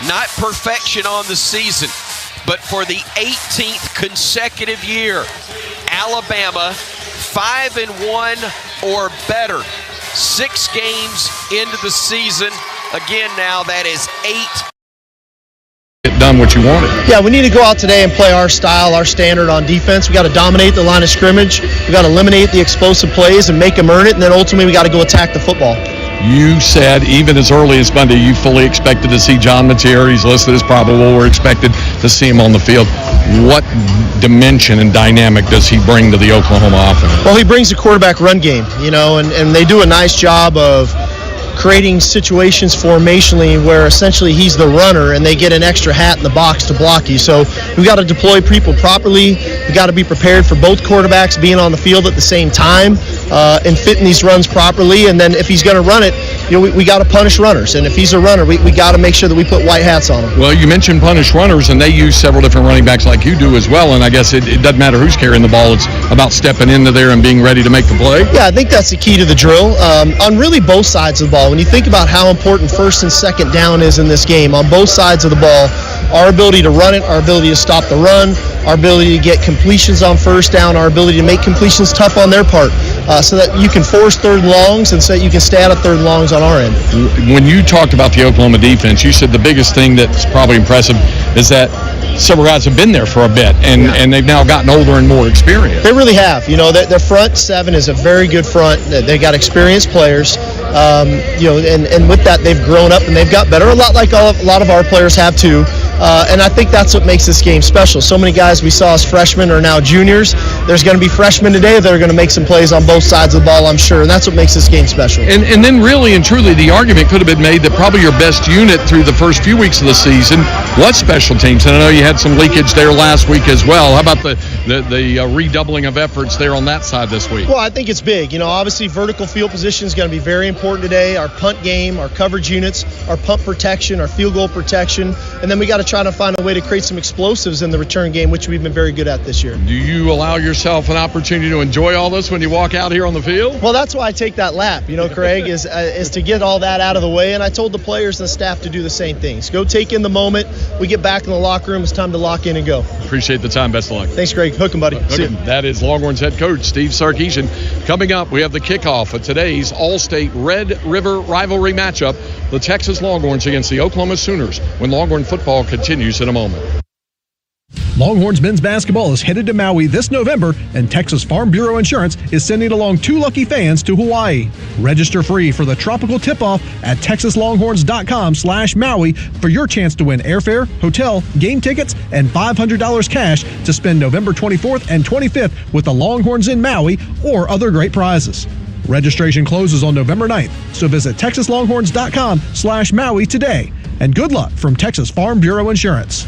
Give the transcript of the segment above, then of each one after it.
not perfection on the season, but for the 18th consecutive year, Alabama 5-1 or better. 6 games into the season. Again, now that is 8. Get done what you wanted. Yeah, we need to go out today and play our style, our standard on defense. We got to dominate the line of scrimmage. We got to eliminate the explosive plays and make them earn it, and then ultimately we got to go attack the football. You said even as early as Monday you fully expected to see John Mateer. He's listed as probable. We're expected to see him on the field. What dimension and dynamic does he bring to the Oklahoma offense? Well, he brings a quarterback run game, and they do a nice job of creating situations formationally where essentially he's the runner and they get an extra hat in the box to block you. So we got to deploy people properly. We got to be prepared for both quarterbacks being on the field at the same time and fitting these runs properly. And then if he's going to run it, we got to punish runners. And if he's a runner, we got to make sure that we put white hats on him. Well, you mentioned punish runners, and they use several different running backs like you do as well. And I guess it doesn't matter who's carrying the ball. It's about stepping into there and being ready to make the play. Yeah, I think that's the key to the drill on really both sides of the ball. When you think about how important first and second down is in this game, on both sides of the ball, our ability to run it, our ability to stop the run, our ability to get completions on first down, our ability to make completions tough on their part so that you can force third and longs and so that you can stay out of third and longs on our end. When you talked about the Oklahoma defense, you said the biggest thing that's probably impressive is that several guys have been there for a bit, and they've now gotten older and more experienced. They really have. Their front seven is a very good front. They got experienced players, and with that, they've grown up and they've got better, a lot like a lot of our players have too. And I think that's what makes this game special. So many guys we saw as freshmen are now juniors. There's going to be freshmen today that are going to make some plays on both sides of the ball, I'm sure, and that's what makes this game special. And then really and truly, the argument could have been made that probably your best unit through the first few weeks of the season was special teams. And I know you had some leakage there last week as well. How about the redoubling of efforts there on that side this week? Well, I think it's big. Obviously vertical field position is going to be very important today. Our punt game, our coverage units, our punt protection, our field goal protection, and then we got to try to find a way to create some explosives in the return game, which we've been very good at this year. Do you allow yourself an opportunity to enjoy all this when you walk out here on the field? Well, that's why I take that lap, Craig, is to get all that out of the way, and I told the players and the staff to do the same things. Go take in the moment. We get back in the locker room. It's time to lock in and go. Appreciate the time. Best of luck. Thanks, Greg. Hook 'em, buddy. See you. That is Longhorns head coach Steve Sarkisian. Coming up, we have the kickoff of today's All-State Red River rivalry matchup, the Texas Longhorns against the Oklahoma Sooners, when Longhorn football continues in a moment. Longhorns men's basketball is headed to Maui this November, and Texas Farm Bureau Insurance is sending along 2 lucky fans to Hawaii. Register free for the tropical tip-off at texaslonghorns.com/Maui for your chance to win airfare, hotel, game tickets, and $500 cash to spend November 24th and 25th with the Longhorns in Maui or other great prizes. Registration closes on November 9th, so visit texaslonghorns.com/Maui today. And good luck from Texas Farm Bureau Insurance.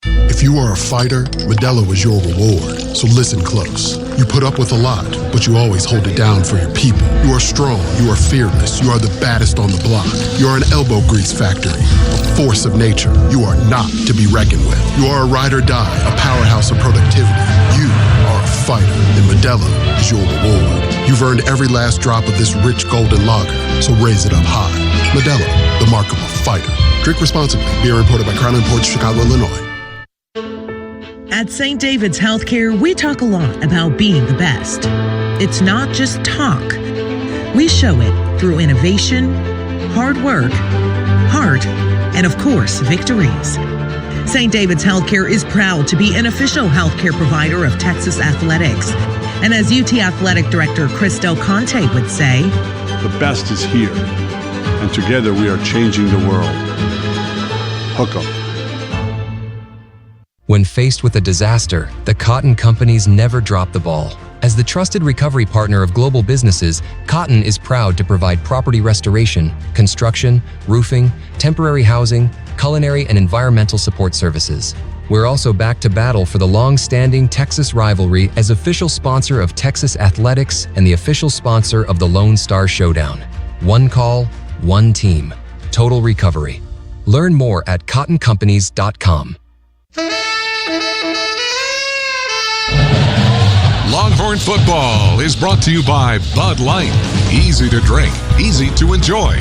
If you are a fighter, Modelo is your reward. So listen close. You put up with a lot, but you always hold it down for your people. You are strong. You are fearless. You are the baddest on the block. You are an elbow grease factory, a force of nature. You are not to be reckoned with. You are a ride or die, a powerhouse of productivity. You are a fighter, and Modelo is your reward. You've earned every last drop of this rich golden lager, so raise it up high. Modelo, the mark of a fighter. Drink responsibly. Beer imported by Crown Imports, Chicago, Illinois. At St. David's Healthcare, we talk a lot about being the best. It's not just talk. We show it through innovation, hard work, heart, and of course, victories. St. David's Healthcare is proud to be an official healthcare provider of Texas Athletics. And as UT Athletic Director Chris Del Conte would say, the best is here, and together we are changing the world. Hook 'em. When faced with a disaster, the Cotton companies never drop the ball. As the trusted recovery partner of global businesses, Cotton is proud to provide property restoration, construction, roofing, temporary housing, culinary, and environmental support services. We're also back to battle for the long-standing Texas rivalry as official sponsor of Texas Athletics and the official sponsor of the Lone Star Showdown. One call, one team. Total recovery. Learn more at cottoncompanies.com. Longhorn football is brought to you by Bud Light. Easy to drink, easy to enjoy.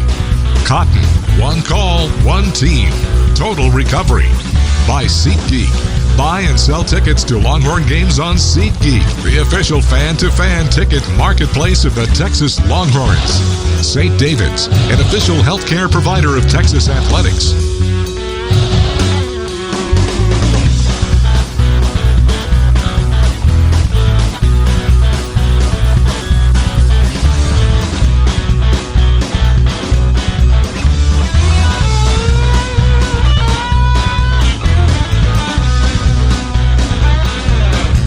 Cotton. One call, one team. Total recovery. By SeatGeek. Buy and sell tickets to Longhorn games on SeatGeek, the official fan-to-fan ticket marketplace of the Texas Longhorns. St. David's, an official healthcare provider of Texas athletics.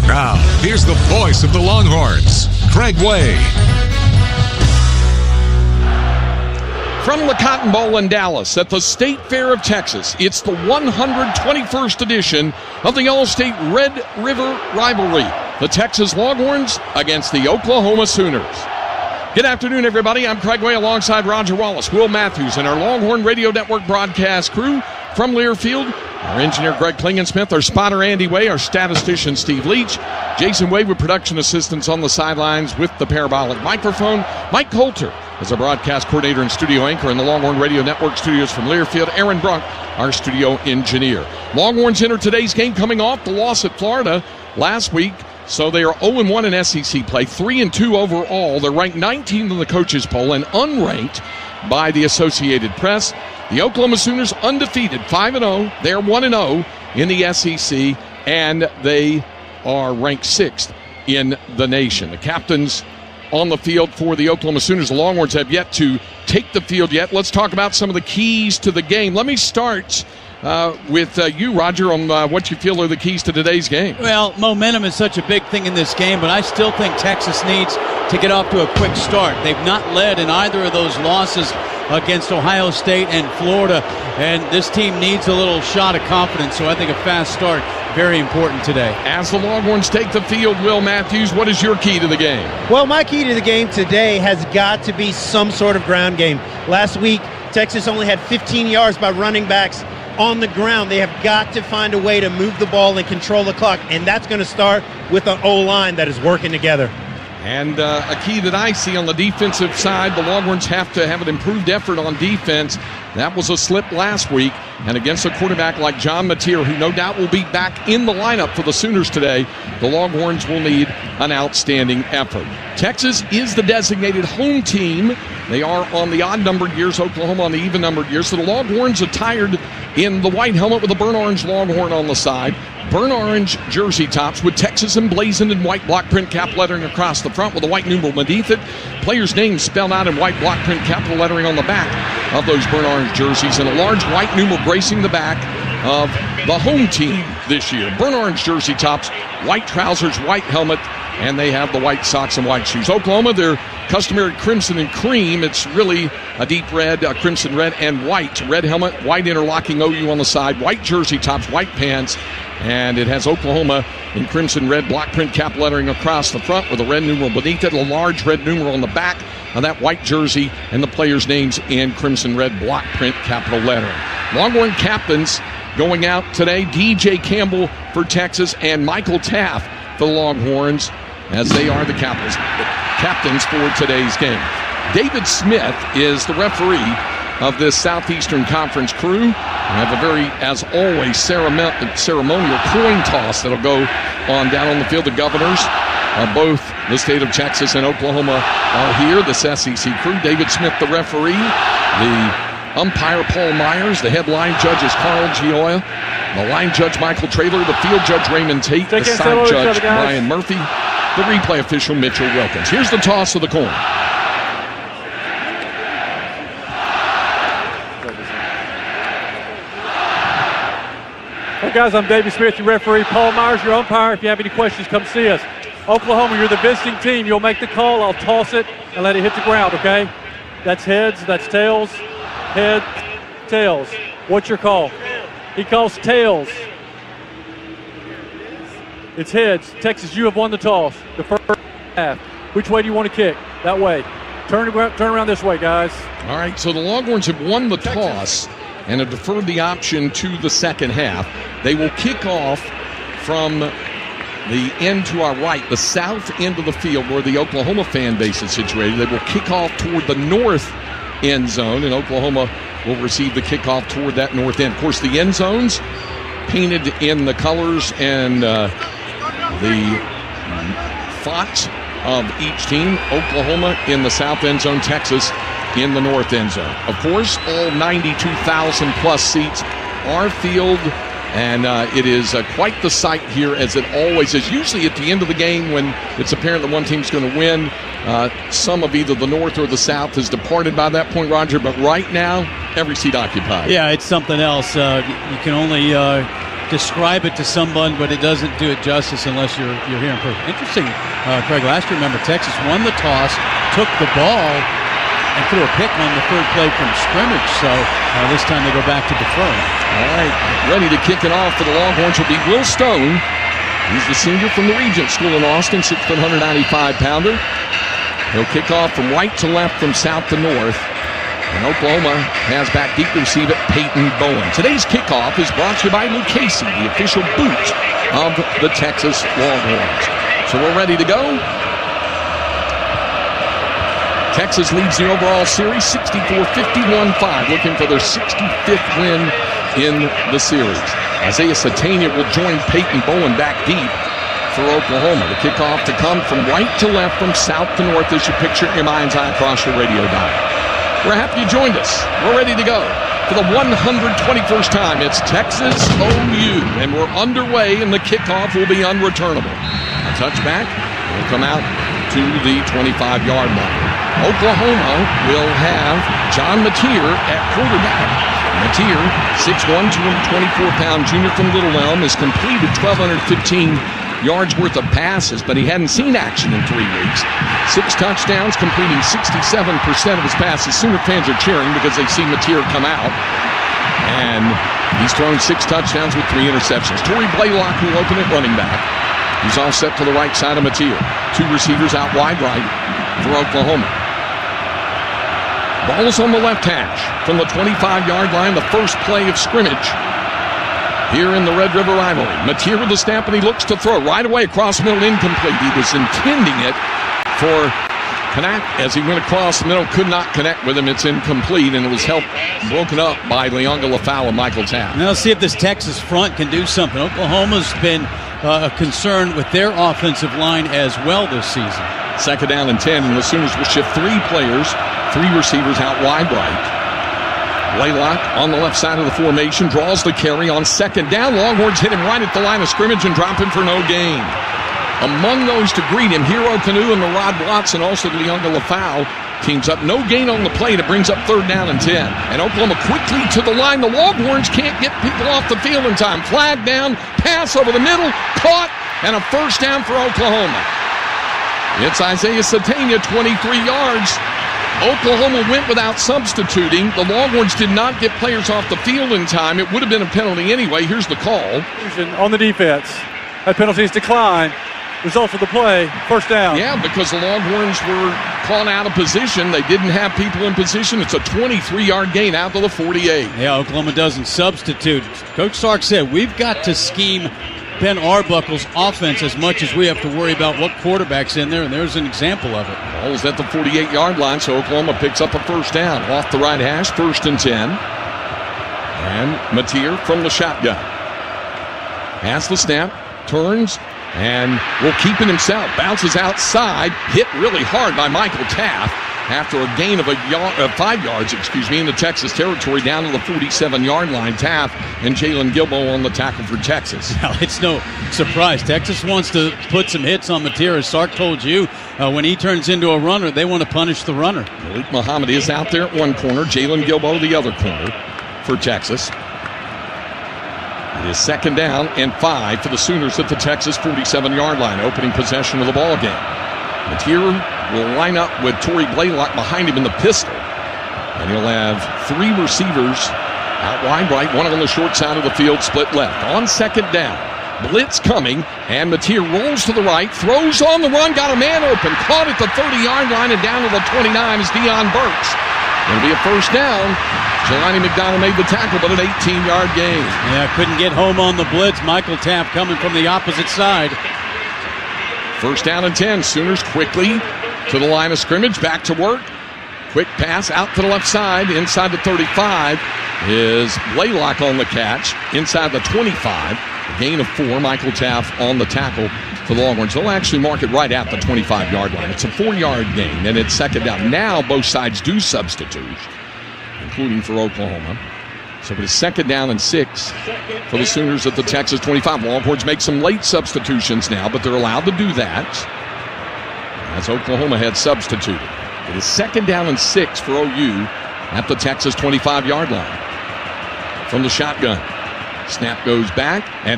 Now, here's the voice of the Longhorns, Craig Way. From the Cotton Bowl in Dallas at the State Fair of Texas, it's the 121st edition of the All-State Red River Rivalry. The Texas Longhorns against the Oklahoma Sooners. Good afternoon, everybody. I'm Craig Way alongside Roger Wallace, Will Matthews, and our Longhorn Radio Network broadcast crew from Learfield. Our engineer, Greg Klingensmith, our spotter, Andy Way, our statistician, Steve Leach, Jason Way with production assistants on the sidelines with the parabolic microphone, Mike Coulter is our broadcast coordinator and studio anchor in the Longhorn Radio Network studios from Learfield, Aaron Brunk, our studio engineer. Longhorns enter today's game coming off the loss at Florida last week, so they are 0-1 in SEC play, 3-2 overall. They're ranked 19th in the coaches poll and unranked by the Associated Press. The Oklahoma Sooners undefeated, 5-0. They're 1-0 in the SEC, and they are ranked 6th in the nation. The captains on the field for the Oklahoma Sooners. The Longhorns have yet to take the field yet. Let's talk about some of the keys to the game. Let me start with you, Roger, on what you feel are the keys to today's game. Well, momentum is such a big thing in this game, but I still think Texas needs to get off to a quick start. They've not led in either of those losses against Ohio State and Florida, and this team needs a little shot of confidence, so I think a fast start, very important today. As the Longhorns take the field, Will Matthews, what is your key to the game? Well, my key to the game today has got to be some sort of ground game. Last week, Texas only had 15 yards by running backs on the ground. They have got to find a way to move the ball and control the clock, and that's going to start with an O-line that is working together. And a key that I see on the defensive side, the Longhorns have to have an improved effort on defense. That was a slip last week. And against a quarterback like John Mateer, who no doubt will be back in the lineup for the Sooners today, the Longhorns will need an outstanding effort. Texas is the designated home team. They are on the odd-numbered years, Oklahoma on the even-numbered years. So the Longhorns attired in the white helmet with a burnt orange Longhorn on the side. Burnt orange jersey tops with Texas emblazoned in white block print cap lettering across the front with a white numeral beneath it. Players' names spelled out in white block print capital lettering on the back of those burnt orange jerseys, and a large white numeral gracing the back of the home team this year. Burnt orange jersey tops, white trousers, white helmet, and they have the white socks and white shoes. Oklahoma, their customary crimson and cream. It's really a deep red, crimson red, and white. Red helmet, white interlocking OU on the side, white jersey tops, white pants, and it has Oklahoma in crimson red block print cap lettering across the front with a red numeral beneath it, a large red numeral on the back of that white jersey, and the players' names in crimson red block print capital lettering. Longhorn captains going out today, DJ Campbell for Texas and Michael Taft for the Longhorns, as they are the captains for today's game. David Smith is the referee of this Southeastern Conference crew. We have a very, as always, ceremonial coin toss that'll go on down on the field. The governors of both the state of Texas and Oklahoma are here, this SEC crew. David Smith, the referee. The umpire, Paul Myers. The head line judge is Carl Gioia. The line judge, Michael Traylor. The field judge, Raymond Tate. The side judge, Brian Murphy. The replay official, Mitchell Wilkins. Here's the toss of the coin. Hey guys, I'm David Smith, your referee. Paul Myers, your umpire. If you have any questions, come see us. Oklahoma, you're the visiting team. You'll make the call. I'll toss it and let it hit the ground, okay? That's heads, that's tails. Head, tails. What's your call? He calls tails. It's heads. Texas, you have won the toss. The first half. Which way do you want to kick? That way. Turn around this way, guys. All right, so the Longhorns have won the toss and have deferred the option to the second half. They will kick off from the end to our right, the south end of the field where the Oklahoma fan base is situated. They will kick off toward the north end zone, and Oklahoma will receive the kickoff toward that north end. Of course, the end zones painted in the colors and the fonts of each team. Oklahoma in the south end zone, Texas in the north end zone. Of course, all 92,000 plus seats are filled, and it is quite the sight here, as it always is. Usually at the end of the game, when it's apparent that one team's going to win, some of either the north or the south has departed by that point, Roger, but right now, every seat occupied. Yeah, it's something else. You can only describe it to someone, but it doesn't do it justice unless you're here in person. Interesting, Craig, last year, remember, Texas won the toss, took the ball, and threw a pick on the third play from scrimmage, so this time they go back to defer. All right, ready to kick it off for the Longhorns will be Will Stone. He's the senior from the Regent School in Austin, 6 foot 195-pounder. He'll kick off from right to left, from south to north. And Oklahoma has back deep to receive it, Peyton Bowen. Today's kickoff is brought to you by Lucchese, the official boot of the Texas Longhorns. So we're ready to go. Texas leads the overall series 64-51-5, looking for their 65th win in the series. Isaiah Satania will join Peyton Bowen back deep for Oklahoma. The kickoff to come from right to left, from south to north, as you picture in your mind's eye across your radio dial. We're happy you joined us. We're ready to go. For the 121st time, it's Texas OU, and we're underway, and the kickoff will be unreturnable. A touchback will come out to the 25-yard line. Oklahoma will have John Mateer at quarterback. Mateer, 6'1", 224-pound junior from Little Elm, has completed 1,215 yards worth of passes, but he hadn't seen action in 3 weeks. 6 touchdowns, completing 67% of his passes. Sooner fans are cheering because they see Mateer come out. And he's thrown 6 touchdowns with 3 interceptions. Torrey Blaylock will open at running back. He's all set to the right side of Mateer. 2 receivers out wide right for Oklahoma. Ball is on the left hash from the 25-yard line, the first play of scrimmage here in the Red River rivalry. Mateer with the snap, and he looks to throw right away across the middle, incomplete. He was intending it for Connect as he went across the middle, could not connect with him. It's incomplete, and it was broken up by Leonga Lafau and Michael Taft. Now let's see if this Texas front can do something. Oklahoma's been concerned with their offensive line as well this season. 2nd down and 10, and the Sooners will shift 3 players, 3 receivers out wide right. Blaylock on the left side of the formation, draws the carry on 2nd down. Longhorns hit him right at the line of scrimmage and drop him for no gain. Among those to greet him, Hero Canoe and Rod Watson, also Leonga Lafau, teams up. No gain on the play. It brings up 3rd down and 10. And Oklahoma quickly to the line. The Longhorns can't get people off the field in time. Flag down, pass over the middle, caught, and a 1st down for Oklahoma. It's Isaiah Satania, 23 yards. Oklahoma went without substituting. The Longhorns did not get players off the field in time. It would have been a penalty anyway. Here's the call. On the defense. That penalty is declined. Result of the play, 1st down. Yeah, because the Longhorns were caught out of position. They didn't have people in position. It's a 23-yard gain out to the 48. Yeah, Oklahoma doesn't substitute. Coach Sark said, we've got to scheme Ben Arbuckle's offense as much as we have to worry about what quarterback's in there, and there's an example of it. Ball is at the 48-yard line, so Oklahoma picks up a 1st down. Off the right hash, 1st and 10. And Mateer from the shotgun. Has the snap, turns, and will keep it himself. Bounces outside, hit really hard by Michael Taft after a gain of 5 yards, in the Texas territory, down to the 47-yard line. Taft and Jalen Gilbo on the tackle for Texas. Now, it's no surprise. Texas wants to put some hits on Mateer. As Sark told you, when he turns into a runner, they want to punish the runner. Malik Muhammad is out there at one corner. Jalen Gilbo the other corner for Texas. It is 2nd down and 5 for the Sooners at the Texas 47-yard line, opening possession of the ball game. Mateer will line up with Torrey Blaylock behind him in the pistol. And he'll have 3 receivers out wide right, one on the short side of the field, split left. On 2nd down, blitz coming, and Mateer rolls to the right, throws on the run, got a man open, caught at the 30-yard line, and down to the 29 is Deion Burks. It'll be a 1st down. Jelani McDonald made the tackle, but an 18-yard gain. Yeah, couldn't get home on the blitz. Michael Taft coming from the opposite side. 1st down and 10. Sooners quickly to the line of scrimmage, back to work. Quick pass out to the left side, inside the 35 is Blaylock on the catch, inside the 25. A gain of 4. Michael Taff on the tackle for the Longhorns. They'll actually mark it right at the 25-yard line. It's a 4-yard gain, and it's second down. Now both sides do substitute, including for Oklahoma. So it is second down and 6 for the Sooners at the Texas 25. Longhorns make some late substitutions now, but they're allowed to do that as Oklahoma had substituted. It is second down and 6 for OU at the Texas 25-yard line. From the shotgun, snap goes back, and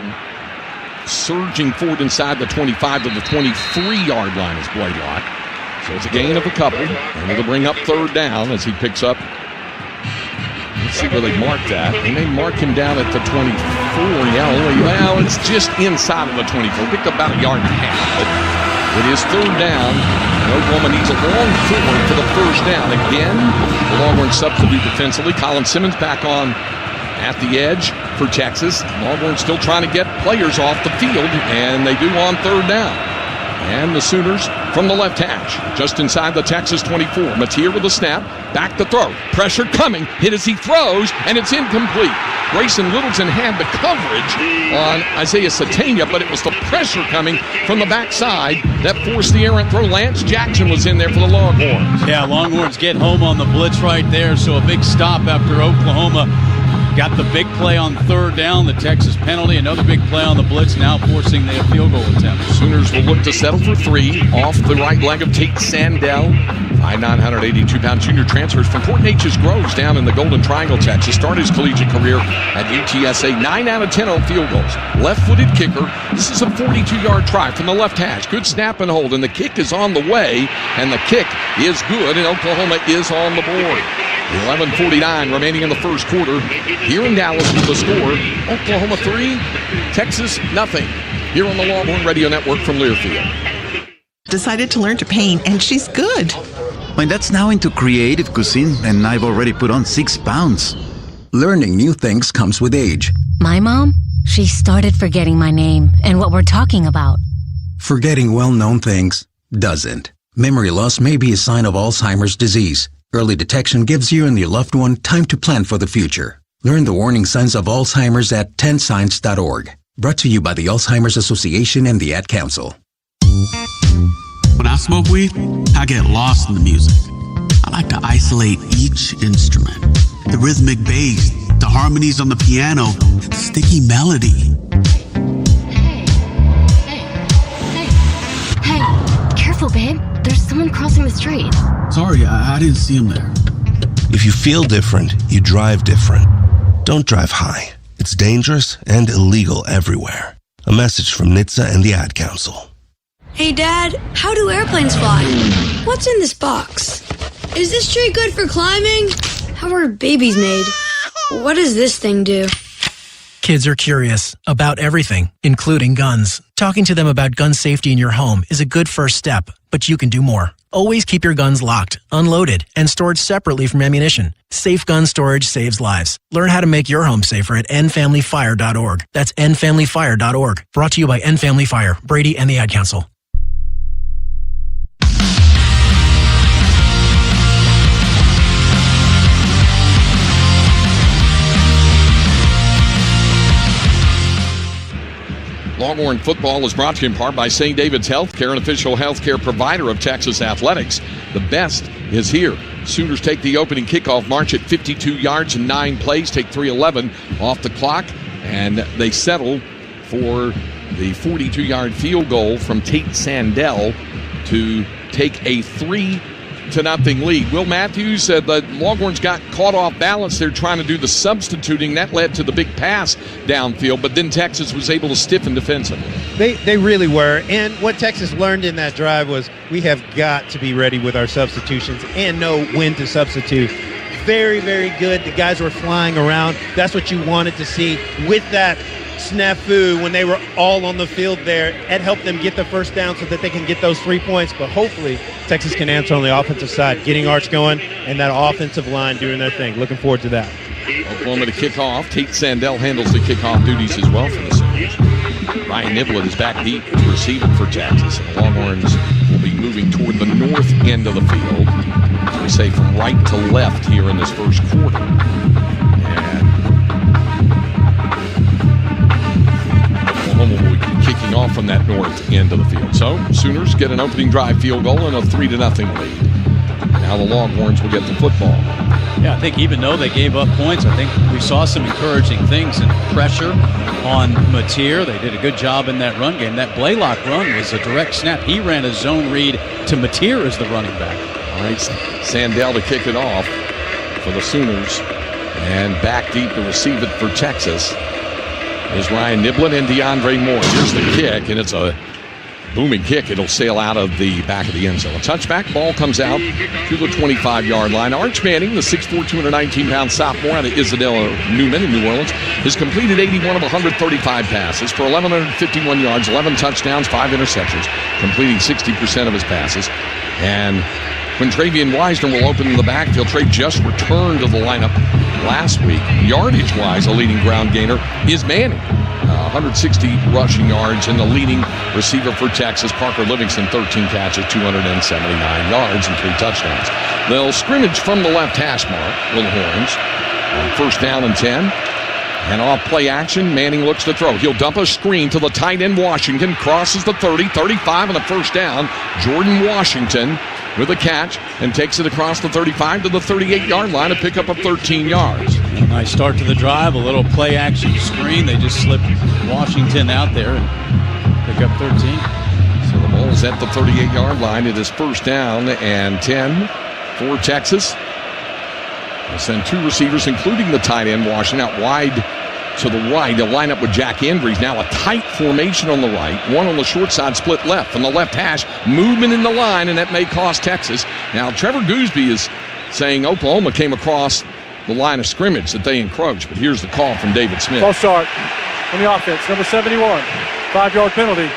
surging forward inside the 25 to the 23-yard line is Blaylock. So it's a gain of a couple, and it'll bring up third down as he picks up. Let's see where they mark that. They may mark him down at the 24. Well, it's just inside of the 24. Picked up about a yard and a half, but it is third down. Oklahoma needs a long forward for the first down. Again, the Longhorns substitute defensively. Colin Simmons back on at the edge for Texas. Longhorns still trying to get players off the field, and they do on third down. And the Sooners from the left hash, just inside the Texas 24. Mateer with the snap, back to throw. Pressure coming, hit as he throws, and it's incomplete. Grayson Littleton had the coverage on Isaiah Satania, but it was the pressure coming from the backside that forced the errant throw. Lance Jackson was in there for the Longhorns. Yeah, Longhorns get home on the blitz right there, so a big stop after Oklahoma got the big play on third down, the Texas penalty, another big play on the blitz, now forcing the field goal attempt. Sooners will look to settle for 3 off the right leg of Tate Sandell. 5'9", 182-pound junior transfers from Fort Neches Groves down in the Golden Triangle, Texas. Started his collegiate career at UTSA. 9 out of 10 on field goals. Left-footed kicker. This is a 42-yard try from the left hash. Good snap and hold, and the kick is on the way, and the kick is good, and Oklahoma is on the board. 11:49 remaining in the first quarter. Here in Dallas with the score, Oklahoma 3, Texas nothing. Here on the Longhorn Radio Network from Learfield. Decided to learn to paint, and she's good. My dad's now into creative cuisine, and I've already put on 6 pounds. Learning new things comes with age. My mom, she started forgetting my name and what we're talking about. Forgetting well-known things doesn't. Memory loss may be a sign of Alzheimer's disease. Early detection gives you and your loved one time to plan for the future. Learn the warning signs of Alzheimer's at 10signs.org. Brought to you by the Alzheimer's Association and the Ad Council. When I smoke weed, I get lost in the music. I like to isolate each instrument. The rhythmic bass, the harmonies on the piano, the sticky melody. Hey, careful, babe. There's someone crossing the street. Sorry, I didn't see him there. If you feel different, you drive different. Don't drive high. It's dangerous and illegal everywhere. A message from NHTSA and the Ad Council. Hey, Dad, how do airplanes fly? What's in this box? Is this tree good for climbing? How are babies made? What does this thing do? Kids are curious about everything, including guns. Talking to them about gun safety in your home is a good first step, but you can do more. Always keep your guns locked, unloaded, and stored separately from ammunition. Safe gun storage saves lives. Learn how to make your home safer at endfamilyfire.org. That's endfamilyfire.org. Brought to you by End Family Fire, Brady, and the Ad Council. Longhorn football is brought to you in part by St. David's Healthcare, an official healthcare provider of Texas athletics. The best is here. Sooners take the opening kickoff, march at 52 yards and 9 plays, take 3:11 off the clock, and they settle for the 42-yard field goal from Tate Sandell to take a 3-0 lead. Will Matthews said the Longhorns got caught off balance. They're trying to do the substituting. That led to the big pass downfield, but then Texas was able to stiffen defensively. They really were. And what Texas learned in that drive was we have got to be ready with our substitutions and know when to substitute. Very, very good. The guys were flying around. That's what you wanted to see. With that snafu, when they were all on the field there, it helped them get the first down so that they can get those 3 points. But hopefully Texas can answer on the offensive side, getting Arch going and that offensive line doing their thing. Looking forward to that. Oklahoma to kick off. Tate Sandell handles the kickoff duties as well for the Sooners. Ryan Niblett is back deep receiving for Texas. And the Longhorns will be moving toward the north end of the field. to say, from right to left here in this first quarter. And Oklahoma will be kicking off from that north end of the field. So Sooners get an opening drive field goal and a 3-0 lead. Now the Longhorns will get the football. Yeah, I think even though they gave up points, I think we saw some encouraging things and pressure on Mateer. They did a good job in that run game. That Blaylock run was a direct snap. He ran a zone read to Mateer as the running back. All right, Sandell to kick it off for the Sooners. And back deep to receive it for Texas is Ryan Niblin and DeAndre Moore. Here's the kick, and it's a booming kick. It'll sail out of the back of the end zone. A touchback ball comes out to the 25-yard line. Arch Manning, the 6'4", 219-pound sophomore out of Isadora Newman in New Orleans, has completed 81 of 135 passes for 1,151 yards, 11 touchdowns, 5 interceptions, completing 60% of his passes. And when Travian Wisner will open in the backfield, Trey just returned to the lineup last week. Yardage-wise, a leading ground gainer is Manning. 160 rushing yards, and the leading receiver for Texas, Parker Livingston, 13 catches, 279 yards, and 3 touchdowns. They'll scrimmage from the left hash mark, Little Horns, on 1st down and 10. And off play action, Manning looks to throw. He'll dump a screen to the tight end Washington, crosses the 30, 35 on the 1st down. Jordan Washington with a catch and takes it across the 35 to the 38-yard line to pick up 13 yards. A nice start to the drive, a little play action screen. They just slipped Washington out there and pick up 13. So the ball's at the 38-yard line. It is 1st down and 10 for Texas. They'll send 2 receivers, including the tight end Washington, out wide to the right. They'll line up with Jack Andrews. Now a tight formation on the right, one on the short side, split left. From the left hash, movement in the line, and that may cost Texas. Now Trevor Gooseby is saying Oklahoma came across the line of scrimmage, that they encroached. But here's the call from David Smith. False start on the offense, number 71. 5-yard penalty.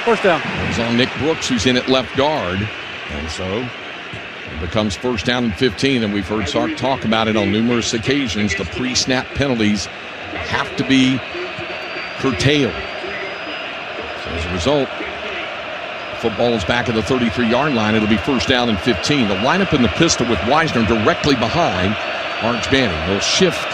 1st down. It's on Nick Brooks, who's in at left guard. And so it becomes 1st down and 15. And we've heard Sark talk about it on numerous occasions. The pre-snap penalties have to be curtailed. So as a result, football is back at the 33-yard line. It'll be 1st down and 15. The lineup in the pistol with Wisner directly behind Arch Manning. They'll shift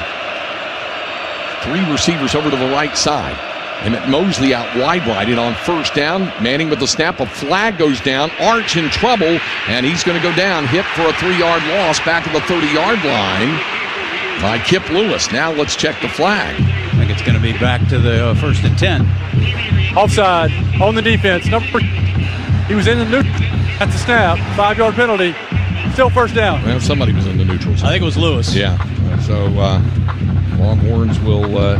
3 receivers over to the right side. Emmett Mosley out wide right, and on 1st down, Manning with the snap, a flag goes down. Arch in trouble, and he's going to go down, hit for a 3-yard loss back at the 30-yard line by Kip Lewis. Now let's check the flag. I think it's going to be back to the 1st and 10. Offside on the defense. He was in the neutral at the snap. 5-yard penalty. Still 1st down. Well, somebody was in the neutral zone. I think it was Lewis. Yeah. So Longhorns will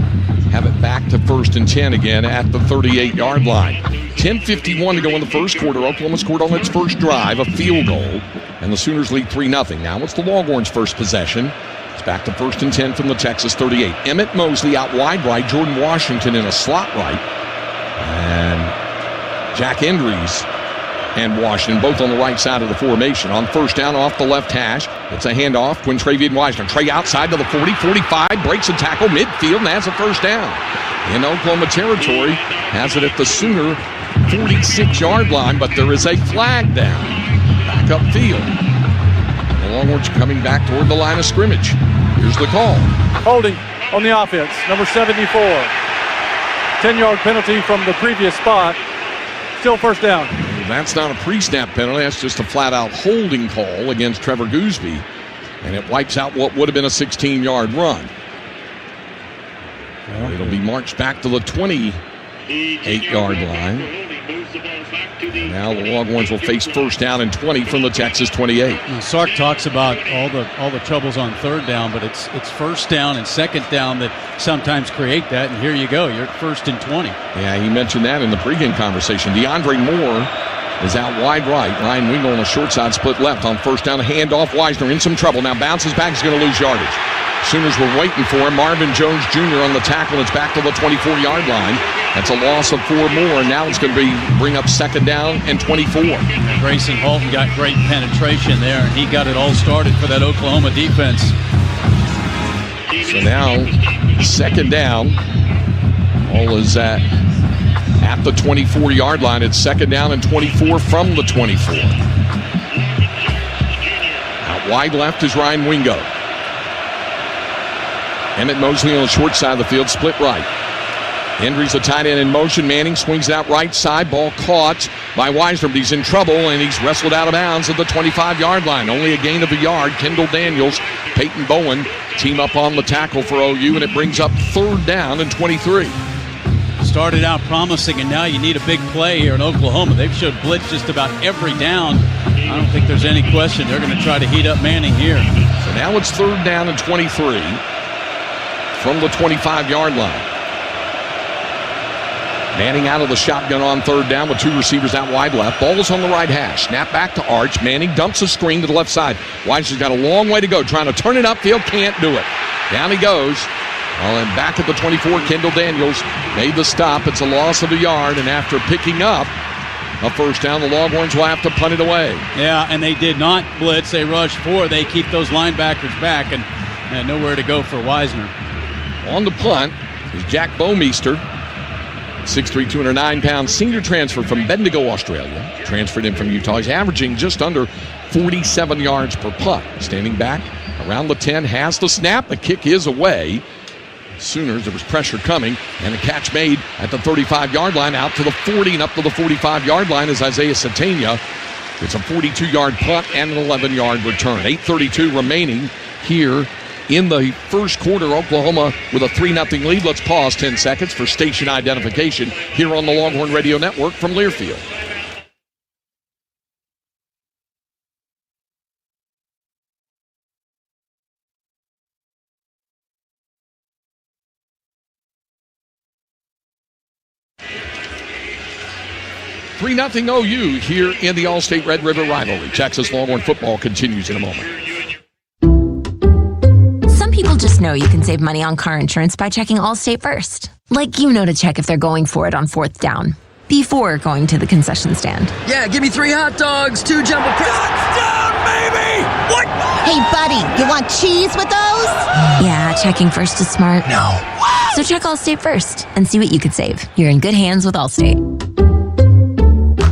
have it back to 1st and 10 again at the 38-yard line. 10:51 to go in the first quarter. Oklahoma scored on its first drive, a field goal, and the Sooners lead 3-0. Now it's the Longhorns' first possession. It's back to 1st and 10 from the Texas 38. Emmett Mosley out wide right, Jordan Washington in a slot right, and Jack Andrews and Washington both on the right side of the formation. On 1st down off the left hash, it's a handoff. Quintravian Wisner. Trey outside to the 40, 45, breaks a tackle midfield, and that's a 1st down. In Oklahoma territory, has it at the Sooner 46-yard line, but there is a flag down. Back upfield. The Longhorns coming back toward the line of scrimmage. Here's the call. Holding on the offense, number 74. 10-yard penalty from the previous spot. Still 1st down. That's not a pre-snap penalty. That's just a flat-out holding call against Trevor Gooseby. And it wipes out what would have been a 16-yard run. Well, it'll be marched back to the 28-yard line. And now the Longhorns will face 1st down and 20 from the Texas 28. Now, Sark talks about all the troubles on 3rd down, but it's 1st down and 2nd down that sometimes create that. And here you go. You're at 1st and 20. Yeah, he mentioned that in the pregame conversation. DeAndre Moore is out wide right. Ryan Wingle on the short side, split left on 1st down. A handoff. Wisner in some trouble. Now bounces back. He's going to lose yardage. Sooners were waiting for him. Marvin Jones Jr. on the tackle. It's back to the 24-yard line. That's a loss of 4 more. And now it's going to bring up 2nd down and 24. Grayson Halton got great penetration there, and he got it all started for that Oklahoma defense. So now 2nd down. All is at the 24-yard line. It's 2nd down and 24 from the 24. Out Wide left is Ryan Wingo. Emmett Mosley on the short side of the field, split right. Hendry's the tight end in motion. Manning swings out right side. Ball caught by Wisner, but he's in trouble, and he's wrestled out of bounds at the 25-yard line. Only a gain of a yard. Kendall Daniels, Peyton Bowen team up on the tackle for OU, and it brings up 3rd down and 23. Started out promising, and now you need a big play here in Oklahoma. They've showed blitz just about every down. I don't think there's any question they're going to try to heat up Manning here. So now it's 3rd down and 23 from the 25-yard line. Manning out of the shotgun on 3rd down with 2 receivers out wide left. Ball's on the right hash. Snap back to Arch. Manning dumps a screen to the left side. Wisner's got a long way to go. Trying to turn it upfield. Can't do it. Down he goes. And back at the 24, Kendall Daniels made the stop. It's a loss of a yard. And after picking up a 1st down, the Longhorns will have to punt it away. Yeah, and they did not blitz. They rushed 4. They keep those linebackers back and nowhere to go for Wisner. On the punt is Jack Bomeister. 6'3", 209-pound senior transfer from Bendigo, Australia. Transferred in from Utah. He's averaging just under 47 yards per punt. Standing back around the 10, has the snap. The kick is away. Sooners, there was pressure coming, and a catch made at the 35-yard line, out to the 40 and up to the 45-yard line is Isaiah Satania. It's a 42-yard punt and an 11-yard return. 8:32 remaining here in the first quarter. Oklahoma with a 3-0 lead. Let's pause 10 seconds for station identification here on the Longhorn Radio Network from Learfield. (3-0) OU here in the Allstate Red River rivalry. Texas Longhorn football continues in a moment. People just know you can save money on car insurance by checking Allstate first. Like you know to check if they're going for it on 4th down, before going to the concession stand. Yeah, give me 3 hot dogs, 2 jumbo touchdown, baby! What? Hey, buddy, you want cheese with those? Yeah, checking first is smart. No. So check Allstate first and see what you could save. You're in good hands with Allstate.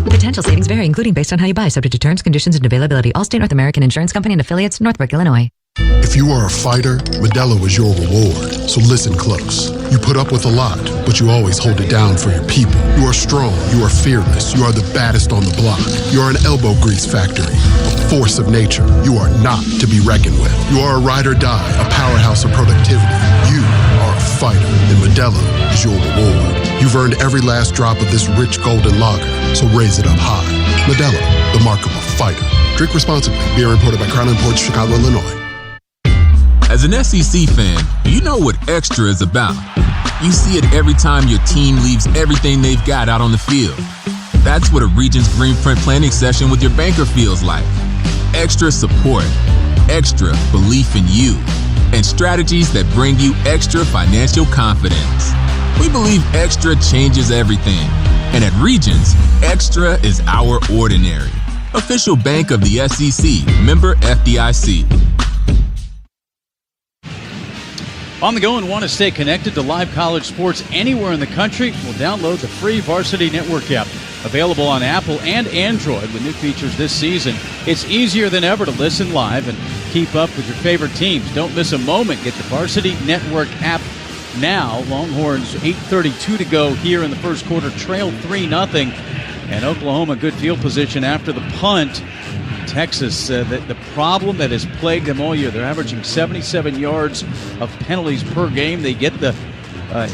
Potential savings vary, including based on how you buy, subject to terms, conditions, and availability. Allstate North American Insurance Company and affiliates, Northbrook, Illinois. If you are a fighter, Modelo is your reward. So listen close. You put up with a lot, but you always hold it down for your people. You are strong. You are fearless. You are the baddest on the block. You are an elbow grease factory, a force of nature. You are not to be reckoned with. You are a ride or die, a powerhouse of productivity. You are a fighter, and Modelo is your reward. You've earned every last drop of this rich golden lager, so raise it up high. Modelo, the mark of a fighter. Drink responsibly. Beer imported by Crown Imports, Chicago, Illinois. As an SEC fan, you know what extra is about. You see it every time your team leaves everything they've got out on the field. That's what a Regions Greenprint planning session with your banker feels like. Extra support, extra belief in you, and strategies that bring you extra financial confidence. We believe extra changes everything. And at Regions, extra is our ordinary. Official bank of the SEC, member FDIC. On the go and want to stay connected to live college sports anywhere in the country? Well, download the free Varsity Network app. Available on Apple and Android with new features this season. It's easier than ever to listen live and keep up with your favorite teams. Don't miss a moment. Get the Varsity Network app now. Longhorns 8:32 to go here in the first quarter. Trail 3-0. And Oklahoma good field position after the punt. Texas, the problem that has plagued them all year, they're averaging 77 yards of penalties per game. They get the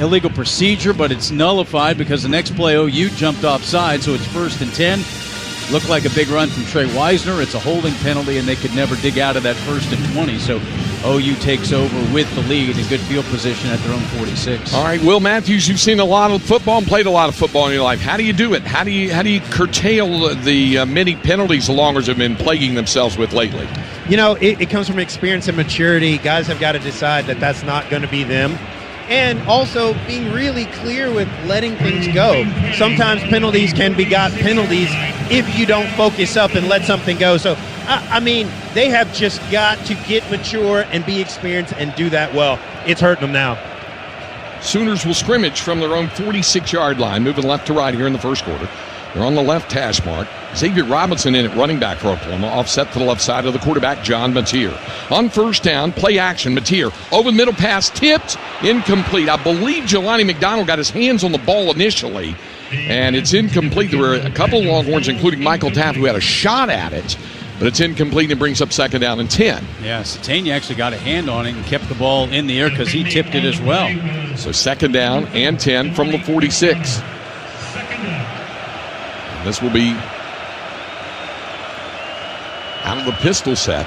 illegal procedure, but it's nullified because the next play OU jumped offside, so it's 1st and 10. Looked like a big run from Trey Wisner. It's a holding penalty, and they could never dig out of that 1st and 20. So OU takes over with the lead in good field position at their own 46. All right, Will Matthews, you've seen a lot of football and played a lot of football in your life. How do you do it? How do you curtail the many penalties the Longhorns have been plaguing themselves with lately? You know, it comes from experience and maturity. Guys have got to decide that that's not going to be them. And also being really clear with letting things go. Sometimes penalties can be got penalties if you don't focus up and let something go. So, I mean, they have just got to get mature and be experienced and do that well. It's hurting them now. Sooners will scrimmage from their own 46-yard line, moving left to right here in the first quarter. They're on the left hash mark. Xavier Robinson in at running back for Oklahoma, offset to the left side of the quarterback, John Mateer. On first down, play action, Mateer over the middle pass, tipped, incomplete. I believe Jelani McDonald got his hands on the ball initially, and it's incomplete. There were a couple of Longhorns, including Michael Taft, who had a shot at it, but it's incomplete and brings up second down and 10. Yeah, Satania actually got a hand on it and kept the ball in the air because he tipped it as well. So second down and 10 from the 46. And this will be out of the pistol set.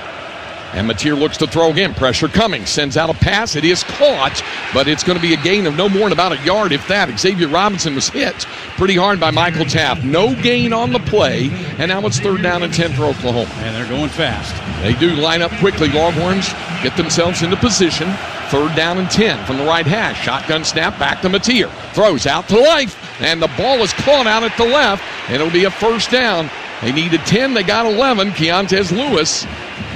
And Mateer looks to throw again. Pressure coming. Sends out a pass. It is caught, but it's going to be a gain of no more than about a yard, if that. Xavier Robinson was hit pretty hard by Michael Taft. No gain on the play, and now it's third down and 10 for Oklahoma. And they're going fast. They do line up quickly. Longhorns get themselves into position. Third down and 10 from the right hash. Shotgun snap back to Mateer. Throws out to life, and the ball is caught out at the left, and it'll be a first down. They needed 10. They got 11. Keontez Lewis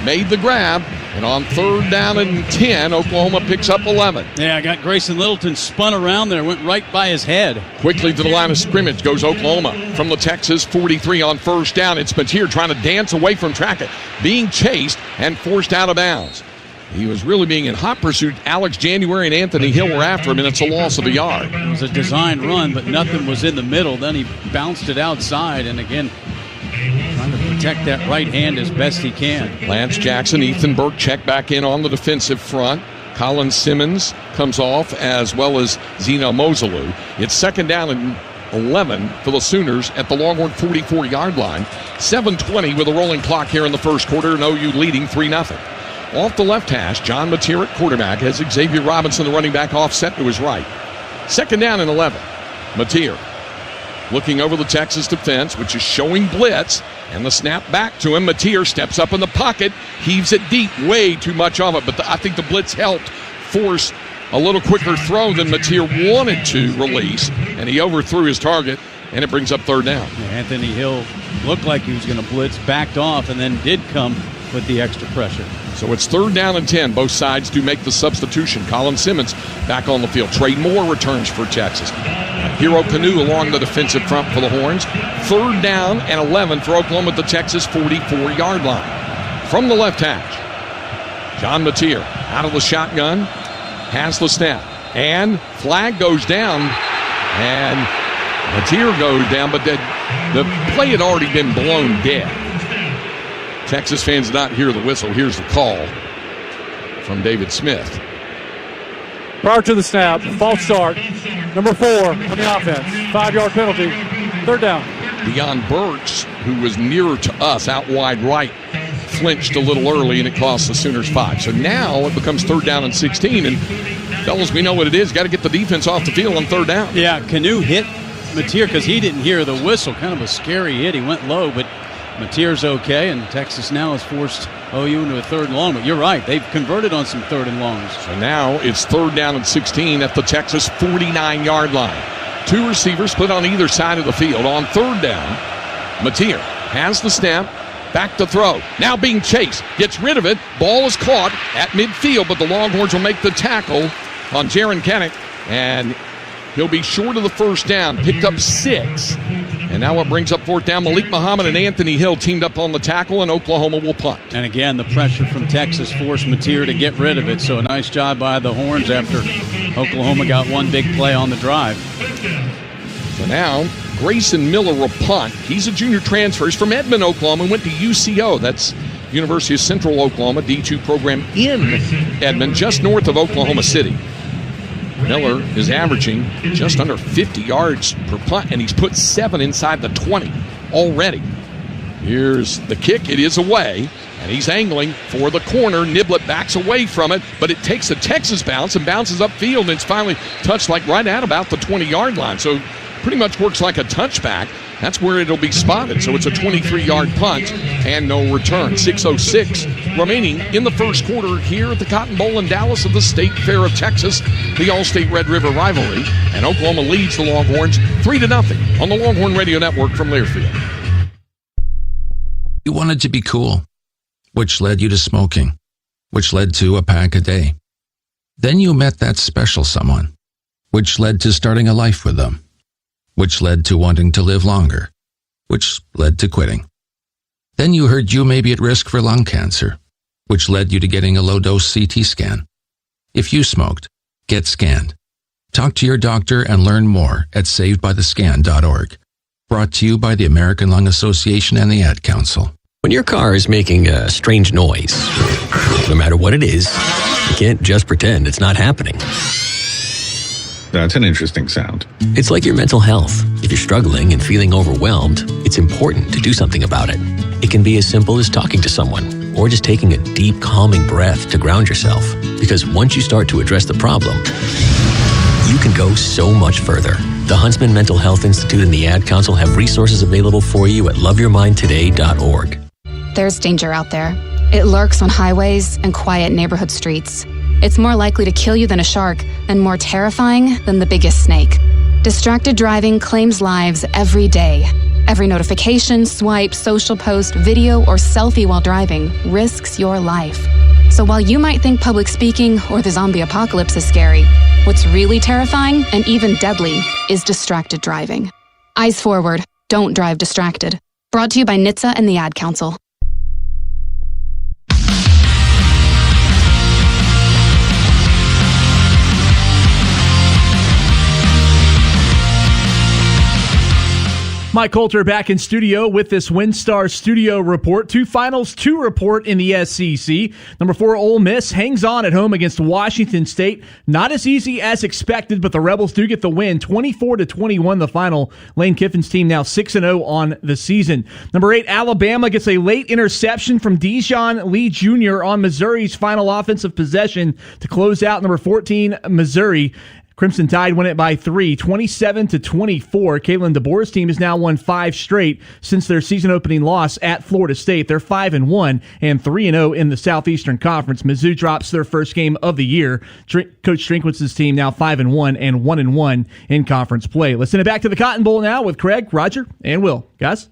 made the grab, and on third down and 10, Oklahoma picks up 11. Yeah, I got Grayson Littleton spun around there, went right by his head. Quickly to the line of scrimmage goes Oklahoma from the Texas 43 on first down. It's Mateer trying to dance away from Trackett, being chased and forced out of bounds. He was really being in hot pursuit. Alex January and Anthony Hill were after him, and it's a loss of a yard. It was a designed run, but nothing was in the middle. Then he bounced it outside, and again, trying to protect that right hand as best he can. Lance Jackson, Ethan Burke check back in on the defensive front. Colin Simmons comes off, as well as Zeno Mosalou. It's second down and 11 for the Sooners at the Longhorn 44-yard line. 7:20 with a rolling clock here in the first quarter, and OU leading 3-0. Off the left hash, John Mateer at quarterback has Xavier Robinson, the running back, offset to his right. Second down and 11. Mateer looking over the Texas defense, which is showing blitz, and the snap back to him. Mateer steps up in the pocket, heaves it deep, way too much of it, but I think the blitz helped force a little quicker throw than Mateer wanted to release, and he overthrew his target, and it brings up third down. Anthony Hill looked like he was going to blitz, backed off, and then did come with the extra pressure. So it's third down and 10. Both sides do make the substitution. Colin Simmons back on the field. Trey Moore returns for Texas. Hero Canoe along the defensive front for the Horns. Third down and 11 for Oklahoma at the Texas 44-yard line. From the left hash, John Mateer out of the shotgun, has the snap, and flag goes down, and Mateer goes down, but the play had already been blown dead. Texas fans did not hear the whistle. Here's the call from David Smith. Prior to the snap, false start, number 4 on the offense, 5-yard penalty, third down. Deion Burks, who was nearer to us, out wide right, flinched a little early, and it cost the Sooners 5. So now it becomes third down and 16, and fellas, we know what it is. Got to get the defense off the field on third down. Yeah, Canoe hit Mateer because he didn't hear the whistle. Kind of a scary hit. He went low, but Mateer's okay, and Texas now has forced OU into a third and long. But you're right, they've converted on some third and longs. So now it's third down and 16 at the Texas 49-yard line. Two receivers split on either side of the field. On third down, Mateer has the snap, back to throw. Now being chased, gets rid of it. Ball is caught at midfield, but the Longhorns will make the tackle on Jaron Kennick, and he'll be short of the first down. Picked up 6. And now it brings up fourth down. Malik Muhammad and Anthony Hill teamed up on the tackle, and Oklahoma will punt. And again, the pressure from Texas forced Mateer to get rid of it. So a nice job by the Horns after Oklahoma got one big play on the drive. So now Grayson Miller will punt. He's a junior transfer. He's from Edmond, Oklahoma, and went to UCO. That's University of Central Oklahoma, D2 program in Edmond, just north of Oklahoma City. Miller is averaging just under 50 yards per punt, and he's put 7 inside the 20 already. Here's the kick. It is away, and he's angling for the corner. Niblett backs away from it, but it takes a Texas bounce and bounces upfield, and it's finally touched like right at about the 20-yard line. So pretty much works like a touchback. That's where it'll be spotted. So it's a 23-yard punt and no return. 6:06 remaining in the first quarter here at the Cotton Bowl in Dallas at the State Fair of Texas, the All-State Red River rivalry. And Oklahoma leads the Longhorns 3-0 on the Longhorn Radio Network from Learfield. You wanted to be cool, which led you to smoking, which led to a pack a day. Then you met that special someone, which led to starting a life with them, which led to wanting to live longer. which led to quitting. Then you heard you may be at risk for lung cancer, which led you to getting a low-dose CT scan. If you smoked, get scanned. Talk to your doctor and learn more at savedbythescan.org. Brought to you by the American Lung Association and the Ad Council. When your car is making a strange noise, no matter what it is, you can't just pretend it's not happening. That's an interesting sound. It's like your mental health. If you're struggling and feeling overwhelmed, it's important to do something about it. It can be as simple as talking to someone or just taking a deep, calming breath to ground yourself. Because once you start to address the problem, you can go so much further. The Huntsman Mental Health Institute and the Ad Council have resources available for you at loveyourmindtoday.org. There's danger out there. It lurks on highways and quiet neighborhood streets. It's more likely to kill you than a shark and more terrifying than the biggest snake. Distracted driving claims lives every day. Every notification, swipe, social post, video, or selfie while driving risks your life. So while you might think public speaking or the zombie apocalypse is scary, what's really terrifying and even deadly is distracted driving. Eyes forward. Don't drive distracted. Brought to you by NHTSA and the Ad Council. Mike Coulter back in studio with this WinStar Studio report. Two finals to report in the SEC. Number 4, Ole Miss hangs on at home against Washington State. Not as easy as expected, but the Rebels do get the win. 24-21 the final. Lane Kiffin's team now 6-0 on the season. Number 8, Alabama gets a late interception from Dijon Lee Jr. on Missouri's final offensive possession to close out. Number 14, Missouri. Crimson Tide win it by 3, 27-24. Kalen DeBoer's team has now won 5 straight since their season-opening loss at Florida State. They're 5-1 and 3-0 in the Southeastern Conference. Mizzou drops their first game of the year. Coach Drinkwitz's team now 5-1 and 1-1 in conference play. Let's send it back to the Cotton Bowl now with Craig, Roger, and Will. Guys?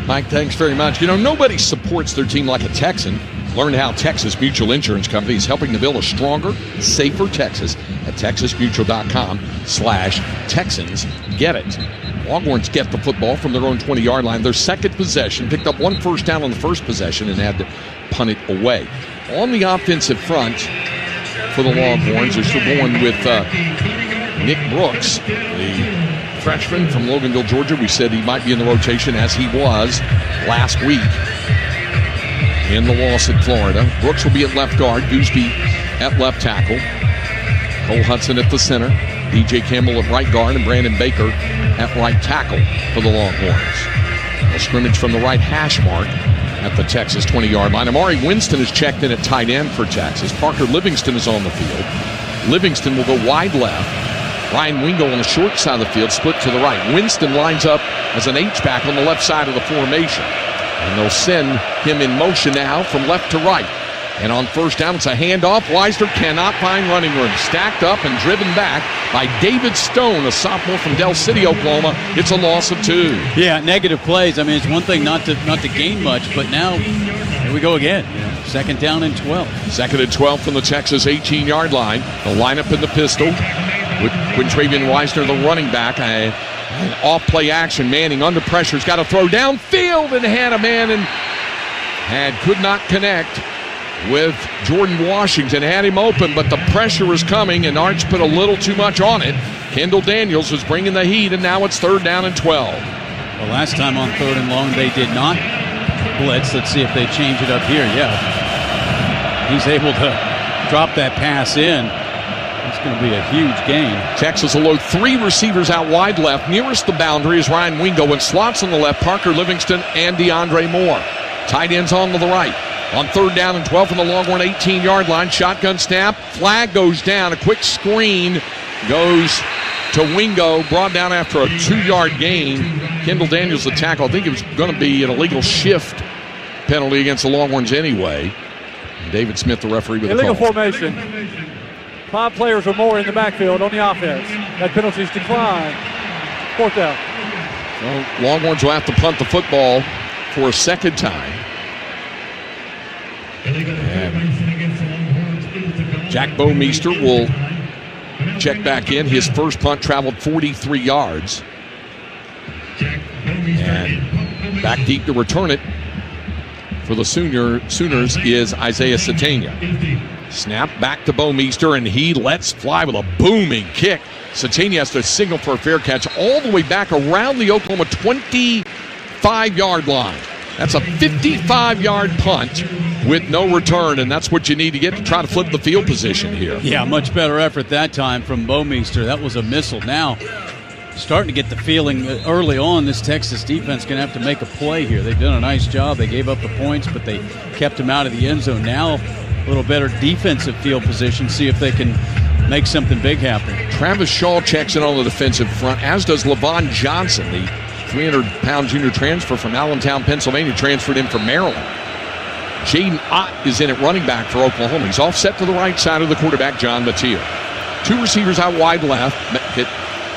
Mike, thanks very much. You know, nobody supports their team like a Texan. Learn how Texas Mutual Insurance Company is helping to build a stronger, safer Texas at texasmutual.com/Texans. Get it. Longhorns get the football from their own 20-yard line. Their second possession, picked up 1 first down on the first possession and had to punt it away. On the offensive front for the Longhorns, they're still going with Nick Brooks, the freshman from Loganville, Georgia. We said he might be in the rotation, as he was last week in the loss at Florida. Brooks will be at left guard, Gooseby at left tackle, Cole Hudson at the center, DJ Campbell at right guard, and Brandon Baker at right tackle for the Longhorns. A scrimmage from the right hash mark at the Texas 20-yard line. Amari Winston is checked in at tight end for Texas. Parker Livingston is on the field. Livingston will go wide left. Ryan Wingo on the short side of the field, split to the right. Winston lines up as an H-back on the left side of the formation. And they'll send him in motion now from left to right. And on first down, it's a handoff. Weisner cannot find running room. Stacked up and driven back by David Stone, a sophomore from Del City, Oklahoma. It's a loss of 2. Yeah, negative plays. I mean, it's one thing not to gain much, but now here we go again. Second down and 12. Second and 12 from the Texas 18-yard line. The lineup in the pistol with Quintravian Weisner, the running back. An off-play action. Manning under pressure. He's got to throw downfield and had a man and could not connect with Jordan Washington. Had him open, but the pressure is coming, and Arch put a little too much on it. Kendall Daniels was bringing the heat, and now it's third down and 12. The last time on third and long, they did not blitz. Let's see if they change it up here. Yeah. He's able to drop that pass in. It's going to be a huge gain. Texas will load 3 receivers out wide left. Nearest the boundary is Ryan Wingo, and slots on the left, Parker Livingston and DeAndre Moore. Tight ends on to the right. On third down and 12 from the Longhorn 18-yard line. Shotgun snap. Flag goes down. A quick screen goes to Wingo. Brought down after a 2-yard gain. Kendall Daniels the tackle. I think it was going to be an illegal shift penalty against the Longhorns anyway. And David Smith, the referee, with illegal the call. Formation. 5 players or more in the backfield on the offense. That penalty's declined. Fourth down. So Longhorns will have to punt the football for a second time. Jack Bomeister will check back in. His first punt traveled 43 yards. And back deep to return it for the Sooners is Isaiah Satania. Snap back to Bomeister, and he lets fly with a booming kick. Satania has to signal for a fair catch all the way back around the Oklahoma 25-yard line. That's a 55-yard punt with no return, and that's what you need to get to try to flip the field position here. Yeah, much better effort that time from Bomeister. That was a missile. Now, starting to get the feeling early on this Texas defense going to have to make a play here. They've done a nice job. They gave up the points, but they kept them out of the end zone. Now, a little better defensive field position, see if they can make something big happen. Travis Shaw checks in on the defensive front, as does Levon Johnson, the 300-pound junior transfer from Allentown, Pennsylvania, transferred in from Maryland. Jaden Ott is in at running back for Oklahoma. He's offset to the right side of the quarterback, John Mateer. Two receivers out wide left. Hit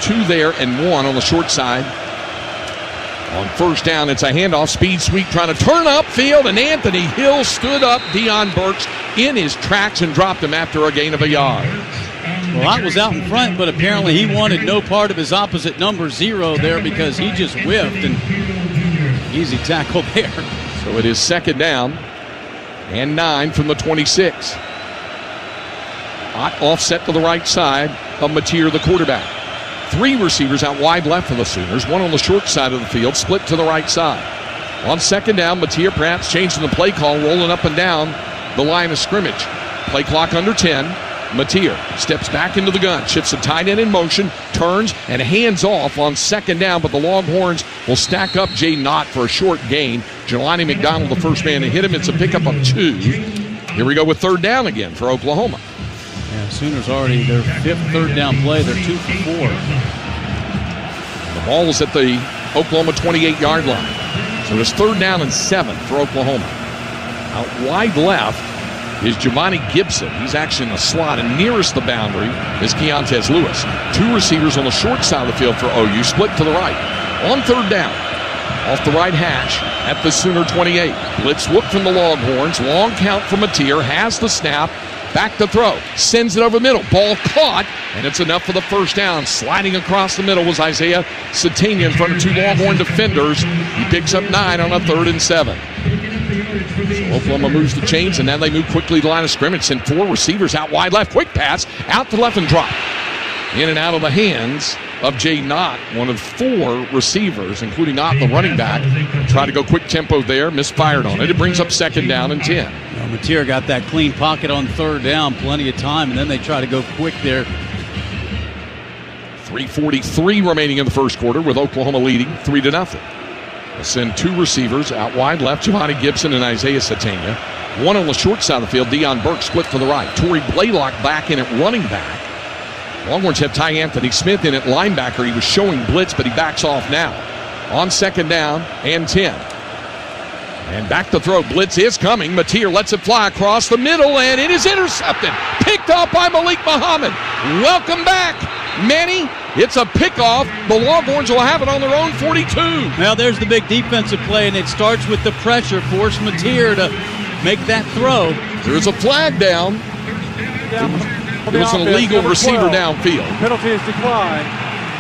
two there and one on the short side. On first down, it's a handoff, speed sweep trying to turn upfield, and Anthony Hill stood up Deion Burks in his tracks and dropped him after a gain of a yard. Well, Ott was out in front, but apparently he wanted no part of his opposite number 0 there because he just whiffed, and easy tackle there. So it is second down and 9 from the 26. Ott offset to the right side of Mateer, the quarterback. Three receivers out wide left for the Sooners, one on the short side of the field, split to the right side. On second down, Mateer perhaps changing the play call, rolling up and down the line of scrimmage. Play clock under 10. Mateer steps back into the gun, shifts the tight end in motion, turns, and hands off on second down, but the Longhorns will stack up Jaden Ott for a short gain. Jelani McDonald, the first man to hit him. It's a pickup of 2. Here we go with third down again for Oklahoma. Yeah, Sooners already their 5th third down play. They're 2 for 4. The ball is at the Oklahoma 28-yard line. So it's third down and 7 for Oklahoma. Out wide left is Giovanni Gibson. He's actually in the slot, and nearest the boundary is Keontez Lewis. Two receivers on the short side of the field for OU, split to the right. On third down, off the right hash at the Sooner 28. Blitz whoop from the Longhorns. Long count from Mateer. Has the snap. Back to throw. Sends it over middle. Ball caught, and it's enough for the first down. Sliding across the middle was Isaiah Satania in front of 2 Longhorn defenders. He picks up 9 on a 3rd and 7. So Oklahoma moves the chains, and then they move quickly to the line of scrimmage. Send 4 receivers out wide left. Quick pass out to left and drop. In and out of the hands of Jaden Ott, one of 4 receivers, including Ott, the running back. Try to go quick tempo there, misfired on it. It brings up second down and 10. Mateer got that clean pocket on third down, plenty of time, and then they try to go quick there. 3:43 remaining in the first quarter, with Oklahoma leading 3-0. They'll send 2 receivers out wide left, Giovanni Gibson and Isaiah Satania. One on the short side of the field, Deion Burks split to the right. Torrey Blaylock back in at running back. Longhorns have Ty Anthony Smith in at linebacker. He was showing blitz, but he backs off now. On second down and 10. And back to throw. Blitz is coming. Mateer lets it fly across the middle, and it is intercepted. Picked off by Malik Muhammad. Welcome back, Manny. It's a pickoff. The Longhorns will have it on their own 42. Now there's the big defensive play, and it starts with the pressure. Force Mateer to make that throw. There's a flag down. It was an illegal receiver downfield. Penalty is declined.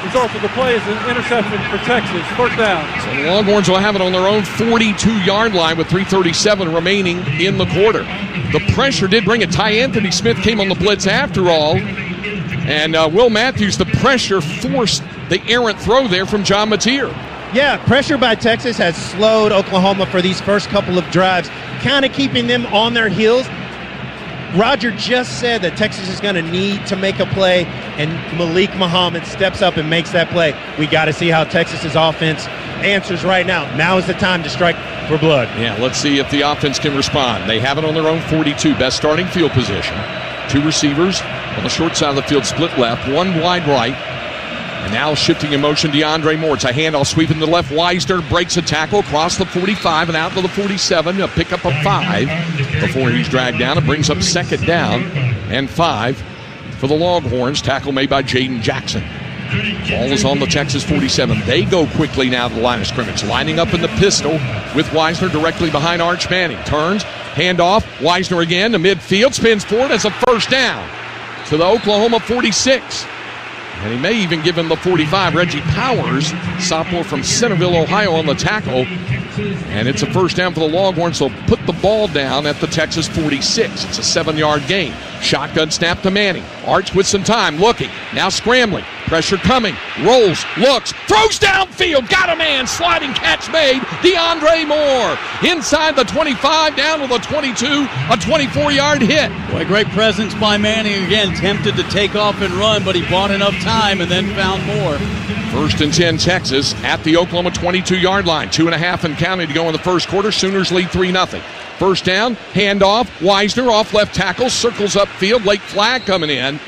Result of the play is an interception for Texas. First down. So the Longhorns will have it on their own 42-yard line with 3:37 remaining in the quarter. The pressure did bring it. Ty Anthony Smith came on the blitz after all. And Will Matthews, the pressure forced the errant throw there from John Mateer. Yeah, pressure by Texas has slowed Oklahoma for these first couple of drives, kind of keeping them on their heels. Roger just said that Texas is going to need to make a play, and Malik Muhammad steps up and makes that play. We got to see how Texas's offense answers right now. Now is the time to strike for blood. Yeah, let's see if the offense can respond. They have it on their own 42, best starting field position. 2 receivers on the short side of the field, split left, 1 wide right. And now shifting in motion, DeAndre Moore. It's a handoff sweeping to the left. Wisner breaks a tackle across the 45 and out to the 47. A pickup of 5 before he's dragged down. It brings up second down and 5 for the Longhorns. Tackle made by Jaden Jackson. Ball is on the Texas 47. They go quickly now to the line of scrimmage. Lining up in the pistol with Wisner directly behind Arch Manning. Turns, handoff. Wisner again to midfield. Spins forward as a first down to the Oklahoma 46. And he may even give him the 45. Reggie Powers, sophomore from Centerville, Ohio, on the tackle. And it's a first down for the Longhorns. They'll put the ball down at the Texas 46. It's a 7-yard gain. Shotgun snap to Manning. Arch with some time, looking. Now scrambling. Pressure coming. Rolls, looks, throws downfield. Got a man. Sliding catch made. DeAndre Moore. Inside the 25, down to the 22. A 24-yard hit. Boy, great presence by Manning. Again, tempted to take off and run, but he bought enough time and then found more. First and 10, Texas at the Oklahoma 22-yard line. 2.5 and counting to go in the first quarter. Sooners lead 3-0. First down, handoff. Wisner off left tackle, circles upfield. Late flag coming in.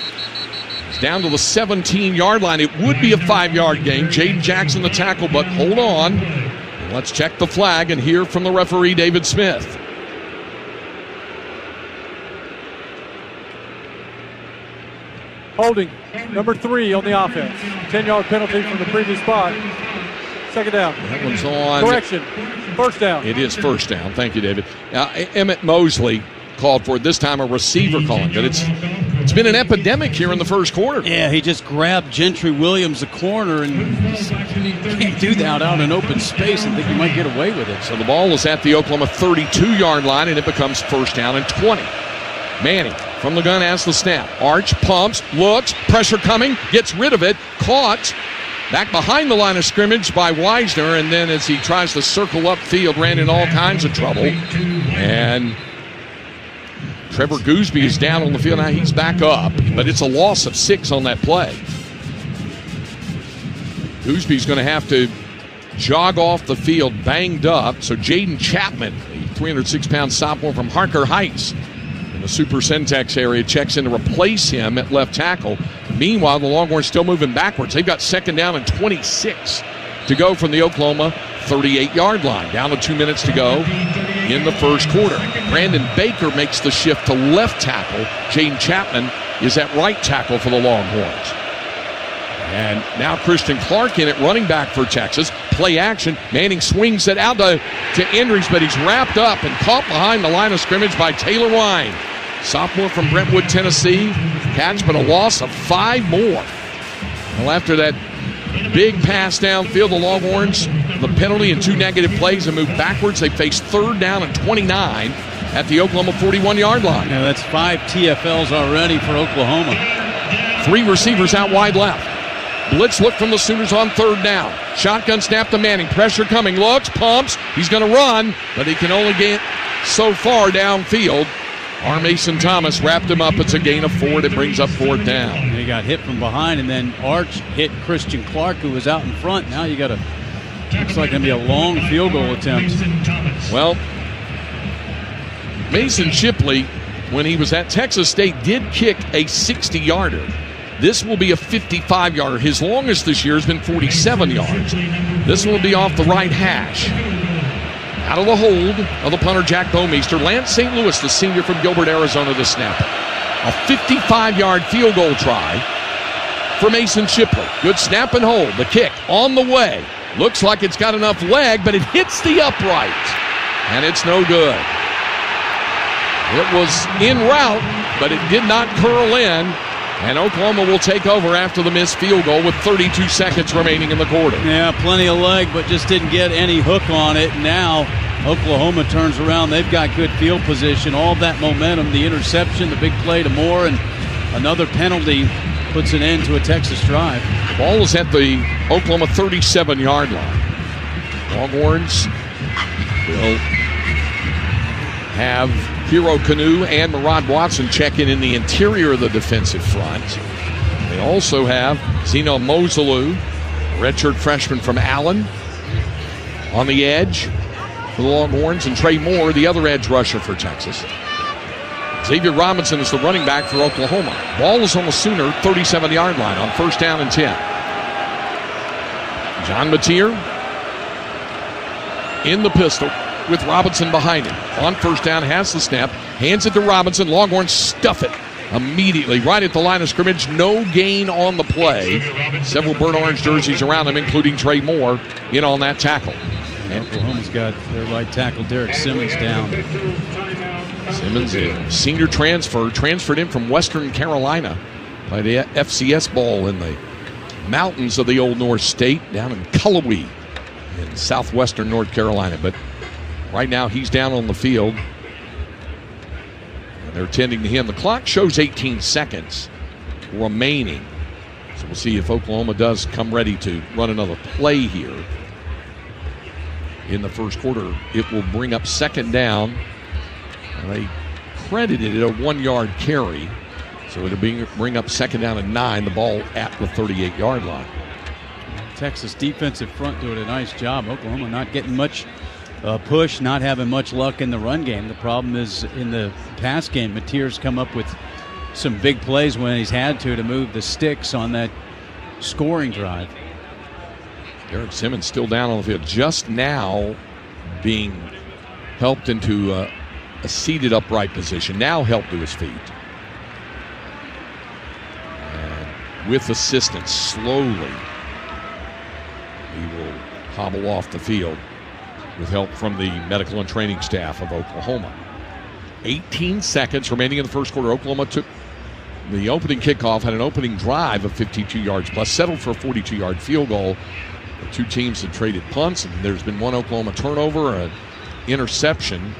It's down to the 17-yard line. It would be a 5-yard gain. Jaden Jackson the tackle, but hold on. Let's check the flag and hear from the referee, David Smith. Holding, number 3 on the offense. 10-yard penalty from the previous spot. Second down. That one's on. Correction. First down. It is first down. Thank you, David. Emmett Mosley called for it. This time a receiver calling it. It's been an epidemic here in the first quarter. Yeah, he just grabbed Gentry Williams, the corner, and you can't do that out in open space and think you might get away with it. So the ball is at the Oklahoma 32-yard line, and it becomes first down and 20. Manning from the gun has the snap. Arch pumps, looks, pressure coming, gets rid of it, caught. Back behind the line of scrimmage by Wisner, and then as he tries to circle upfield, ran in all kinds of trouble. And Trevor Gooseby is down on the field. Now he's back up, but it's a loss of 6 on that play. Gooseby's going to have to jog off the field banged up. So Jaden Chapman, a 306-pound sophomore from Harker Heights in the Super Centex area, checks in to replace him at left tackle. Meanwhile, the Longhorns still moving backwards. They've got second down and 26 to go from the Oklahoma 38-yard line. Down to 2 minutes to go in the first quarter. Brandon Baker makes the shift to left tackle. Jaden Chapman is at right tackle for the Longhorns. And now Christian Clark in at running back for Texas. Play action. Manning swings it out to Endries, but he's wrapped up and caught behind the line of scrimmage by Taylor Wine. Sophomore from Brentwood, Tennessee. Catch, but a loss of 5 more. Well, after that big pass downfield, the Longhorns, the penalty and 2 negative plays, and move backwards. They face third down and 29 at the Oklahoma 41-yard line. Yeah, that's 5 TFLs already for Oklahoma. 3 receivers out wide left. Blitz look from the Sooners on third down. Shotgun snap to Manning. Pressure coming. Looks, pumps. He's going to run, but he can only get so far downfield. R. Mason Thomas wrapped him up. It's a gain of 4. It brings up fourth down. And he got hit from behind, and then Arch hit Christian Clark, who was out in front. Now you got a, looks like going to be a long field goal attempt. Well, Mason Shipley, when he was at Texas State, did kick a 60-yarder. This will be a 55-yarder. His longest this year has been 47 yards. This will be off the right hash. Out of the hold of the punter, Jack Bomeister. Lance St. Louis, the senior from Gilbert, Arizona, the snapper. A 55-yard field goal try for Mason Shipley. Good snap and hold. The kick on the way. Looks like it's got enough leg, but it hits the upright. And it's no good. It was en route, but it did not curl in. And Oklahoma will take over after the missed field goal with 32 seconds remaining in the quarter. Yeah, plenty of leg, but just didn't get any hook on it. Now Oklahoma turns around. They've got good field position. All that momentum, the interception, the big play to Moore, and another penalty puts an end to a Texas drive. The ball is at the Oklahoma 37-yard line. Longhorns will have Hero Canoe and Murad Watson checking in the interior of the defensive front. They also have Zeno Mosalou, redshirt freshman from Allen, on the edge for the Longhorns, and Trey Moore, the other edge rusher for Texas. Xavier Robinson is the running back for Oklahoma. Ball is on the Sooner 37-yard line on first down and 10. John Mateer in the pistol with Robinson behind him. On first down, has the snap, hands it to Robinson. Longhorns stuff it immediately right at the line of scrimmage. No gain on the play. Several burnt orange jerseys around him, including Trey Moore, in on that tackle. And Oklahoma's got their right tackle, Derek Simmons, down. Simmons, a senior transferred in from Western Carolina. Played the FCS ball in the mountains of the Old North State down in Cullowhee in southwestern North Carolina. But right now he's down on the field. And they're tending to him. The clock shows 18 seconds remaining. So we'll see if Oklahoma does come ready to run another play here in the first quarter. It will bring up second down. And they credited it a 1-yard carry. So it'll bring up second down and 9, the ball at the 38-yard line. Texas defensive front doing a nice job. Oklahoma not getting much push, not having much luck in the run game. The problem is in the pass game. Mateer's come up with some big plays when he's had to move the sticks on that scoring drive. Derek Simmons still down on the field, just now being helped into a seated upright position, now helped to his feet. And with assistance, slowly, he will hobble off the field with help from the medical and training staff of Oklahoma. 18 seconds remaining in the first quarter. Oklahoma took the opening kickoff, had an opening drive of 52 yards plus, settled for a 42-yard field goal. The two teams had traded punts, and there's been one Oklahoma turnover, an interception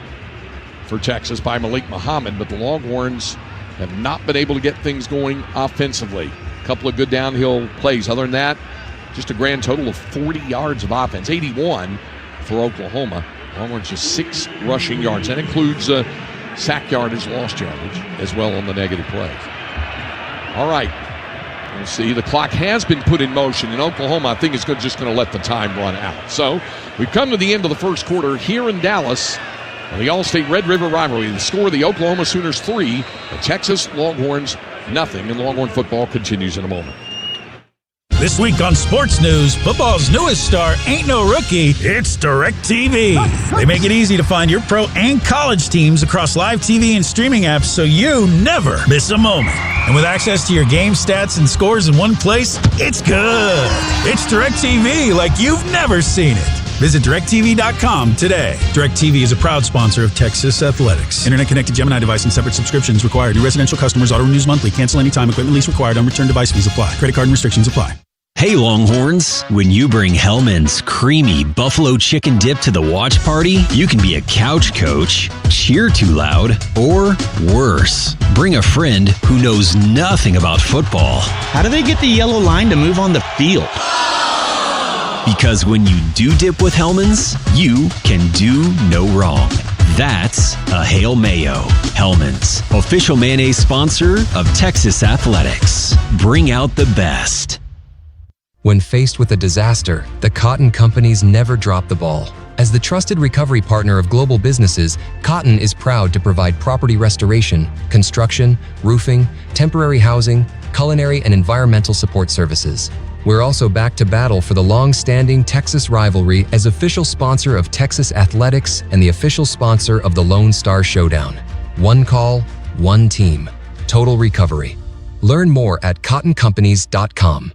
for Texas by Malik Muhammad, but the Longhorns have not been able to get things going offensively. A couple of good downhill plays. Other than that, just a grand total of 40 yards of offense, 81 for Oklahoma. Longhorns just 6 rushing yards. That includes sack yardage, lost yardage as well on the negative plays. All right. We'll see. The clock has been put in motion, and Oklahoma, I think, is just going to let the time run out. So we've come to the end of the first quarter here in Dallas on the All-State Red River rivalry. The score, the Oklahoma Sooners 3, the Texas Longhorns nothing, and Longhorn football continues in a moment. This week on Sports News, football's newest star ain't no rookie, it's DirecTV. They make it easy to find your pro and college teams across live TV and streaming apps so you never miss a moment. And with access to your game stats and scores in one place, it's good. It's DirecTV like you've never seen it. Visit DirecTV.com today. DirecTV is a proud sponsor of Texas Athletics. Internet-connected Gemini device and separate subscriptions required. New residential customers auto-renews monthly. Cancel anytime. Equipment lease required. Unreturned device fees apply. Credit card and restrictions apply. Hey Longhorns, when you bring Hellman's creamy buffalo chicken dip to the watch party, you can be a couch coach, cheer too loud, or worse, bring a friend who knows nothing about football. How do they get the yellow line to move on the field? Because when you do dip with Hellman's, you can do no wrong. That's a Hail Mayo. Hellman's, official mayonnaise sponsor of Texas Athletics. Bring out the best. When faced with a disaster, the Cotton companies never drop the ball. As the trusted recovery partner of global businesses, Cotton is proud to provide property restoration, construction, roofing, temporary housing, culinary, and environmental support services. We're also back to battle for the long-standing Texas rivalry as official sponsor of Texas Athletics and the official sponsor of the Lone Star Showdown. One call, one team. Total recovery. Learn more at cottoncompanies.com.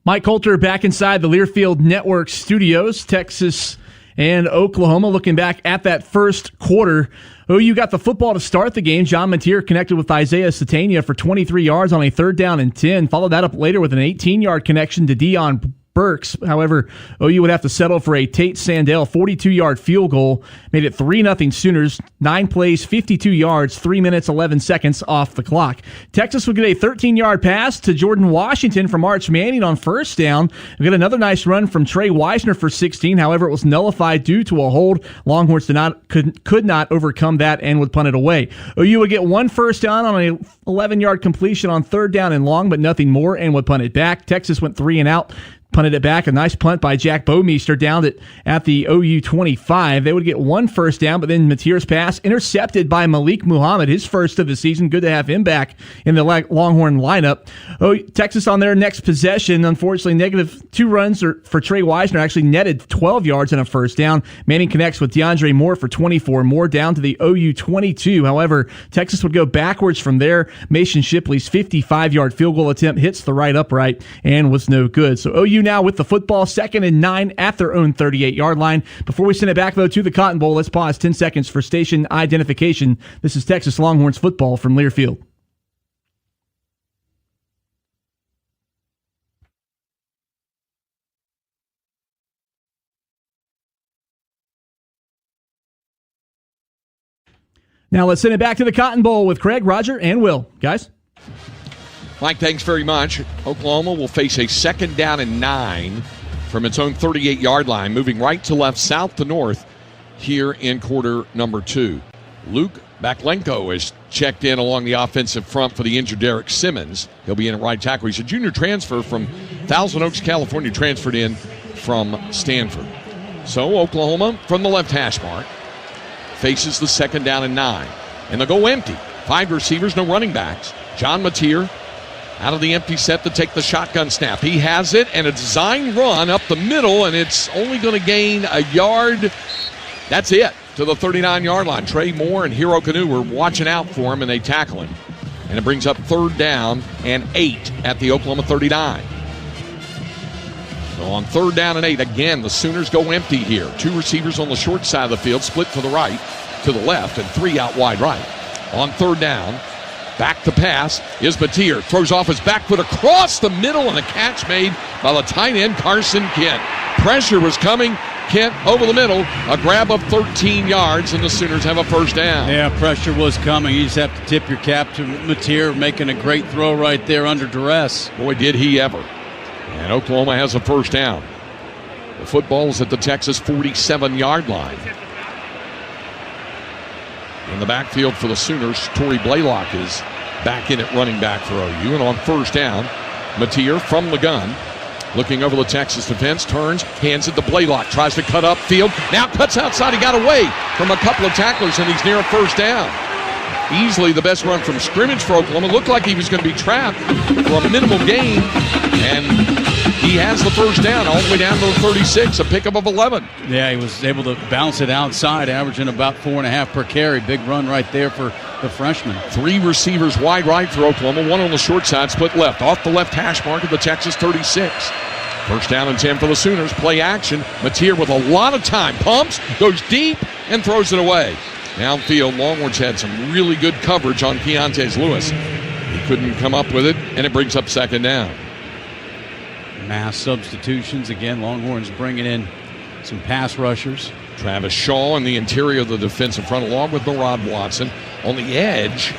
Mike Coulter back inside the Learfield Network studios, Texas and Oklahoma. Looking back at that first quarter, OU got the football to start the game. John Mateer connected with Isaiah Satania for 23 yards on a 3rd down and 10. Followed that up later with an 18-yard connection to Deion Burks. However, OU would have to settle for a Tate Sandell 42-yard field goal. Made it 3-0 Sooners. 9 plays, 52 yards, 3 minutes, 11 seconds off the clock. Texas would get a 13-yard pass to Jordan Washington from Arch Manning on 1st down. We got another nice run from Trey Weisner for 16. However, it was nullified due to a hold. Longhorns could not overcome that and would punt it away. OU would get 1 first down on a 11-yard completion on 3rd down and long, but nothing more, and would punt it back. Texas went 3 and out. Punted it back. A nice punt by Jack Bomeister down at the OU 25. They would get 1 first down, but then Mateer's pass intercepted by Malik Muhammad, his first of the season. Good to have him back in the Longhorn lineup. Texas on their next possession, unfortunately, -2 runs for Trey Weisner, actually netted 12 yards and a 1st down. Manning connects with DeAndre Moore for 24. Moore down to the OU 22. However, Texas would go backwards from there. Mason Shipley's 55-yard field goal attempt hits the right upright and was no good. So OU now with the football, 2nd and 9 at their own 38-yard line. Before we send it back, though, to the Cotton Bowl, let's pause 10 seconds for station identification. This is Texas Longhorns football from Learfield. Now let's send it back to the Cotton Bowl with Craig, Roger, and Will. Guys? Mike, thanks very much. Oklahoma will face a 2nd down and 9 from its own 38-yard line, moving right to left, south to north here in quarter number 2. Luke Baklenko is checked in along the offensive front for the injured Derek Simmons. He'll be in at right tackle. He's a junior transfer from Thousand Oaks, California, transferred in from Stanford. So Oklahoma from the left hash mark faces the 2nd down and 9. And they'll go empty. 5 receivers, no running backs. John Mateer out of the empty set to take the shotgun snap. He has it, and a design run up the middle, and it's only going to gain a yard. That's it, to the 39-yard line. Trey Moore and Hero Canoe were watching out for him, and they tackle him. And it brings up 3rd down and 8 at the Oklahoma 39. So on 3rd down and 8, again, the Sooners go empty here. 2 receivers on the short side of the field, split to the right, to the left, and 3 out wide right. On 3rd down, back to pass is Mateer. Throws off his back foot across the middle, and a catch made by the tight end, Carson Kent. Pressure was coming. Kent over the middle, a grab of 13 yards, and the Sooners have a 1st down. Yeah, pressure was coming. You just have to tip your cap to Mateer, making a great throw right there under duress. Boy, did he ever. And Oklahoma has a 1st down. The football is at the Texas 47-yard line. In the backfield for the Sooners, Torrey Blaylock is back in at running back for OU. And on 1st down, Mateer from the gun, looking over the Texas defense, turns, hands it to Blaylock, tries to cut upfield, now cuts outside. He got away from a couple of tacklers, and he's near a 1st down. Easily the best run from scrimmage for Oklahoma. Looked like he was going to be trapped for a minimal gain, and he has the 1st down all the way down to the 36, a pickup of 11. Yeah, he was able to bounce it outside, averaging about 4.5 per carry. Big run right there for the freshman. 3 receivers wide right for Oklahoma, 1 on the short side, split left, off the left hash mark of the Texas 36. 1st down and 10 for the Sooners. Play action. Mateer with a lot of time. Pumps, goes deep, and throws it away. Downfield, Longhorns had some really good coverage on Keontae Lewis. He couldn't come up with it, and it brings up 2nd down. Mass substitutions. Again, Longhorns bringing in some pass rushers. Travis Shaw in the interior of the defensive front, along with Barad Watson. On the edge,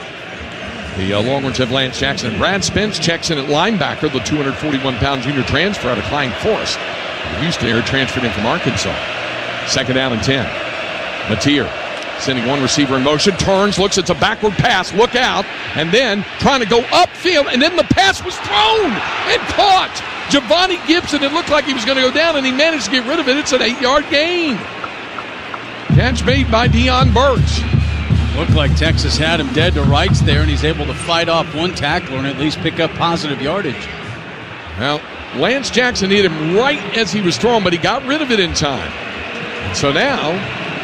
the Longhorns have Lance Jackson. Brad Spence checks in at linebacker, the 241-pound junior transfer out of Klein Forest. The Houston area transferred in from Arkansas. 2nd down and 10. Mateer sending 1 receiver in motion, turns, looks, it's a backward pass, look out, and then trying to go upfield, and then the pass was thrown and caught. Javonte Gibson, it looked like he was going to go down, and he managed to get rid of it. It's an 8-yard gain. Catch made by Deion Burks. Looked like Texas had him dead to rights there, and he's able to fight off 1 tackler and at least pick up positive yardage. Well, Lance Jackson hit him right as he was thrown, but he got rid of it in time. And so now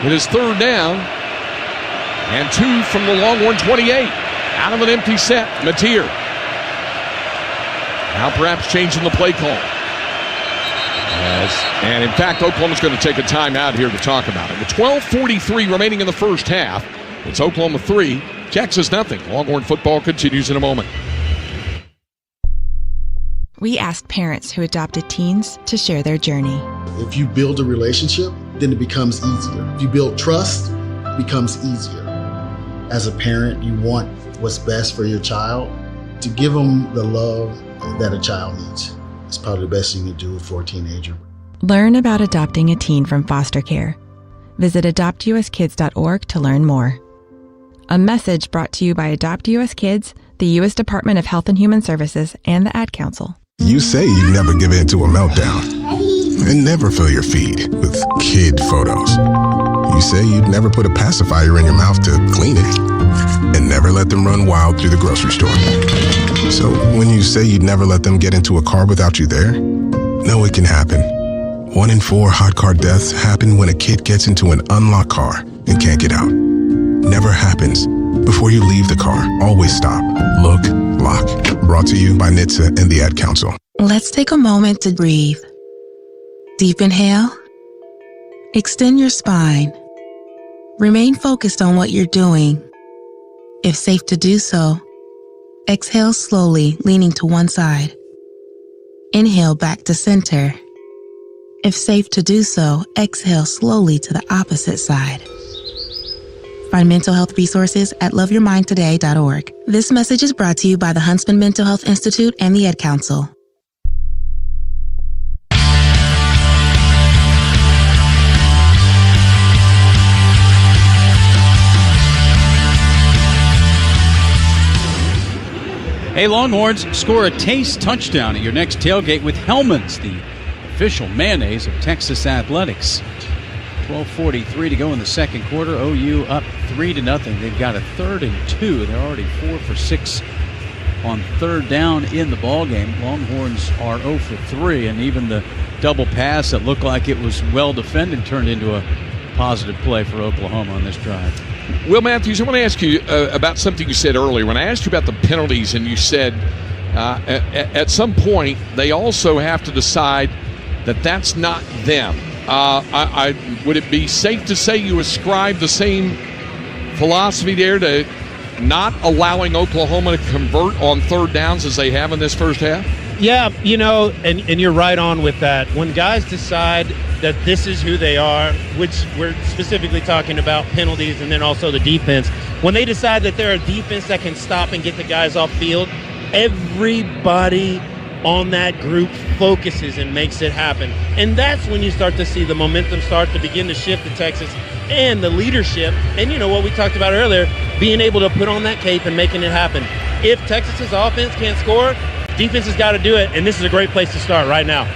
it is 3rd down and 2 from the Longhorn 28. Out of an empty set, Mateer. Now perhaps changing the play call. And in fact, Oklahoma's going to take a timeout here to talk about it. With 12:43 remaining in the 1st half, it's Oklahoma 3, Texas nothing. Longhorn football continues in a moment. We asked parents who adopted teens to share their journey. If you build a relationship, then it becomes easier. If you build trust, it becomes easier. As a parent, you want what's best for your child. To give them the love that a child needs. It's probably the best thing you can do for a teenager. Learn about adopting a teen from foster care. Visit adoptuskids.org to learn more. A message brought to you by Adopt US Kids, the U.S. Department of Health and Human Services, and the Ad Council. You say you'd never give in to a meltdown and never fill your feed with kid photos. You say you'd never put a pacifier in your mouth to clean it and never let them run wild through the grocery store. So when you say you'd never let them get into a car without you there, no, it can happen. 1 in 4 hot car deaths happen when a kid gets into an unlocked car and can't get out. Never happens. Before you leave the car, always stop, look, lock. Brought to you by NHTSA and the Ad Council. Let's take a moment to breathe. Deep inhale. Extend your spine. Remain focused on what you're doing. If safe to do so, exhale slowly, leaning to one side. Inhale back to center. If safe to do so, exhale slowly to the opposite side. Find mental health resources at loveyourmindtoday.org. This message is brought to you by the Huntsman Mental Health Institute and the Ed Council. Hey, Longhorns, score a taste touchdown at your next tailgate with Hellmann's, the official mayonnaise of Texas Athletics. 12:43 to go in the second quarter. OU up 3-0. They've got a 3rd and 2. They're already 4 for 6 on third down in the ballgame. Longhorns are 0 for 3, and even the double pass that looked like it was well defended turned into a positive play for Oklahoma on this drive. Will Matthews, I want to ask you about something you said earlier. When I asked you about the penalties, and you said at some point they also have to decide that that's not them. Would it be safe to say you ascribe the same philosophy there to not allowing Oklahoma to convert on third downs as they have in this first half? Yeah, and you're right on with that. When guys decide that this is who they are, which we're specifically talking about penalties and then also the defense, when they decide that they're a defense that can stop and get the guys off field, everybody on that group focuses and makes it happen. And that's when you start to see the momentum start to begin to shift to Texas and the leadership. And what we talked about earlier, being able to put on that cape and making it happen. If Texas's offense can't score, defense has got to do it, and this is a great place to start right now.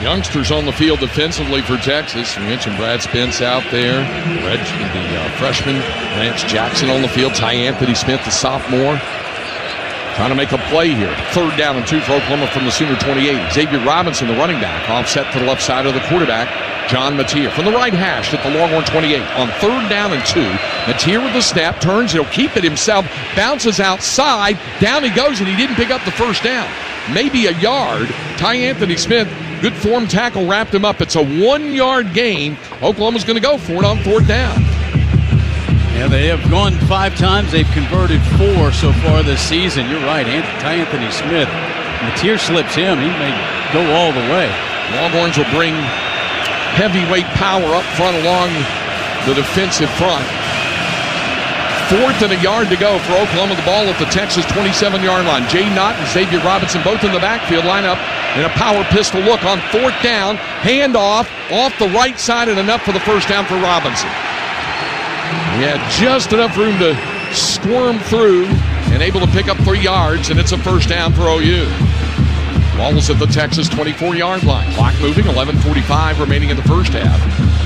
Youngsters on the field defensively for Texas. We mentioned Brad Spence out there, the freshman, Lance Jackson on the field, Ty Anthony Smith, the sophomore, trying to make a play here. 3rd down and 2 for Oklahoma from the Sooner 28. Xavier Robinson, the running back, offset to the left side of the quarterback, John Mateer. From the right hash at the Longhorn 28 on 3rd down and 2. Mateer with the snap, turns, he'll keep it himself, bounces outside, down he goes, and he didn't pick up the first down. Maybe a yard. Ty Anthony Smith, good form tackle, wrapped him up. It's a 1-yard gain. Oklahoma's going to go for it on 4th down. Yeah, they have gone 5 times. They've converted 4 so far this season. You're right, Ty Anthony Smith. Mateer slips him. He may go all the way. Longhorns will bring heavyweight power up front along the defensive front. 4th and a yard to go for Oklahoma. The ball at the Texas 27-yard line. Jay Knott and Xavier Robinson both in the backfield, line up in a power pistol look on 4th down. Handoff off the right side and enough for the first down for Robinson. He had just enough room to squirm through and able to pick up 3 yards, and it's a first down for OU. Ball is at the Texas 24-yard line. Clock moving, 11:45 remaining in the first half.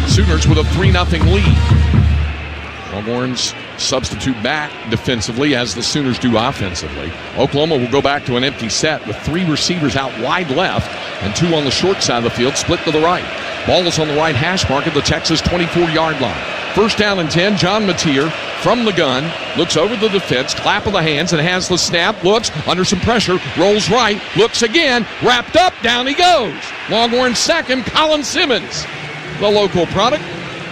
Sooners with a 3-0 lead. Longhorns substitute back defensively as the Sooners do offensively. Oklahoma will go back to an empty set with 3 receivers out wide left and 2 on the short side of the field, split to the right. Ball is on the right hash mark at the Texas 24-yard line. First down and 10, John Mateer from the gun, looks over the defense, clap of the hands, and has the snap, looks, under some pressure, rolls right, looks again, wrapped up, down he goes. Longhorn second, Colin Simmons, the local product,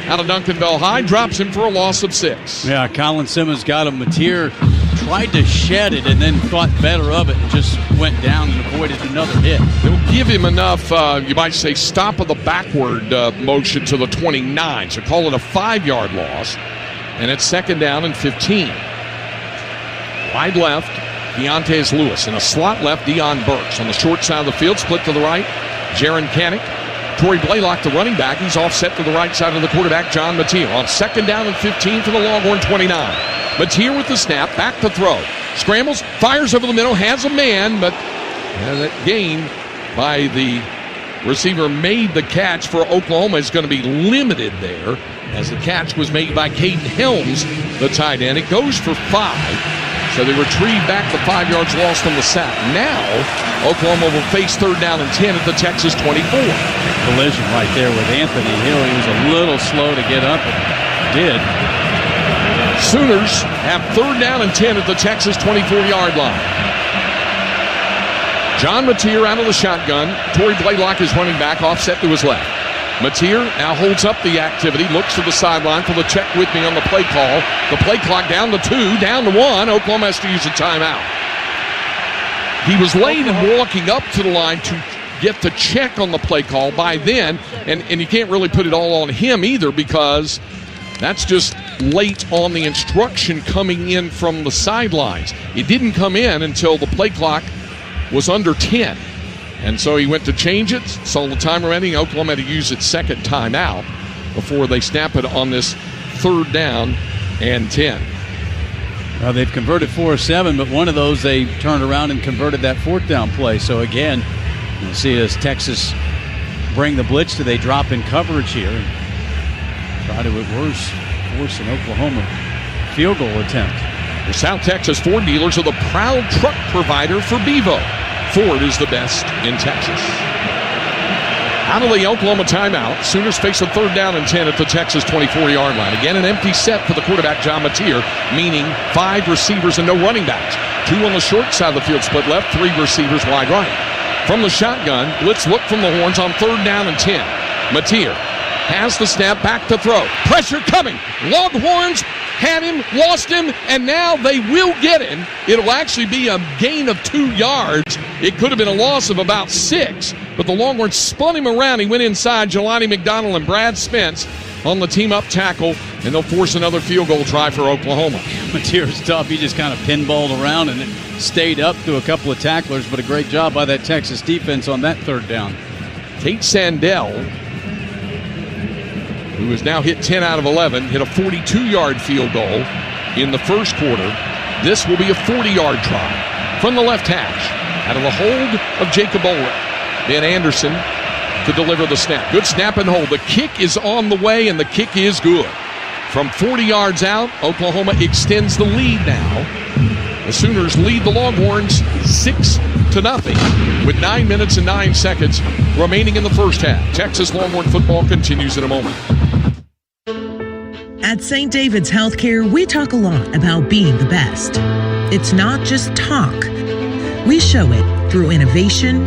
out of Duncanville High, drops him for a loss of 6. Yeah, Colin Simmons got him. Mateer tried to shed it and then thought better of it and just went down and avoided another hit. It'll give him enough, you might say, stop of the backward motion to the 29. So call it a 5-yard loss. And it's 2nd down and 15. Wide left, Deontay Lewis. In a slot left, Deion Burks. On the short side of the field, split to the right, Jaron Canick. Torrey Blaylock, the running back, he's offset to the right side of the quarterback, John Mateer. On 2nd down and 15 for the Longhorn 29. Mateer with the snap, back to throw. Scrambles, fires over the middle, has a man, but that gain by the receiver made the catch for Oklahoma is going to be limited there, as the catch was made by Caden Helms, the tight end. It goes for 5. So they retrieve back the 5 yards lost on the sack. Now, Oklahoma will face 3rd down and 10 at the Texas 24. Collision right there with Anthony Hill. He was a little slow to get up, but did. Sooners have 3rd down and 10 at the Texas 24-yard line. John Mateer out of the shotgun. Torrey Blaylock is running back, offset to his left. Mateer now holds up the activity, looks to the sideline for the check with me on the play call. The play clock down to 2, down to 1. Oklahoma has to use a timeout. He was late in walking up to the line to get the check on the play call by then, and you can't really put it all on him either, because That's just late on the instruction coming in from the sidelines. It didn't come in until the play clock was under 10. And so he went to change it, saw the timer ending. Oklahoma had to use its second timeout before they snap it on this 3rd down and 10. Well, they've converted 4 of 7, but one of those they turned around and converted that 4th down play. So again, you'll see as Texas bring the blitz, do they drop in coverage here and try to force an Oklahoma field goal attempt. The South Texas Ford dealers are the proud truck provider for Bevo. Ford is the best in Texas. Out of the Oklahoma timeout, Sooners face a 3rd down and 10 at the Texas 24-yard line. Again, an empty set for the quarterback, John Mateer, meaning 5 receivers and no running backs. 2 on the short side of the field, split left, 3 receivers wide right. From the shotgun, blitz look from the horns on 3rd down and 10. Mateer has the snap, back to throw. Pressure coming. Longhorns had him, lost him, and now they will get him. It'll actually be a gain of 2 yards. It could have been a loss of about 6, but the Longhorns spun him around. He went inside. Jelani McDonald and Brad Spence on the team-up tackle, and they'll force another field goal try for Oklahoma. Mateer's tough. He just kind of pinballed around and stayed up through a couple of tacklers, but a great job by that Texas defense on that 3rd down. Tate Sandell, who has now hit 10 out of 11, hit a 42-yard field goal in the first quarter. This will be a 40-yard try from the left hash out of the hold of Jacob Ulrich. Ben Anderson to deliver the snap. Good snap and hold. The kick is on the way, and the kick is good. From 40 yards out, Oklahoma extends the lead now. The Sooners lead the Longhorns 6-0 with 9 minutes and 9 seconds remaining in the first half. Texas Longhorn football continues in a moment. At St. David's Healthcare, we talk a lot about being the best. It's not just talk. We show it through innovation,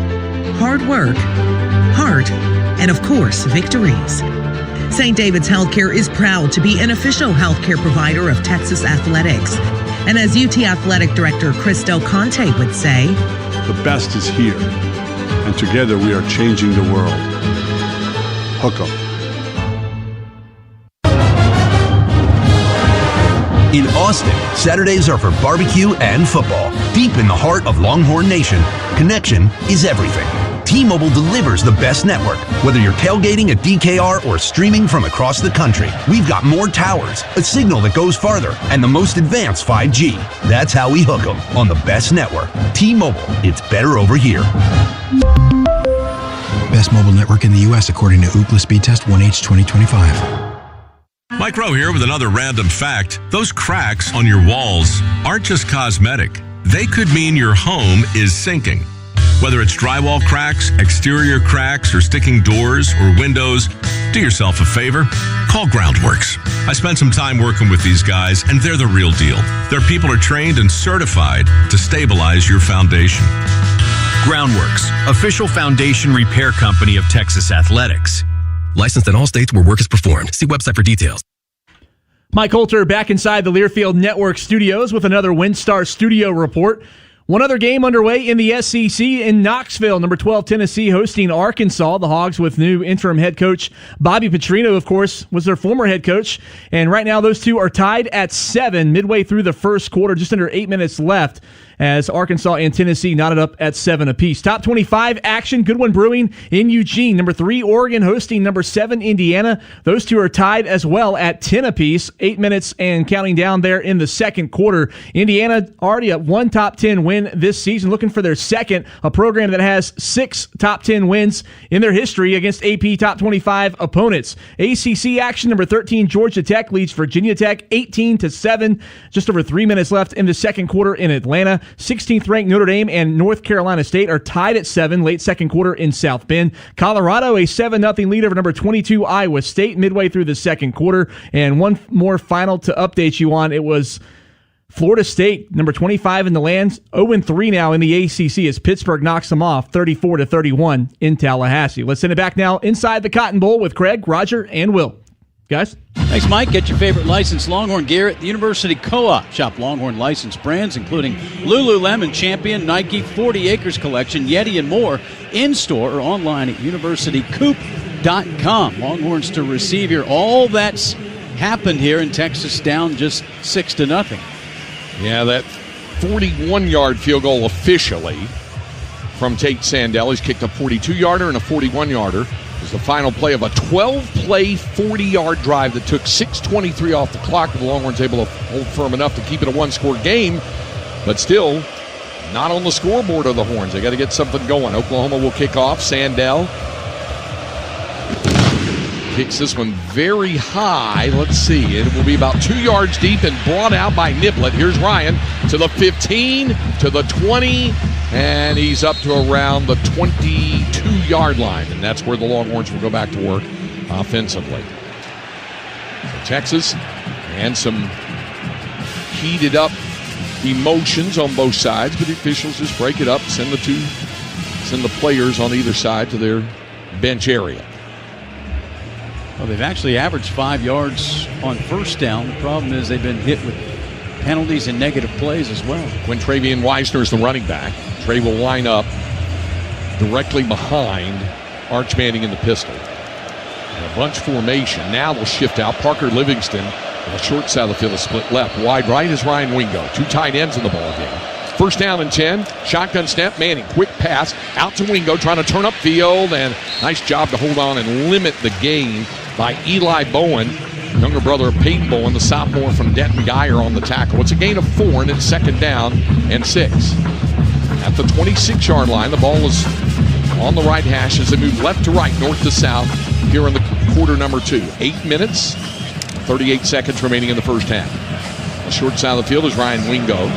hard work, heart, and of course, victories. St. David's Healthcare is proud to be an official healthcare provider of Texas athletics. And as UT Athletic Director Chris Del Conte would say, the best is here, and together we are changing the world. Hook 'em. In Austin, Saturdays are for barbecue and football. Deep in the heart of Longhorn Nation, connection is everything. T-Mobile delivers the best network. Whether you're tailgating at DKR or streaming from across the country, we've got more towers, a signal that goes farther, and the most advanced 5G. That's how we hook 'em on the best network. T-Mobile, it's better over here. Best mobile network in the U.S. according to Ookla Speed Test 1H 2025. Mike Rowe here with another random fact. Those cracks on your walls aren't just cosmetic. They could mean your home is sinking. Whether it's drywall cracks, exterior cracks, or sticking doors or windows, do yourself a favor. Call Groundworks. I spent some time working with these guys, and they're the real deal. Their people are trained and certified to stabilize your foundation. Groundworks, official foundation repair company of Texas Athletics. Licensed in all states where work is performed. See website for details. Mike Holter back inside the Learfield Network studios with another WinStar Studio report. One other game underway in the SEC in Knoxville. Number 12 Tennessee hosting Arkansas. The Hogs with new interim head coach Bobby Petrino, of course, was their former head coach. And right now those two are tied at 7 midway through the first quarter, just under 8 minutes left, as Arkansas and Tennessee knotted up at 7 apiece. Top 25 action, good one brewing in Eugene. Number 3 Oregon hosting number 7 Indiana. Those two are tied as well at 10 apiece. 8 minutes and counting down there in the second quarter. Indiana already at one top 10 win this season, looking for their second, a program that has 6 top 10 wins in their history against AP top 25 opponents. ACC action, number 13 Georgia Tech leads Virginia Tech 18-7. Just over 3 minutes left in the second quarter in Atlanta. 16th ranked Notre Dame and North Carolina State are tied at 7 late second quarter in South Bend. Colorado a 7-0 lead over number 22 Iowa State midway through the second quarter. And one more final to update you on. It was Florida State, number 25 in the land, 0-3 now in the ACC as Pittsburgh knocks them off 34-31 in Tallahassee. Let's send it back now inside the Cotton Bowl with Craig, Roger, and Will. Guys? Thanks, Mike. Get your favorite licensed Longhorn gear at the University Co-op. Shop Longhorn licensed brands, including Lululemon, Champion, Nike, 40 Acres Collection, Yeti, and more, in-store or online at universitycoop.com. Longhorns to receive your all that's happened here, and Texas down just 6-0. Yeah, that 41-yard field goal officially from Tate Sandell. He's kicked a 42-yarder and a 41-yarder. It was the final play of a 12-play, 40-yard drive that took 6:23 off the clock. The Longhorns able to hold firm enough to keep it a one-score game, but still not on the scoreboard of the Horns. They got to get something going. Oklahoma will kick off. Sandell kicks this one very high. Let's see. It will be about 2 yards deep and brought out by Niblett. Here's Ryan to the 15, to the 20, and he's up to around the 22-yard line. And that's where the Longhorns will go back to work offensively. So Texas and some heated up emotions on both sides, but the officials just break it up, send the players on either side to their bench area. Well, they've actually averaged 5 yards on first down. The problem is they've been hit with penalties and negative plays as well. When Travian Weisner is the running back, Trey will line up directly behind Arch Manning in the pistol. And a bunch formation. Now they'll shift out. Parker Livingston on the short side of the field, a split left. Wide right is Ryan Wingo. 2 tight ends in the ball game. First down and 10. Shotgun snap. Manning, quick pass out to Wingo, trying to turn up field, and nice job to hold on and limit the gain by Eli Bowen, younger brother of Peyton Bowen, the sophomore from Denton Geyer on the tackle. It's a gain of 4, and it's second down and 6. At the 26-yard line, the ball is on the right hash as they move left to right, north to south here in the quarter number 2. 8 minutes, 38 seconds remaining in the first half. The short side of the field is Ryan Wingo.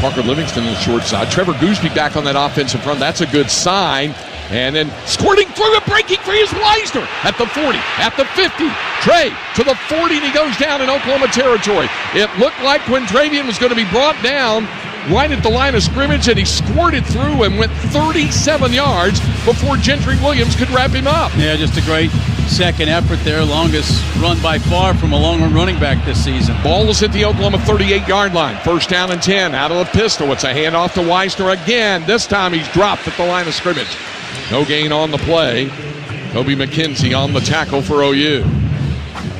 Parker Livingston on the short side. Trevor Gooseby back on that offensive front. That's a good sign. And then squirting through it, breaking free is Weisner at the 40, at the 50. Trey to the 40, and he goes down in Oklahoma territory. It looked like when Travian was going to be brought down right at the line of scrimmage, and he squirted through and went 37 yards before Gentry Williams could wrap him up. Yeah, just a great second effort there. Longest run by far from a Longhorn running back this season. Ball is at the Oklahoma 38-yard line. First down and 10 out of the pistol. It's a handoff to Weisner again. This time he's dropped at the line of scrimmage. No gain on the play. Toby McKenzie on the tackle for OU.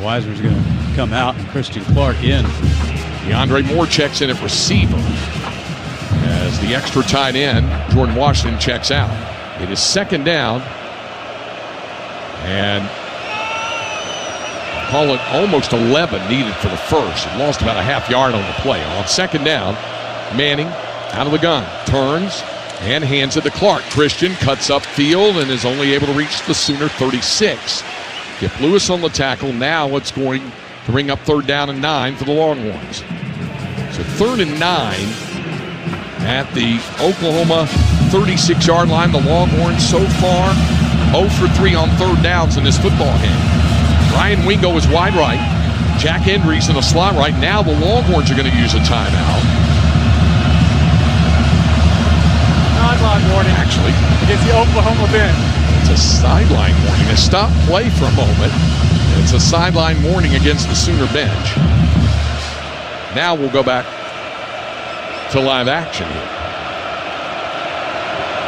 Weisner's going to come out and Christian Clark in. DeAndre Moore checks in at receiver as the extra tight end, Jordan Washington, checks out. It is second down, and call it almost 11 needed for the first. It lost about a half yard on the play. On second down, Manning out of the gun, turns and hands it to Clark. Christian cuts up field and is only able to reach the Sooner 36. Get Lewis on the tackle. Now it's going to bring up third down and 9 for the Longhorns. So third and 9 at the Oklahoma 36-yard line. The Longhorns so far 0 for 3 on third downs in this football game. Ryan Wingo is wide right. Jack Hendry's in the slot right. Now the Longhorns are going to use a timeout. Sideline warning. Actually, against the Oklahoma bench. It's a sideline warning. They stopped play for a moment. It's a sideline warning against the Sooner bench. Now we'll go back to live action here.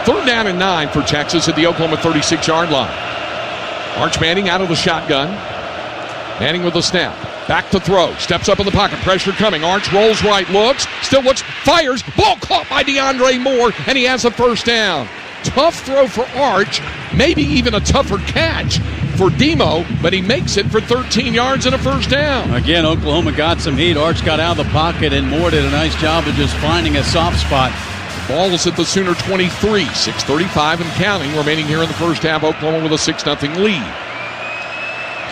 Third down and 9 for Texas at the Oklahoma 36-yard line. Arch Manning out of the shotgun. Manning with the snap. Back to throw. Steps up in the pocket. Pressure coming. Arch rolls right. Looks. Still looks. Fires. Ball caught by DeAndre Moore. And he has a first down. Tough throw for Arch. Maybe even a tougher catch for Domo. But he makes it for 13 yards and a first down. Again, Oklahoma got some heat. Arch got out of the pocket. And Moore did a nice job of just finding a soft spot. Ball is at the Sooner 23. 6:35 and counting remaining here in the first half. Oklahoma with a 6-0 lead.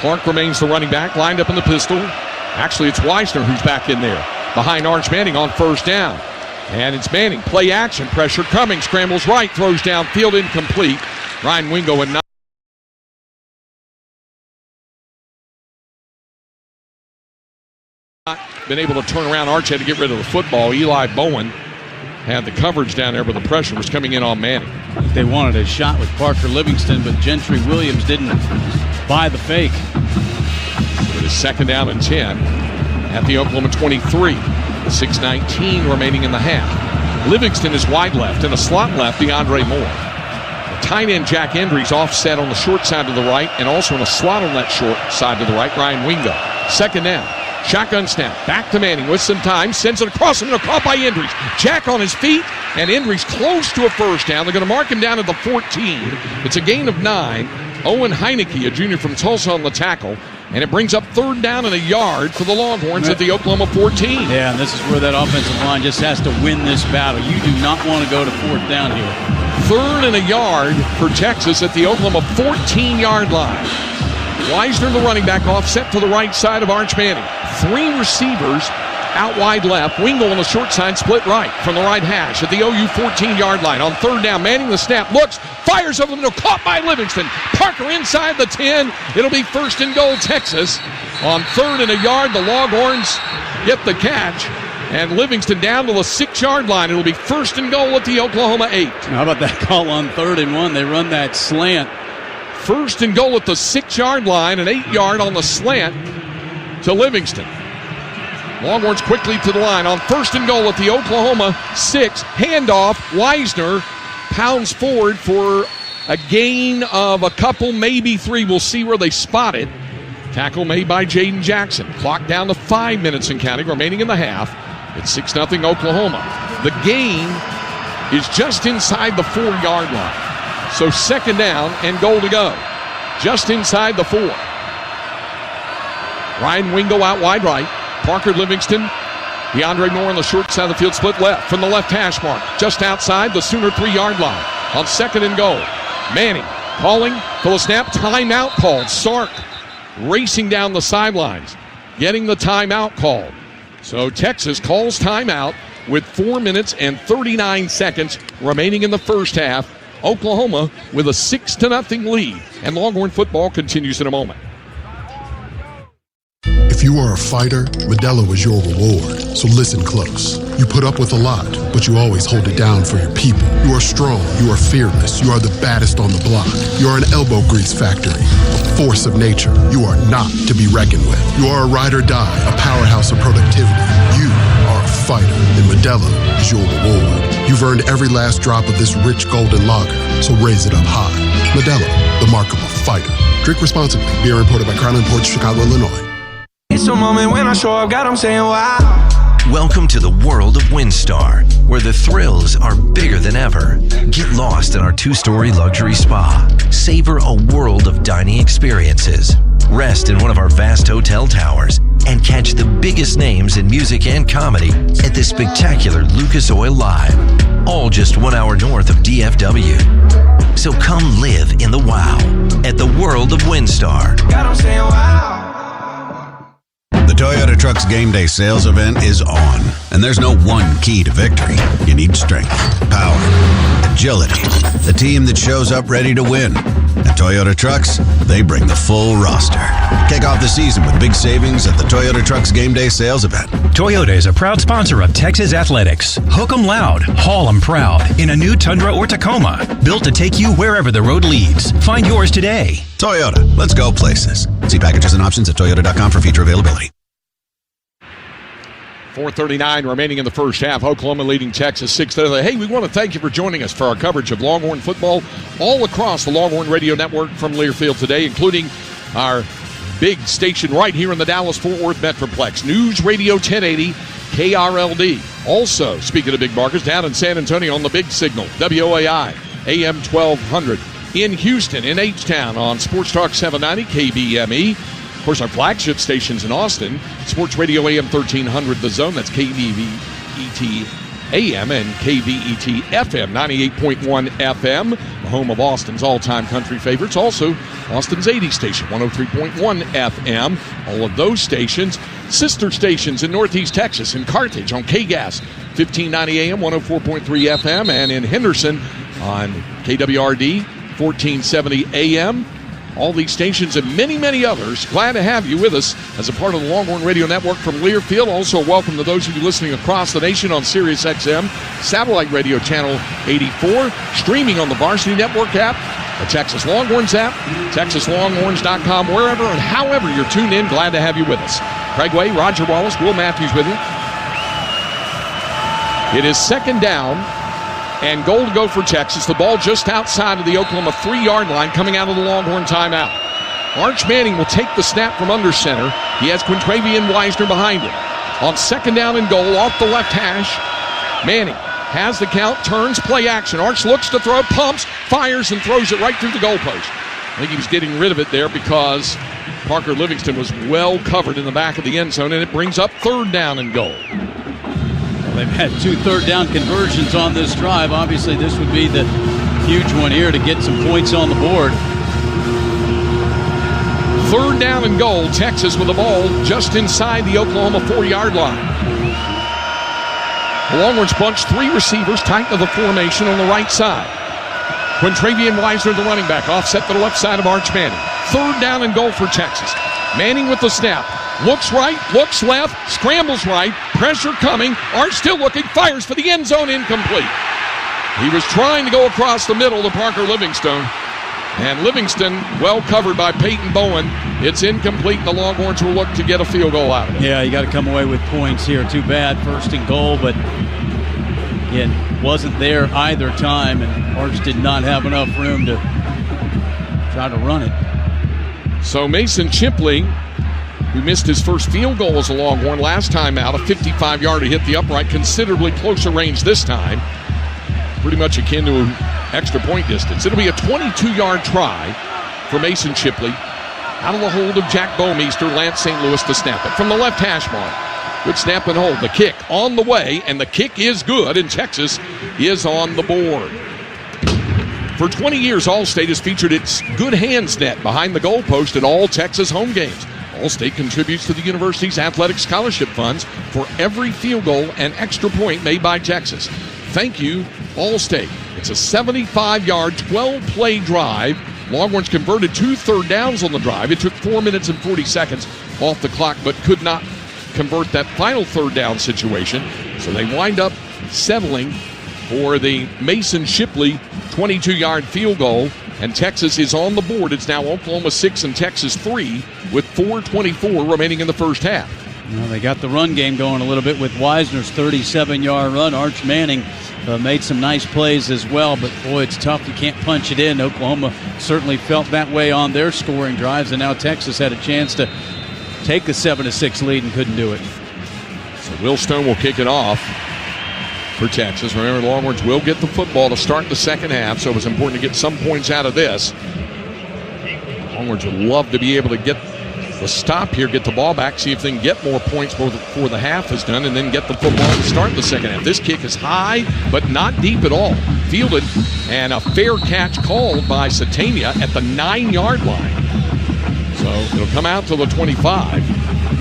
Clark remains the running back, lined up in the pistol. Actually, it's Weisner who's back in there behind Arch Manning on first down. And it's Manning. Play action. Pressure coming. Scrambles right. Throws downfield. Incomplete. Ryan Wingo and not been able to turn around. Arch had to get rid of the football. Eli Bowen had the coverage down there, but the pressure was coming in on Manning. They wanted a shot with Parker Livingston, but Gentry Williams didn't buy the fake. So it is second down and 10 at the Oklahoma 23. 6:19 remaining in the half. Livingston is wide left, and a slot left, DeAndre Moore. The tight end, Jack Hendry's offset on the short side to the right, and also in a slot on that short side to the right, Ryan Wingo. Second down. Shotgun snap. Back to Manning with some time. Sends it across the middle. Caught by Endries. Jack on his feet. And Endries close to a first down. They're going to mark him down at the 14. It's a gain of 9. Owen Heineke, a junior from Tulsa, on the tackle. And it brings up third down and a yard for the Longhorns at the Oklahoma 14. Yeah, and this is where that offensive line just has to win this battle. You do not want to go to fourth down here. Third and a yard for Texas at the Oklahoma 14-yard line. Weisner, the running back, offset to the right side of Arch Manning. 3 receivers out wide left. Wingle on the short side, split right from the right hash at the OU 14-yard line. On third down, Manning the snap, looks, fires over the middle, caught by Livingston. Parker inside the 10. It'll be first and goal, Texas. On third and a yard, the Longhorns get the catch. And Livingston down to the 6-yard line. It'll be first and goal at the Oklahoma 8. How about that call on 3rd and 1? They run that slant. First and goal at the 6-yard line, an 8-yard on the slant to Livingston. Longhorns quickly to the line on first and goal at the Oklahoma 6. Handoff. Weisner pounds forward for a gain of a couple, maybe 3. We'll see where they spot it. Tackle made by Jaden Jackson. Clock down to 5 minutes and counting, remaining in the half. It's 6-0 Oklahoma. The gain is just inside the 4-yard line. So second down and goal to go. Just inside the 4. Ryan Wingo out wide right. Parker Livingston. DeAndre Moore on the short side of the field, split left from the left hash mark. Just outside the Sooner 3-yard line. On second and goal. Manning calling for the snap. Timeout called. Sark racing down the sidelines. Getting the timeout called. So Texas calls timeout with 4 minutes and 39 seconds remaining in the first half. Oklahoma with a 6-0 lead. And Longhorn football continues in a moment. If you are a fighter, Modelo is your reward. So listen close. You put up with a lot, but you always hold it down for your people. You are strong. You are fearless. You are the baddest on the block. You are an elbow grease factory, a force of nature. You are not to be reckoned with. You are a ride or die, a powerhouse of productivity. You are a fighter, and Modelo is your reward. You've earned every last drop of this rich golden lager, so raise it up high. Modelo, the mark of a fighter. Drink responsibly. Beer imported by Crown Imports, Chicago, Illinois. It's a moment when I show up, God, I'm saying wow. Welcome to the world of WinStar, where the thrills are bigger than ever. Get lost in our 2-story luxury spa. Savor a world of dining experiences. Rest in one of our vast hotel towers and catch the biggest names in music and comedy at the spectacular Lucas Oil Live, all just 1 hour north of DFW. So come live in the wow at the world of WinStar. God, I'm saying wow. The Toyota Trucks Game Day sales event is on, and there's no one key to victory. You need strength, power, agility, the team that shows up ready to win. At Toyota Trucks, they bring the full roster. Kick off the season with big savings at the Toyota Trucks Game Day sales event. Toyota is a proud sponsor of Texas Athletics. Hook 'em loud, haul 'em proud in a new Tundra or Tacoma, built to take you wherever the road leads. Find yours today. Toyota, let's go places. See packages and options at toyota.com for feature availability. 4:39 remaining in the first half. Oklahoma leading Texas 6-0. Hey, we want to thank you for joining us for our coverage of Longhorn football all across the Longhorn Radio Network from Learfield today, including our big station right here in the Dallas-Fort Worth Metroplex, News Radio 1080 KRLD. Also, speaking of big markets, down in San Antonio on the big signal, WOAI AM 1200. In Houston, in H-Town on Sports Talk 790 KBME. Of course, our flagship stations in Austin, Sports Radio AM 1300, The Zone, that's KVET AM and KVET FM 98.1 FM, the home of Austin's all-time country favorites. Also, Austin's 80 station, 103.1 FM. All of those stations, sister stations in Northeast Texas, in Carthage on KGAS 1590 AM, 104.3 FM, and in Henderson on KWRD 1470 AM. All these stations and many, many others. Glad to have you with us as a part of the Longhorn Radio Network from Learfield. Also, welcome to those of you listening across the nation on Sirius XM, Satellite Radio Channel 84, streaming on the Varsity Network app, the Texas Longhorns app, TexasLonghorns.com, wherever and however you're tuned in. Glad to have you with us. Craig Way, Roger Wallace, Will Matthews with you. It is second down and goal to go for Texas. The ball just outside of the Oklahoma 3-yard line coming out of the Longhorn timeout. Arch Manning will take the snap from under center. He has Quintravian Weisner behind him. On second down and goal, off the left hash, Manning has the count, turns, play action. Arch looks to throw, pumps, fires, and throws it right through the goalpost. I think he was getting rid of it there because Parker Livingston was well covered in the back of the end zone, and it brings up third down and goal. They've had 2 third-down conversions on this drive. Obviously, this would be the huge one here to get some points on the board. Third down and goal. Texas with the ball just inside the Oklahoma 4-yard line. The Longhorns bunch 3 receivers tight to the formation on the right side. Quintravian Weisner, the running back, offset to the left side of Arch Manning. Third down and goal for Texas. Manning with the snap. Looks right, looks left, scrambles right, pressure coming. Arch still looking, fires for the end zone, incomplete. He was trying to go across the middle to Parker Livingston. And Livingston, well covered by Peyton Bowen. It's incomplete. The Longhorns will look to get a field goal out of it. Yeah, you got to come away with points here. Too bad, first and goal, but again, wasn't there either time, and Arch did not have enough room to try to run it. So Mason Chipley, who missed his first field goal as a Longhorn last time out, a 55-yarder hit the upright, considerably closer range this time. Pretty much akin to extra point distance. It'll be a 22-yard try for Mason Chipley. Out of the hold of Jack Bomeister, Lance St. Louis to snap it from the left hash mark. Good snap and hold. The kick on the way, and the kick is good, and Texas is on the board. For 20 years, Allstate has featured its Good Hands net behind the goalpost at all Texas home games. Allstate contributes to the university's athletic scholarship funds for every field goal and extra point made by Texas. Thank you, Allstate. It's a 75-yard, 12-play drive. Longhorns converted 2 third downs on the drive. It took 4 minutes and 40 seconds off the clock, but could not convert that final third down situation. So they wind up settling for the Mason Shipley 22-yard field goal, and Texas is on the board. It's now Oklahoma 6 and Texas 3 with 4:24 remaining in the first half. Well, they got the run game going a little bit with Weisner's 37-yard run. Arch Manning made some nice plays as well, but boy, it's tough. You can't punch it in. Oklahoma certainly felt that way on their scoring drives, and now Texas had a chance to take a 7-6 lead and couldn't do it. So Will Stone will kick it off for Texas. Remember, the Longhorns will get the football to start the second half, so it was important to get some points out of this. Longhorns would love to be able to get the stop here, get the ball back, see if they can get more points before the half is done, and then get the football to start the second half. This kick is high, but not deep at all. Fielded, and a fair catch called by Satania at the 9-yard line. So it'll come out to the 25,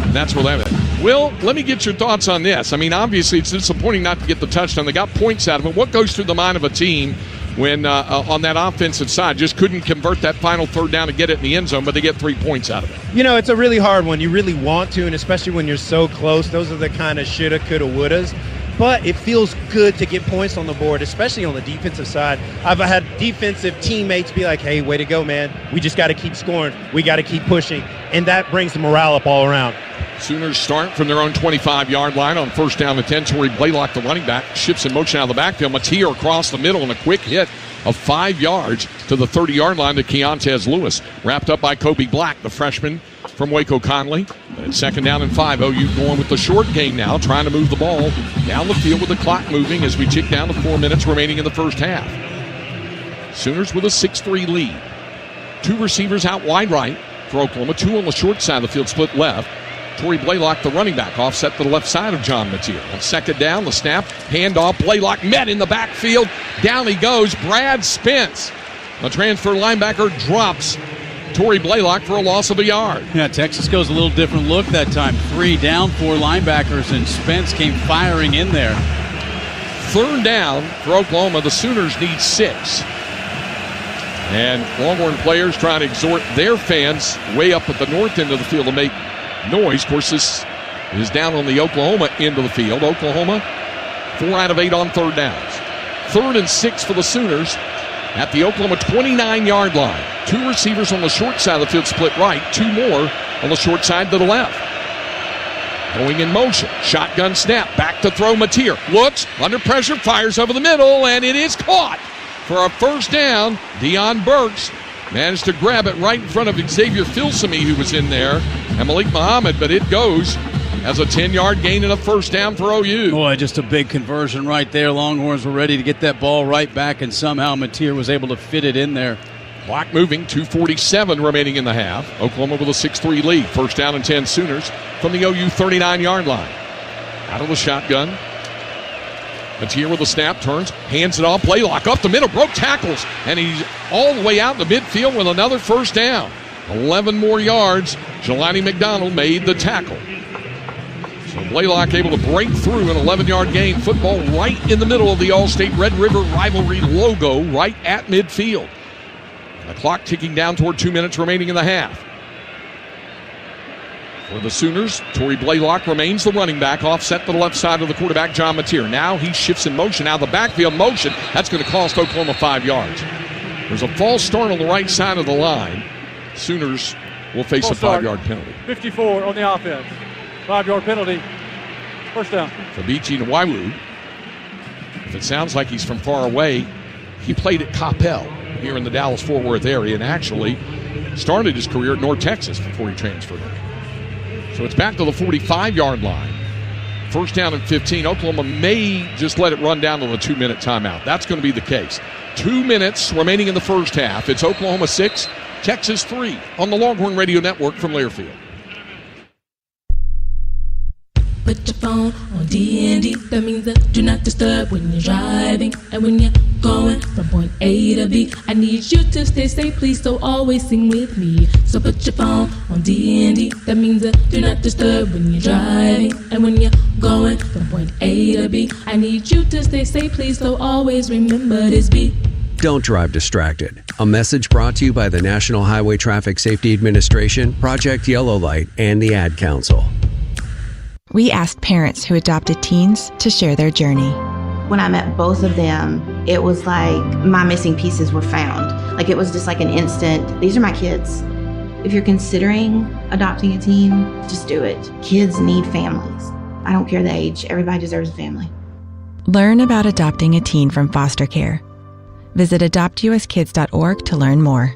and that's where that is. Will, let me get your thoughts on this. I mean, obviously, it's disappointing not to get the touchdown. They got points out of it. What goes through the mind of a team when on that offensive side just couldn't convert that final third down to get it in the end zone, but they get 3 points out of it? You know, it's a really hard one. You really want to, and especially when you're so close. Those are the kind of shoulda, coulda, wouldas. But it feels good to get points on the board, especially on the defensive side. I've had defensive teammates be like, hey, way to go, man. We just got to keep scoring. We got to keep pushing. And that brings the morale up all around. Sooners start from their own 25-yard line on first down and 10. Torrey Blaylock, the running back, shifts in motion out of the backfield. Matier across the middle and a quick hit of 5 yards to the 30-yard line to Keontez Lewis. Wrapped up by Kobe Black, the freshman from Waco Conley. And second down and 5. OU going with the short game now, trying to move the ball down the field with the clock moving as we tick down to 4 minutes remaining in the first half. Sooners with a 6-3 lead. 2 receivers out wide right for Oklahoma, 2 on the short side of the field, split left. Torrey Blaylock, the running back, offset to the left side of John Matier. On second down, the snap, handoff, Blaylock met in the backfield. Down he goes, Brad Spence. The transfer linebacker drops Torrey Blaylock for a loss of a yard. Yeah, Texas goes a little different look that time. 3 down, 4 linebackers, and Spence came firing in there. Third down for Oklahoma. The Sooners need 6. And Longhorn players trying to exhort their fans way up at the north end of the field to make noise. Of course, this is down on the Oklahoma end of the field. Oklahoma, 4 out of 8 on third downs. 3rd and 6 for the Sooners at the Oklahoma 29-yard line. 2 receivers on the short side of the field split right, 2 more on the short side to the left. Going in motion, shotgun snap, back to throw Matier. Looks, under pressure, fires over the middle, and it is caught for a first down. Deion Burks managed to grab it right in front of Xavier Filsamy, who was in there. and Malik Muhammad, but it goes as a 10-yard gain and a first down for OU. Boy, just a big conversion right there. Longhorns were ready to get that ball right back, and somehow Mateer was able to fit it in there. Clock moving, 2:47 remaining in the half. Oklahoma with a 6-3 lead. First down and 10 Sooners from the OU 39-yard line. Out of the shotgun. Mateer with a snap, turns, hands it off, Blaylock up the middle, broke tackles, and he's all the way out in the midfield with another first down. 11 more yards. Jelani McDonald made the tackle. So Blaylock able to break through an 11-yard gain. Football right in the middle of the All-State Red River rivalry logo, right at midfield. The clock ticking down toward 2 minutes remaining in the half. For the Sooners, Torrey Blaylock remains the running back, offset to the left side of the quarterback, John Mateer. Now he shifts in motion, out of the backfield motion. That's going to cost Oklahoma 5 yards. There's a false start on the right side of the line. Sooners will face a 5-yard penalty. 54 on the offense. 5-yard penalty. First down. Fabici Nwaiwu. If it sounds like he's from far away, he played at Coppell here in the Dallas-Fort Worth area and actually started his career at North Texas before he transferred in. So it's back to the 45-yard line. First down and 15. Oklahoma may just let it run down to the 2-minute timeout. That's going to be the case. 2 minutes remaining in the first half. It's Oklahoma 6, Texas 3 on the Longhorn Radio Network from Learfield. Put your phone on D&D. That means that do not disturb when you're driving. And when you're going from point A to B, I need you to stay safe, please, so always sing with me. So put your phone on D&D. That means that do not disturb when you're driving. And when you're going from point A to B, I need you to stay safe, please, so always remember this beat. Don't drive distracted. A message brought to you by the National Highway Traffic Safety Administration, Project Yellow Light, and the Ad Council. We asked parents who adopted teens to share their journey. When I met both of them, it was like my missing pieces were found. Like it was just like an instant, these are my kids. If you're considering adopting a teen, just do it. Kids need families. I don't care the age, everybody deserves a family. Learn about adopting a teen from foster care. Visit adoptuskids.org to learn more.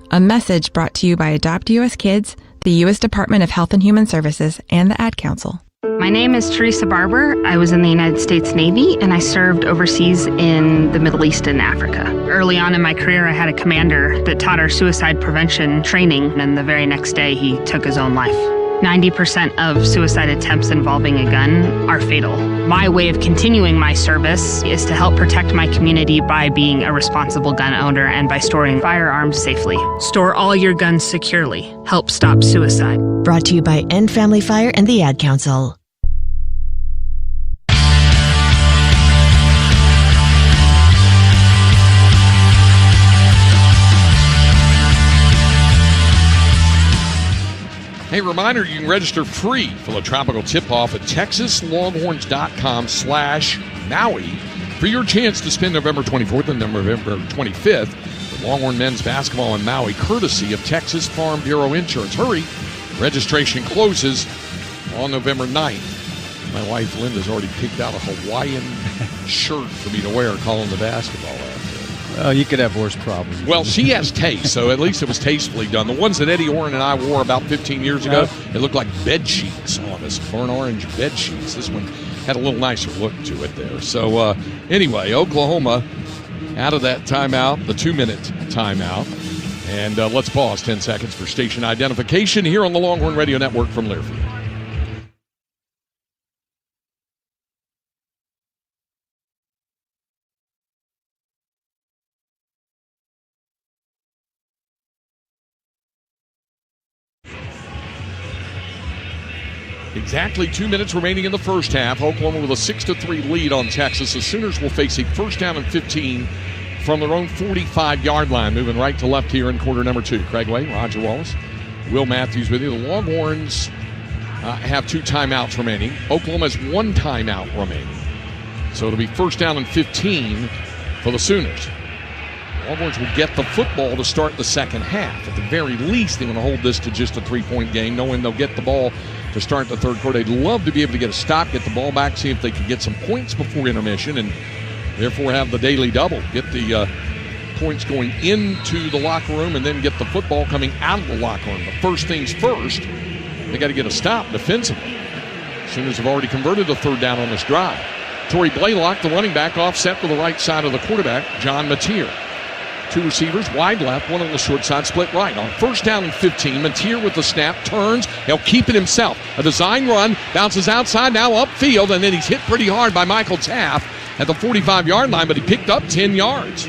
A message brought to you by Adopt US Kids, the U.S. Department of Health and Human Services, and the Ad Council. My name is Teresa Barber. I was in the United States Navy and I served overseas in the Middle East and Africa. Early on in my career, I had a commander that taught our suicide prevention training, and the very next day he took his own life. 90% of suicide attempts involving a gun are fatal. My way of continuing my service is to help protect my community by being a responsible gun owner and by storing firearms safely. Store all your guns securely. Help stop suicide. Brought to you by End Family Fire and the Ad Council. Hey, reminder, you can register free for the Tropical Tip-Off at TexasLonghorns.com/Maui for your chance to spend November 24th and November 25th with Longhorn men's basketball in Maui, courtesy of Texas Farm Bureau Insurance. Hurry, registration closes on November 9th. My wife Linda's already picked out a Hawaiian shirt for me to wear calling the basketball after. Oh, you could have worse problems. Well, she has taste, so at least it was tastefully done. The ones that Eddie Orrin and I wore about 15 years ago, it looked like bed sheets on us, burnt orange bed sheets. This one had a little nicer look to it there. So anyway, Oklahoma out of that timeout, the 2-minute timeout. And let's pause 10 seconds for station identification here on the Longhorn Radio Network from Learfield. Exactly 2 minutes remaining in the first half. Oklahoma with a 6-3 lead on Texas. The Sooners will face a first down and 15 from their own 45-yard line. Moving right to left here in quarter number 2. Craig Way, Roger Wallace, Will Matthews with you. The Longhorns have 2 timeouts remaining. Oklahoma has 1 timeout remaining. So it'll be first down and 15 for the Sooners. Longhorns will get the football to start the second half. At the very least, they want to hold this to just a 3-point game, knowing they'll get the ball to start the third quarter. They'd love to be able to get a stop, get the ball back, see if they can get some points before intermission, and therefore have the daily double. Get the points going into the locker room and then get the football coming out of the locker room. But first things first, They got to get a stop defensively. Sooners have already converted a third down on this drive. Torrey Blaylock, the running back, offset to the right side of the quarterback, John Mateer. 2 receivers, wide left, one on the short side, split right. On first down and 15, Mateer with the snap, turns, he'll keep it himself. A design run, bounces outside, now upfield, and then he's hit pretty hard by Michael Taft at the 45-yard line, but he picked up 10 yards.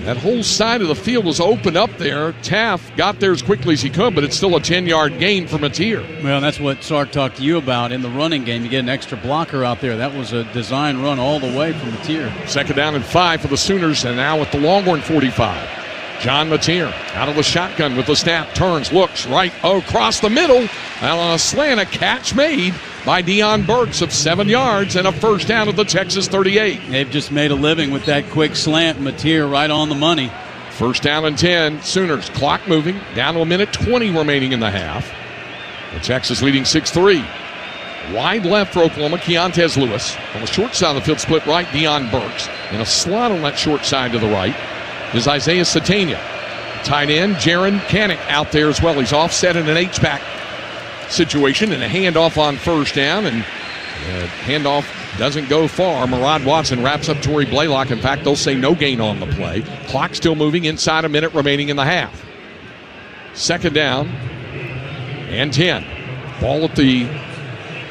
That whole side of the field was open up there. Taft got there as quickly as he could, but it's still a 10-yard gain for Mateer. Well, that's what Sark talked to you about in the running game. You get an extra blocker out there. That was a design run all the way from Mateer. Second down and 5 for the Sooners, and now at the Longhorn 45. John Mateer out of the shotgun with the snap, turns, looks right across the middle, and on a slant, a catch made by Deion Burks of 7 yards and a first down at the Texas 38. They've just made a living with that quick slant. Mateer right on the money. First down and 10. Sooners clock moving down to a minute 20 remaining in the half. The Texas leading 6-3. Wide left for Oklahoma, Keontez Lewis. On the short side of the field, split right, Deion Burks. In a slot on that short side to the right is Isaiah Satania. Tight end, Jaron Canick out there as well. He's offset in an H-back situation and a handoff on first down, and handoff doesn't go far. Murad Watson wraps up Torrey Blaylock. In fact, they'll say no gain on the play. Clock still moving, inside a minute remaining in the half. Second down and 10. Ball at the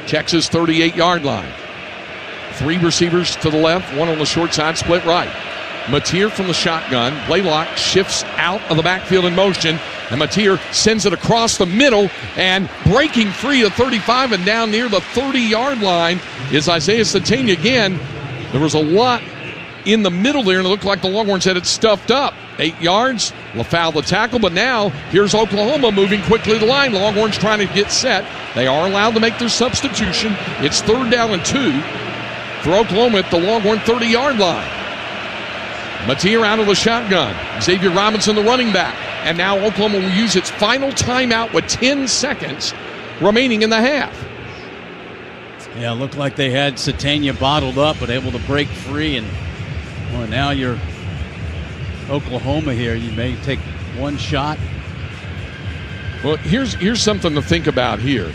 Texas 38-yard line. 3 receivers to the left, 1 on the short side, split right. Mateer from the shotgun. Blaylock shifts out of the backfield in motion, and Mateer sends it across the middle, and breaking free of 35 and down near the 30-yard line is Isaiah Satania again. There was a lot in the middle there, and it looked like the Longhorns had it stuffed up. 8 yards, LaFoul the tackle, but now here's Oklahoma moving quickly to the line. Longhorns trying to get set. They are allowed to make their substitution. It's third down and 2 for Oklahoma at the Longhorn 30-yard line. Mateer out of the shotgun. Xavier Robinson, the running back. And now Oklahoma will use its final timeout with 10 seconds remaining in the half. Yeah, it looked like they had Satania bottled up, but able to break free. And well, now you're Oklahoma here. You may take one shot. Well, here's something to think about here.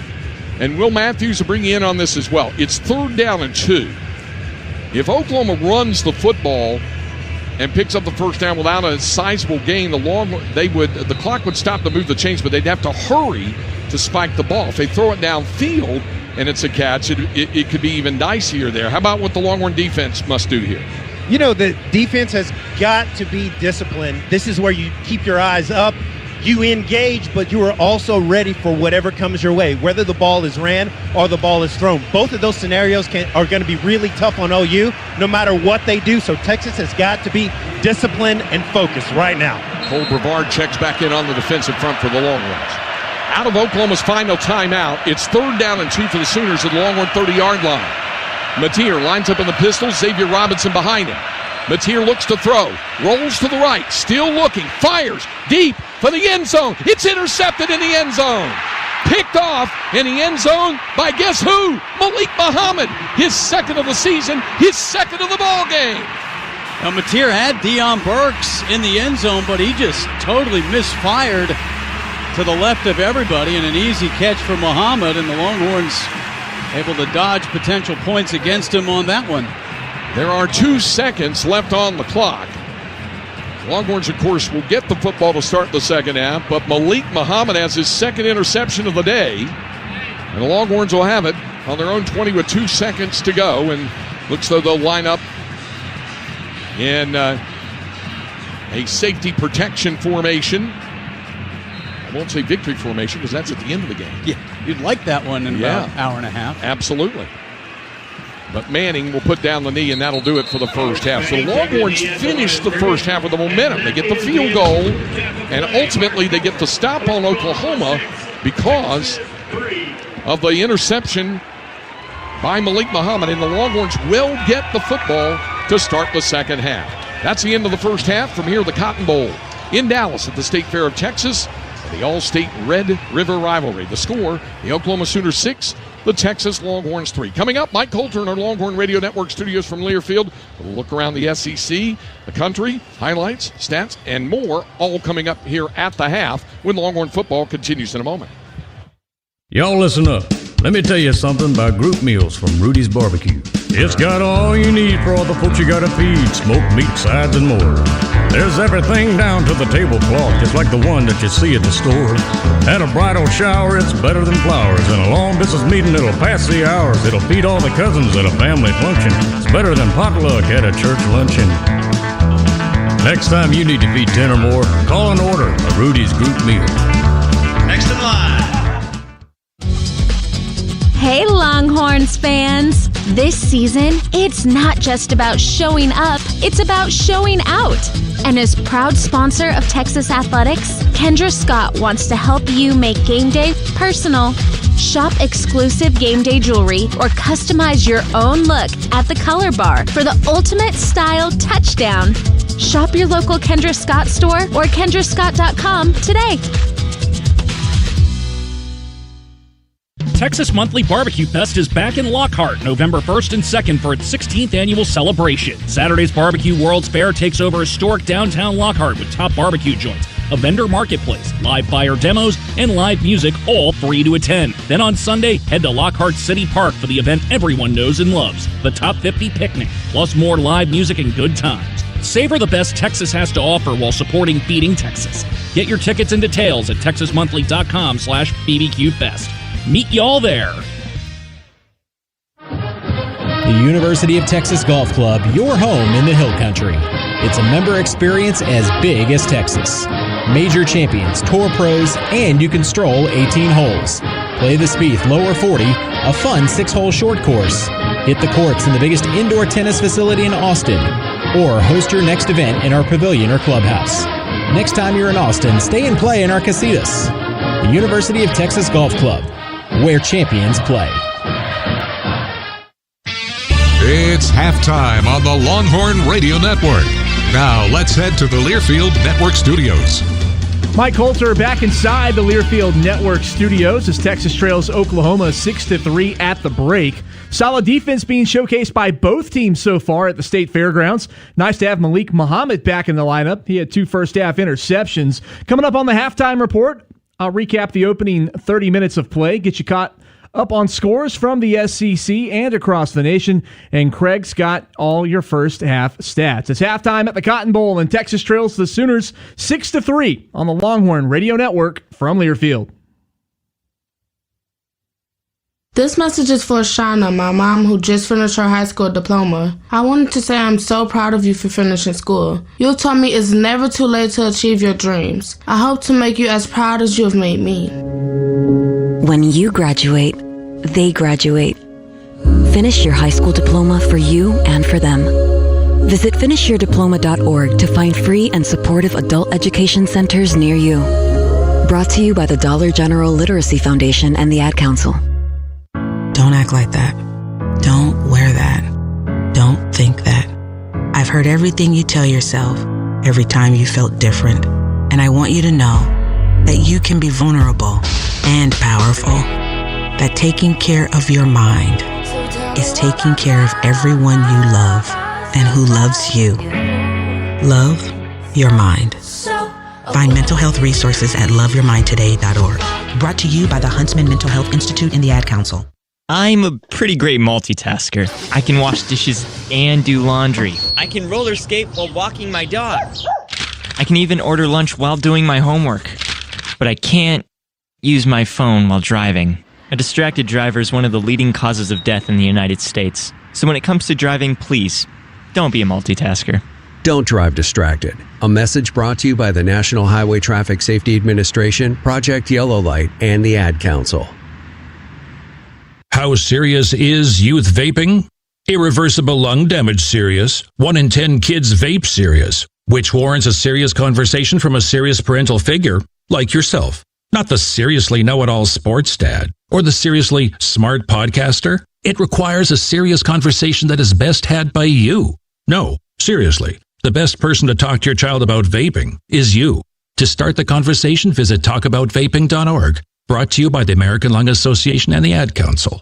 And Will Matthews will bring you in on this as well. It's third down and 2. If Oklahoma runs the football and picks up the first down without a sizable gain, the clock would stop to move the chains, but they'd have to hurry to spike the ball. If they throw it downfield and it's a catch, it could be even dicier there. How about what the Longhorn defense must do here? You know, the defense has got to be disciplined. This is where you keep your eyes up. You engage, but you are also ready for whatever comes your way, whether the ball is ran or the ball is thrown. Both of those scenarios are going to be really tough on OU, no matter what they do. So Texas has got to be disciplined and focused right now. Cole Brevard checks back in on the defensive front for the Longhorns. Out of Oklahoma's final timeout, it's third down and 2 for the Sooners at the Longhorn 30-yard line. Mateer lines up in the pistol, Xavier Robinson behind him. Mateer looks to throw, rolls to the right, still looking, fires deep for the end zone. It's intercepted in the end zone. Picked off in the end zone by guess who? Malik Muhammad. His second of the season, his second of the ball game. Now, Mateer had Deion Burks in the end zone, but he just totally misfired to the left of everybody, and an easy catch for Muhammad, and the Longhorns able to dodge potential points against him on that one. There are 2 seconds left on the clock. Longhorns, of course, will get the football to start the second half, but Malik Muhammad has his second interception of the day, and the Longhorns will have it on their own 20 with 2 seconds to go, and looks though they'll line up in a safety protection formation. I won't say victory formation because that's at the end of the game. Yeah, you'd like that one in about an hour and a half. Absolutely. But Manning will put down the knee, and that'll do it for the first half. So the Longhorns finish the first half with the momentum. They get the field goal, and ultimately they get the stop on Oklahoma because of the interception by Malik Muhammad, and the Longhorns will get the football to start the second half. That's the end of the first half. From here, the Cotton Bowl in Dallas at the State Fair of Texas, the All-State Red River Rivalry. The score, the Oklahoma Sooners 6, the Texas Longhorns 3. Coming up, Mike Coulter in our Longhorn Radio Network studios from Learfield. We'll look around the SEC, the country, highlights, stats, and more, all coming up here at the half when Longhorn football continues in a moment. Y'all listen up. Let me tell you something about group meals from Rudy's Barbecue. It's got all you need for all the folks you gotta feed, smoked meat, sides, and more. There's everything down to the tablecloth, just like the one that you see at the store. At a bridal shower, it's better than flowers. And a long distance meeting, it'll pass the hours. It'll feed all the cousins at a family function. It's better than potluck at a church luncheon. Next time you need to feed 10 or more, call and order a Rudy's group meal. Next in line. Hey Longhorns fans! This season, it's not just about showing up, it's about showing out. And as proud sponsor of Texas Athletics, Kendra Scott wants to help you make game day personal. Shop exclusive game day jewelry or customize your own look at the Color Bar for the ultimate style touchdown. Shop your local Kendra Scott store or kendrascott.com today. Texas Monthly Barbecue Fest is back in Lockhart, November 1st and 2nd for its 16th annual celebration. Saturday's Barbecue World's Fair takes over historic downtown Lockhart with top barbecue joints, a vendor marketplace, live fire demos, and live music, all free to attend. Then on Sunday, head to Lockhart City Park for the event everyone knows and loves, the Top 50 Picnic, plus more live music and good times. Savor the best Texas has to offer while supporting Feeding Texas. Get your tickets and details at texasmonthly.com/bbqfest. Meet y'all there. The University of Texas Golf Club, your home in the Hill Country. It's a member experience as big as Texas. Major champions, tour pros, and you can stroll 18 holes. Play the Spieth Lower 40, a fun 6-hole short course. Hit the courts in the biggest indoor tennis facility in Austin. Or host your next event in our pavilion or clubhouse. Next time you're in Austin, stay and play in our casitas. The University of Texas Golf Club, where champions play. It's halftime on the Longhorn Radio Network. Now let's head to the Learfield Network Studios. Mike Coulter back inside the Learfield Network Studios as Texas trails Oklahoma 6-3 at the break. Solid defense being showcased by both teams so far at the State Fairgrounds. Nice to have Malik Muhammad back in the lineup. He had 2 first-half interceptions. Coming up on the halftime report, I'll recap the opening 30 minutes of play, get you caught up on scores from the SEC and across the nation, and Craig's got all your first half stats. It's halftime at the Cotton Bowl, and Texas trails the Sooners 6-3 on the Longhorn Radio Network from Learfield. This message is for Shauna, my mom who just finished her high school diploma. I wanted to say I'm so proud of you for finishing school. You told me it's never too late to achieve your dreams. I hope to make you as proud as you have made me. When you graduate, they graduate. Finish your high school diploma for you and for them. Visit finishyourdiploma.org to find free and supportive adult education centers near you. Brought to you by the Dollar General Literacy Foundation and the Ad Council. Don't act like that. Don't wear that. Don't think that. I've heard everything you tell yourself every time you felt different. And I want you to know that you can be vulnerable and powerful. That taking care of your mind is taking care of everyone you love and who loves you. Love your mind. Find mental health resources at loveyourmindtoday.org. Brought to you by the Huntsman Mental Health Institute and the Ad Council. I'm a pretty great multitasker. I can wash dishes and do laundry. I can roller skate while walking my dog. I can even order lunch while doing my homework. But I can't use my phone while driving. A distracted driver is one of the leading causes of death in the United States. So when it comes to driving, please, don't be a multitasker. Don't drive distracted. A message brought to you by the National Highway Traffic Safety Administration, Project Yellow Light, and the Ad Council. How serious is youth vaping? Irreversible lung damage serious. 1 in 10 kids vape serious, which warrants a serious conversation from a serious parental figure like yourself. Not the seriously know-it-all sports dad or the seriously smart podcaster. It requires a serious conversation that is best had by you. No, seriously, the best person to talk to your child about vaping is you. To start the conversation, visit talkaboutvaping.org. Brought to you by the American Lung Association and the Ad Council.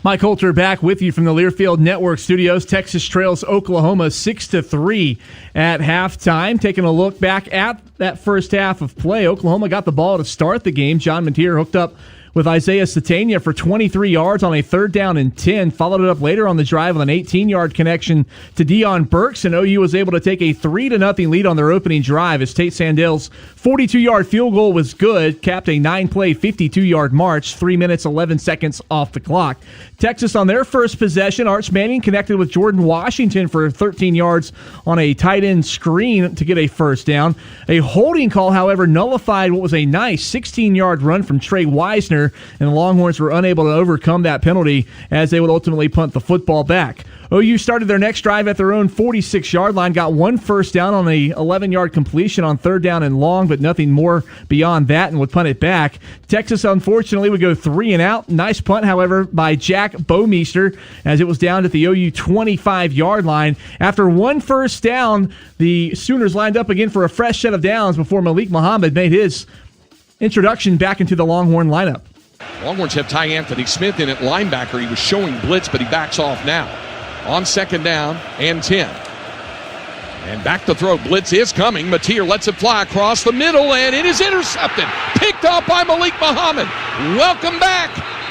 Mike Coulter back with you from the Learfield Network studios. Texas trails Oklahoma 6-3 at halftime. Taking a look back at that first half of play, Oklahoma got the ball to start the game. John Mateer hooked up with Isaiah Satania for 23 yards on a 3rd down and 10. Followed it up later on the drive with an 18-yard connection to Deion Burks, and OU was able to take a 3-0 lead on their opening drive as Tate Sandel's 42-yard field goal was good, capped a 9-play, 52-yard march, 3 minutes, 11 seconds off the clock. Texas on their first possession, Arch Manning connected with Jordan Washington for 13 yards on a tight end screen to get a first down. A holding call, however, nullified what was a nice 16-yard run from Trey Wisner, and the Longhorns were unable to overcome that penalty as they would ultimately punt the football back. OU started their next drive at their own 46-yard line, got one first down on a 11-yard completion on 3rd down and long, but nothing more beyond that, and would punt it back. Texas, unfortunately, would go 3 and out. Nice punt, however, by Jack Bomeister as it was down at the OU 25-yard line. After one first down, the Sooners lined up again for a fresh set of downs before Malik Muhammad made his introduction back into the Longhorn lineup. Longhorns have Ty Anthony Smith in at linebacker. He was showing blitz, but he backs off now. On 2nd down and 10. And back to throw. Blitz is coming. Mateer lets it fly across the middle, and it is intercepted. Picked off by Malik Muhammad. Welcome back,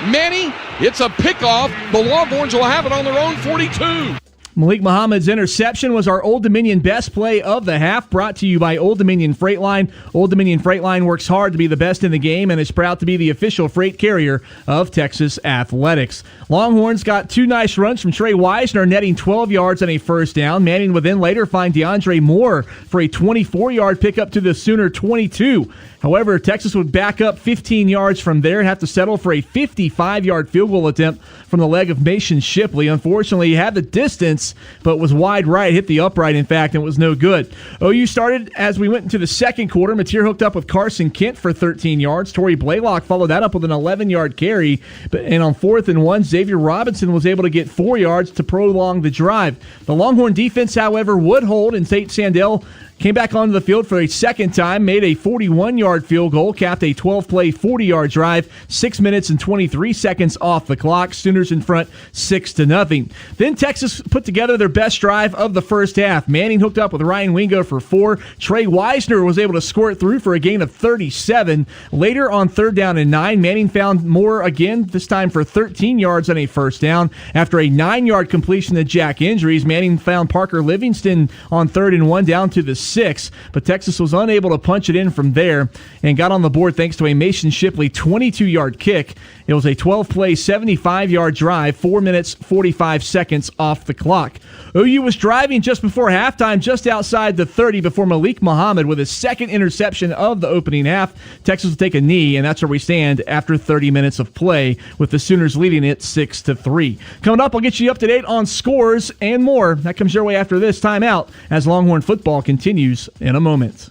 Manny. It's a pickoff. The Longhorns will have it on their own 42. Malik Muhammad's interception was our Old Dominion best play of the half, brought to you by Old Dominion Freight Line. Old Dominion Freight Line works hard to be the best in the game and is proud to be the official freight carrier of Texas athletics. Longhorns got 2 nice runs from Trey Wisner, netting 12 yards and a first down. Manning would then later find DeAndre Moore for a 24-yard pickup to the Sooner 22. However, Texas would back up 15 yards from there and have to settle for a 55-yard field goal attempt from the leg of Mason Shipley. Unfortunately, he had the distance, but was wide right, hit the upright, in fact, and was no good. OU started as we went into the second quarter. Mateer hooked up with Carson Kent for 13 yards. Torrey Blaylock followed that up with an 11-yard carry. And on 4th and 1, Xavier Robinson was able to get 4 yards to prolong the drive. The Longhorn defense, however, would hold, and Tate Sandell came back onto the field for a second time, made a 41-yard field goal, capped a 12-play, 40-yard drive, 6 minutes and 23 seconds off the clock. Sooners in front 6-0. Then Texas put together their best drive of the first half. Manning hooked up with Ryan Wingo for 4. Trey Wisner was able to squirt through for a gain of 37. Later on 3rd down and 9, Manning found Moore again, this time for 13 yards on a first down. After a 9-yard completion to Jack Injuries, Manning found Parker Livingston on 3rd and 1 down to the 6, but Texas was unable to punch it in from there and got on the board thanks to a Mason Shipley 22-yard kick. It was a 12-play, 75-yard drive, 4 minutes, 45 seconds off the clock. OU was driving just before halftime, just outside the 30, before Malik Muhammad with his second interception of the opening half. Texas will take a knee, and that's where we stand after 30 minutes of play, with the Sooners leading it 6-3. Coming up, I'll get you up to date on scores and more. That comes your way after this timeout as Longhorn football continues in a moment.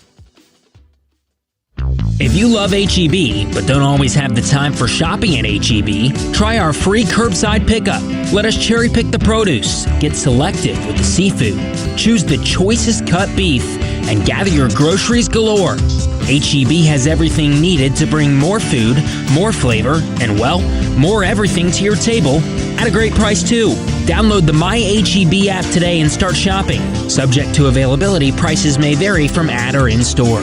If you love H-E-B but don't always have the time for shopping at H-E-B, try our free curbside pickup. Let us cherry pick the produce, get selective with the seafood, choose the choicest cut beef, and gather your groceries galore. H-E-B has everything needed to bring more food, more flavor, and, well, more everything to your table at a great price, too. Download the My H-E-B app today and start shopping. Subject to availability, prices may vary from at or in-store.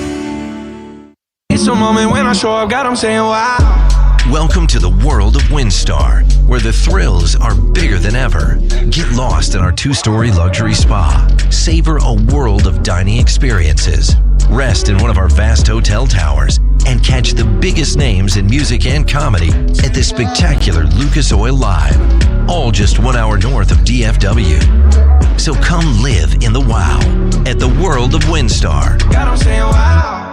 It's a moment when I show up, God, I'm saying wow. Welcome to the world of WinStar, where the thrills are bigger than ever. Get lost in our 2-story luxury spa. Savor a world of dining experiences. Rest in one of our vast hotel towers and catch the biggest names in music and comedy at the spectacular Lucas Oil Live, all just 1 hour north of DFW. So come live in the wow at the world of WinStar. God, I'm saying wow.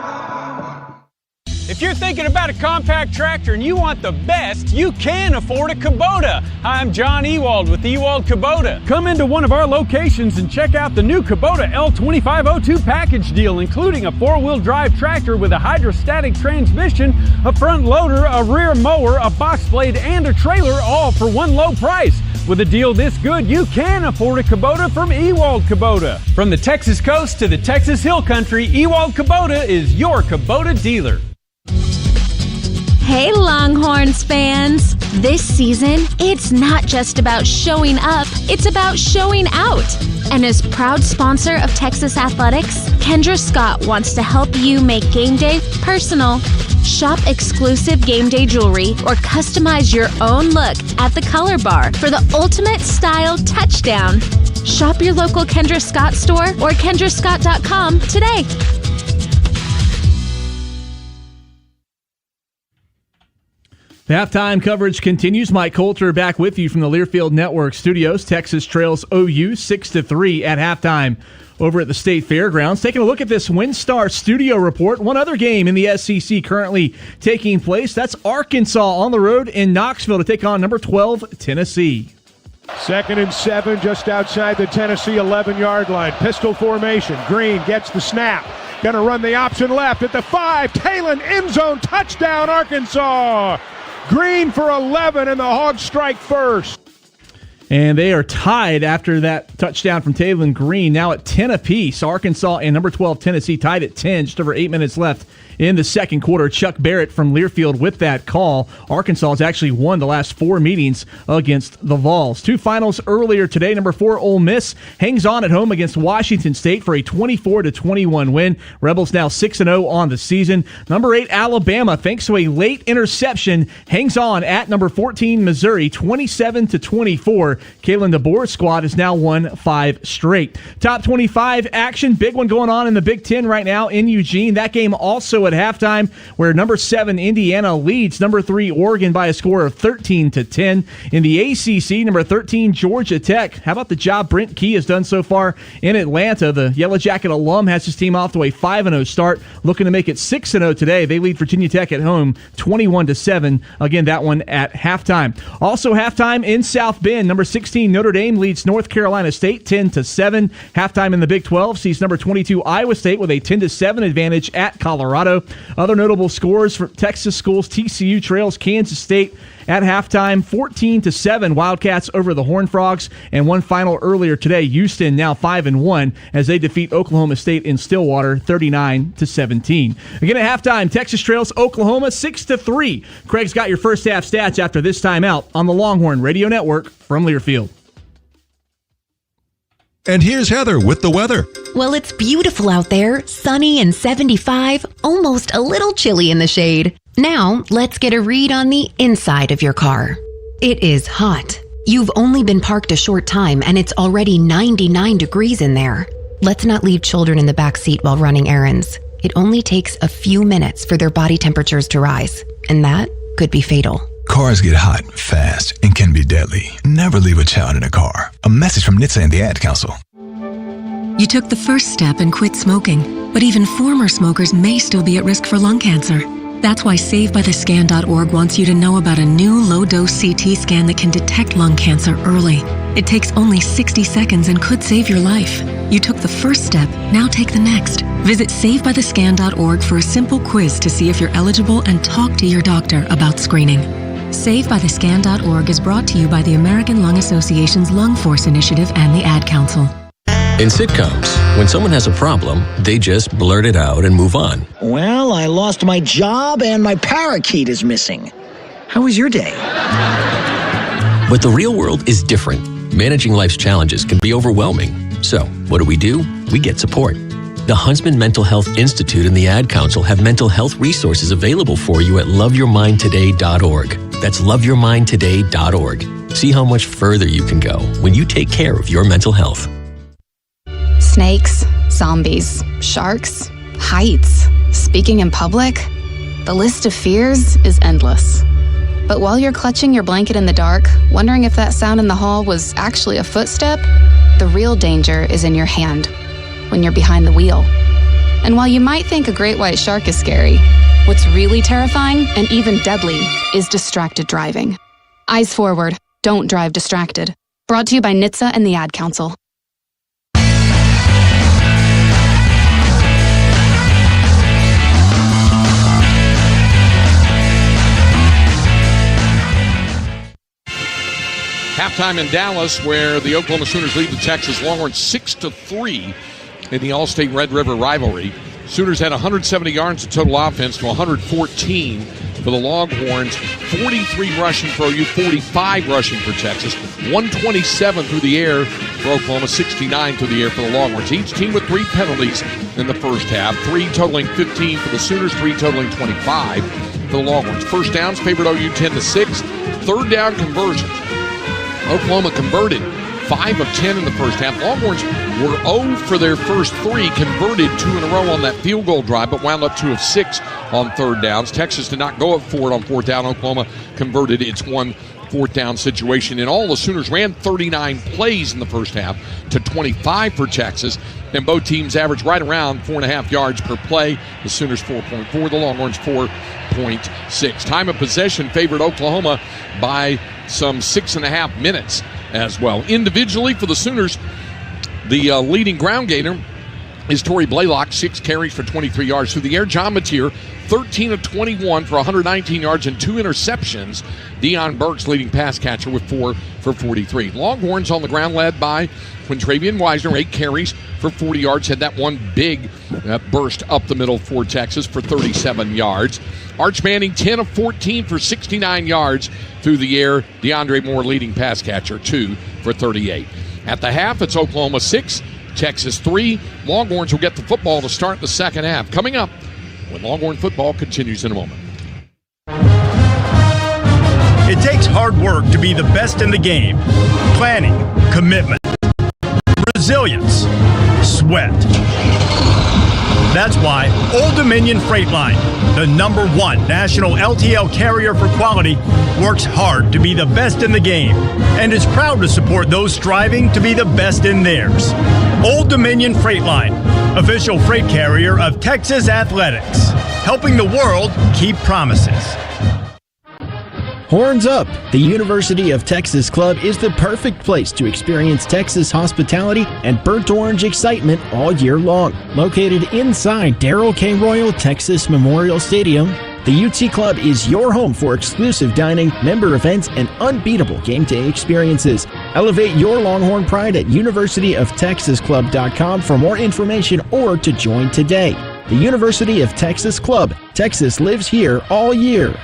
If you're thinking about a compact tractor and you want the best, you can afford a Kubota. Hi, I'm John Ewald with Ewald Kubota. Come into one of our locations and check out the new Kubota L2502 package deal, including a 4-wheel drive tractor with a hydrostatic transmission, a front loader, a rear mower, a box blade, and a trailer, all for one low price. With a deal this good, you can afford a Kubota from Ewald Kubota. From the Texas coast to the Texas Hill Country, Ewald Kubota is your Kubota dealer. Hey, Longhorns fans! This season, it's not just about showing up, it's about showing out. And as proud sponsor of Texas Athletics, Kendra Scott wants to help you make game day personal. Shop exclusive game day jewelry or customize your own look at the Color Bar for the ultimate style touchdown. Shop your local Kendra Scott store or kendrascott.com today. The halftime coverage continues. Mike Coulter back with you from the Learfield Network studios. Texas trails OU 6-3 at halftime over at the State Fairgrounds. Taking a look at this WinStar studio report. One other game in the SEC currently taking place. That's Arkansas on the road in Knoxville to take on number 12 Tennessee. 2nd and 7 just outside the Tennessee 11-yard line. Pistol formation. Green gets the snap. Going to run the option left at the 5. Talon end zone touchdown Arkansas. Green for 11 and the Hogs strike first. And they are tied after that touchdown from Talon Green, now at 10 apiece. Arkansas and number 12 Tennessee tied at 10, just over 8 minutes left in the second quarter. Chuck Barrett from Learfield with that call. Arkansas has actually won the last 4 meetings against the Vols. 2 finals earlier today. Number 4 Ole Miss hangs on at home against Washington State for a 24-21 win. Rebels now 6-0 on the season. Number 8 Alabama, thanks to a late interception, hangs on at number 14 Missouri 27-24. Kalen DeBoer's squad has now won 5 straight. Top 25 action, big one going on in the Big Ten right now in Eugene. That game also at halftime, where number 7 Indiana leads number 3 Oregon by a score of 13-10. In the ACC, number 13 Georgia Tech. How about the job Brent Key has done so far in Atlanta? The Yellow Jacket alum has his team off to a 5-0 start, looking to make it 6-0 today. They lead Virginia Tech at home 21-7. Again, that one at halftime. Also halftime in South Bend, number 16 Notre Dame leads North Carolina State 10-7. Halftime in the Big 12 sees number 22 Iowa State with a 10-7 advantage at Colorado. Other notable scores for Texas schools: TCU trails Kansas State at halftime 14-7. Wildcats over the Horned Frogs. And one final earlier today, Houston now 5-1 as they defeat Oklahoma State in Stillwater 39-17. Again at halftime, Texas trails Oklahoma 6-3. Craig's got your first half stats after this timeout on the Longhorn Radio Network from Learfield. And here's Heather with the weather. Well, it's beautiful out there, sunny and 75, almost a little chilly in the shade. Now, let's get a read on the inside of your car. It is hot. You've only been parked a short time and it's already 99 degrees in there. Let's not leave children in the back seat while running errands. It only takes a few minutes for their body temperatures to rise, and that could be fatal. Cars get hot, fast, and can be deadly. Never leave a child in a car. A message from NHTSA and the Ad Council. You took the first step and quit smoking, but even former smokers may still be at risk for lung cancer. That's why SaveByTheScan.org wants you to know about a new low-dose CT scan that can detect lung cancer early. It takes only 60 seconds and could save your life. You took the first step, now take the next. Visit SaveByTheScan.org for a simple quiz to see if you're eligible and talk to your doctor about screening. SaveByTheScan.org is brought to you by the American Lung Association's Lung Force Initiative and the Ad Council. In sitcoms, when someone has a problem, they just blurt it out and move on. Well, I lost my job and my parakeet is missing. How was your day? But the real world is different. Managing life's challenges can be overwhelming. So, what do? We get support. The Huntsman Mental Health Institute and the Ad Council have mental health resources available for you at loveyourmindtoday.org. That's loveyourmindtoday.org. See how much further you can go when you take care of your mental health. Snakes, zombies, sharks, heights, speaking in public. The list of fears is endless. But while you're clutching your blanket in the dark, wondering if that sound in the hall was actually a footstep, the real danger is in your hand, when you're behind the wheel. And while you might think a great white shark is scary, what's really terrifying and even deadly is distracted driving. Eyes forward, don't drive distracted. Brought to you by NHTSA and the Ad Council. Halftime in Dallas, where the Oklahoma Sooners lead the Texas Longhorns 6-3 in the All-State Red River rivalry. Sooners had 170 yards of total offense to 114 for the Longhorns. 43 rushing for OU, 45 rushing for Texas. 127 through the air for Oklahoma, 69 through the air for the Longhorns. Each team with 3 penalties in the first half, 3 totaling 15 for the Sooners, 3 totaling 25 for the Longhorns. First downs favored OU 10-6. Third down conversions. Oklahoma converted 5 of 10 in the first half. Longhorns were 0 for their first 3, converted 2 in a row on that field goal drive, but wound up 2 of 6 on third downs. Texas did not go up for it on fourth down. Oklahoma converted its 1 fourth down situation. In all, the Sooners ran 39 plays in the first half to 25 for Texas, and both teams averaged right around 4.5 yards per play. The Sooners 4.4, the Longhorns 4.6. Time of possession favored Oklahoma by some 6.5 minutes as well. Individually for the Sooners, the leading ground gainer is Torrey Blaylock, 6 carries for 23 yards through the air. John Mateer, 13 of 21 for 119 yards and 2 interceptions. Deion Burks, leading pass catcher, with 4 for 43. Longhorns on the ground led by Quintravian Wisner, 8 carries for 40 yards. Had that one big burst up the middle for Texas for 37 yards. Arch Manning, 10 of 14 for 69 yards through the air. DeAndre Moore, leading pass catcher, 2 for 38. At the half, it's Oklahoma 6, Texas 3. Longhorns will get the football to start the second half. Coming up when Longhorn football continues in a moment. It takes hard work to be the best in the game. Planning, commitment, resilience, sweat. That's why Old Dominion Freight Line, the #1 national LTL carrier for quality, works hard to be the best in the game and is proud to support those striving to be the best in theirs. Old Dominion Freight Line, official freight carrier of Texas Athletics, helping the world keep promises. Horns Up! The University of Texas Club is the perfect place to experience Texas hospitality and burnt orange excitement all year long. Located inside Darrell K. Royal Texas Memorial Stadium, the UT Club is your home for exclusive dining, member events, and unbeatable game day experiences. Elevate your Longhorn pride at universityoftexasclub.com for more information or to join today. The University of Texas Club. Texas lives here all year.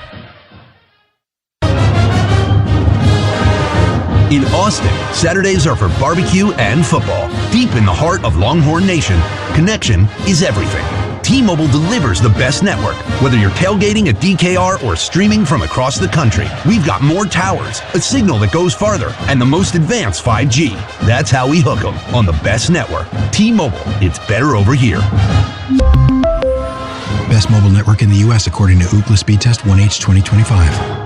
In Austin, Saturdays are for barbecue and football. Deep in the heart of Longhorn Nation, connection is everything. T-Mobile delivers the best network. Whether you're tailgating at DKR or streaming from across the country, we've got more towers, a signal that goes farther, and the most advanced 5G. That's how we hook them on the best network. T-Mobile, it's better over here. Best mobile network in the U.S. according to Ookla Speed Test 1H 2025.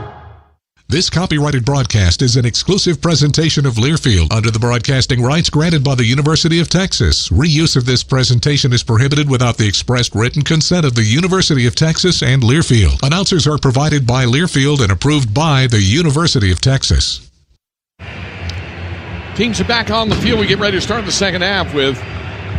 This copyrighted broadcast is an exclusive presentation of Learfield under the broadcasting rights granted by the University of Texas. Reuse of this presentation is prohibited without the expressed written consent of the University of Texas and Learfield. Announcers are provided by Learfield and approved by the University of Texas. Teams are back on the field. We get ready to start the second half with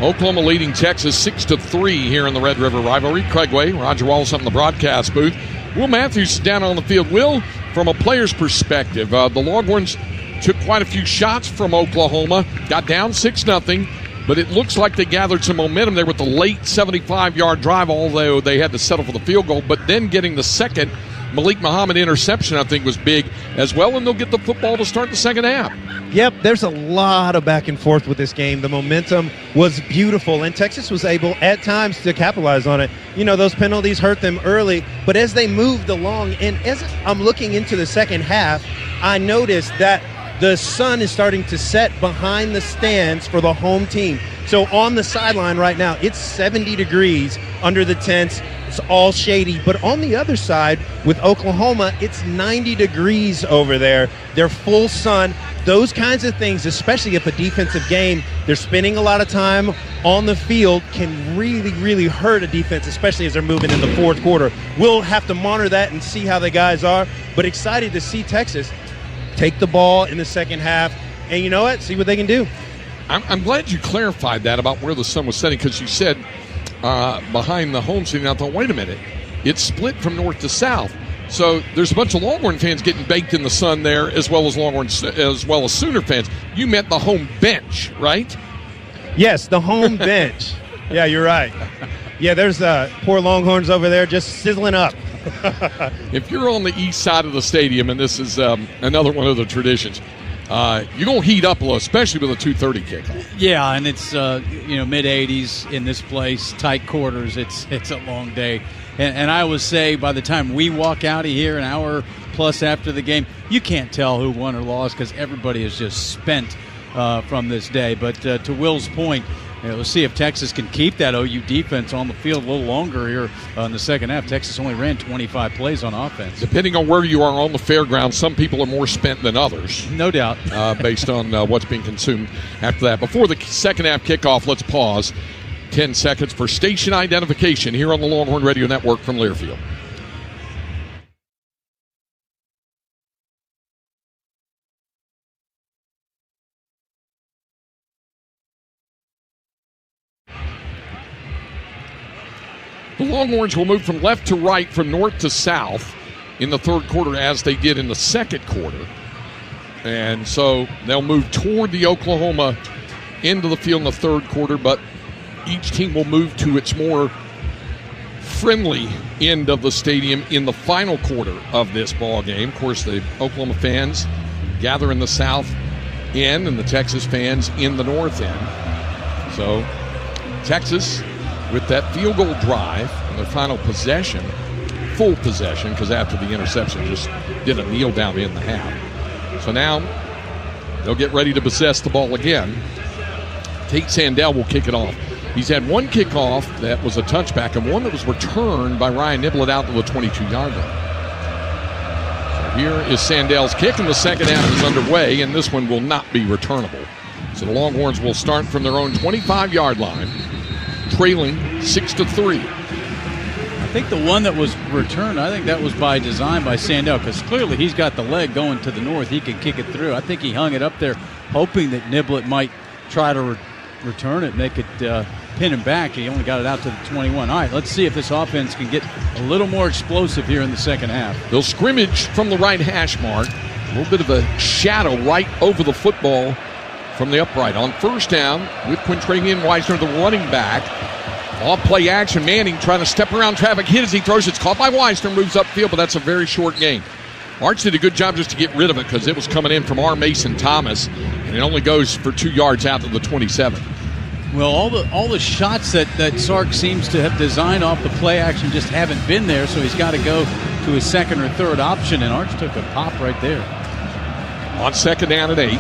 Oklahoma leading Texas 6-3 here in the Red River rivalry. Craig Way, Roger Wallace up in the broadcast booth. Will Matthews down on the field. Will, from a player's perspective, the Longhorns took quite a few shots from Oklahoma, got down 6-0, but it looks like they gathered some momentum there with the late 75-yard drive, although they had to settle for the field goal. But then getting the second Malik Muhammad interception, I think, was big as well, and they'll get the football to start the second half. Yep, there's a lot of back and forth with this game. The momentum was beautiful, and Texas was able at times to capitalize on it. You know, those penalties hurt them early, but as they moved along, and as I'm looking into the second half, I noticed that the sun is starting to set behind the stands for the home team. So on the sideline right now, it's 70 degrees under the tents. It's all shady. But on the other side with Oklahoma, it's 90 degrees over there. They're full sun. Those kinds of things, especially if a defensive game, they're spending a lot of time on the field, can really, really hurt a defense, especially as they're moving in the fourth quarter. We'll have to monitor that and see how the guys are. But excited to see Texas take the ball in the second half. And you know what? See what they can do. I'm glad you clarified that about where the sun was setting, because you said behind the home seat. I thought, wait a minute, it's split from north to south. So there's a bunch of Longhorn fans getting baked in the sun there, as well as Sooner fans. You meant the home bench, right? Yes, the home bench. Yeah, you're right. Yeah, there's poor Longhorns over there just sizzling up. If you're on the east side of the stadium, and this is another one of the traditions, you're going to heat up a little, especially with a 2:30 kickoff. Yeah, and it's mid-80s in this place, tight quarters. It's a long day. And I always say by the time we walk out of here an hour plus after the game, you can't tell who won or lost because everybody is just spent from this day. But to Will's point, let's see if Texas can keep that OU defense on the field a little longer here in the second half. Texas only ran 25 plays on offense. Depending on where you are on the fairground, some people are more spent than others. No doubt. Based on what's being consumed after that. Before the second half kickoff, let's pause 10 seconds for station identification here on the Longhorn Radio Network from Learfield. The Longhorns will move from left to right, from north to south in the third quarter as they did in the second quarter. And so they'll move toward the Oklahoma end of the field in the third quarter, but each team will move to its more friendly end of the stadium in the final quarter of this ball game. Of course, the Oklahoma fans gather in the south end and the Texas fans in the north end. So Texas, with that field goal drive and their final possession, full possession, because after the interception just did a kneel down in the half. So now they'll get ready to possess the ball again. Tate Sandell will kick it off. He's had one kickoff that was a touchback and one that was returned by Ryan Niblett out to the 22-yard line. So here is Sandell's kick, and the second half is underway, and this one will not be returnable. So the Longhorns will start from their own 25-yard line, trailing 6-3. I think the one that was returned, I think that was by design by Sandell, because clearly he's got the leg going to the north. He can kick it through. I think he hung it up there hoping that Niblett might try to return it and they could pin him back. He only got it out to the 21. All right, let's see if this offense can get a little more explosive here in the second half. They'll scrimmage from the right hash mark. A little bit of a shadow right over the football from the upright. On first down with Quintravian Wisner, the running back. Off play action, Manning trying to step around traffic, hit as he throws. It's caught by Wisner, moves upfield, but that's a very short gain. Arch did a good job just to get rid of it because it was coming in from R. Mason Thomas, and it only goes for 2 yards out to the 27. Well, all the shots that Sark seems to have designed off the play action just haven't been there, so he's got to go to his second or third option, and Arch took a pop right there. On second down and 8.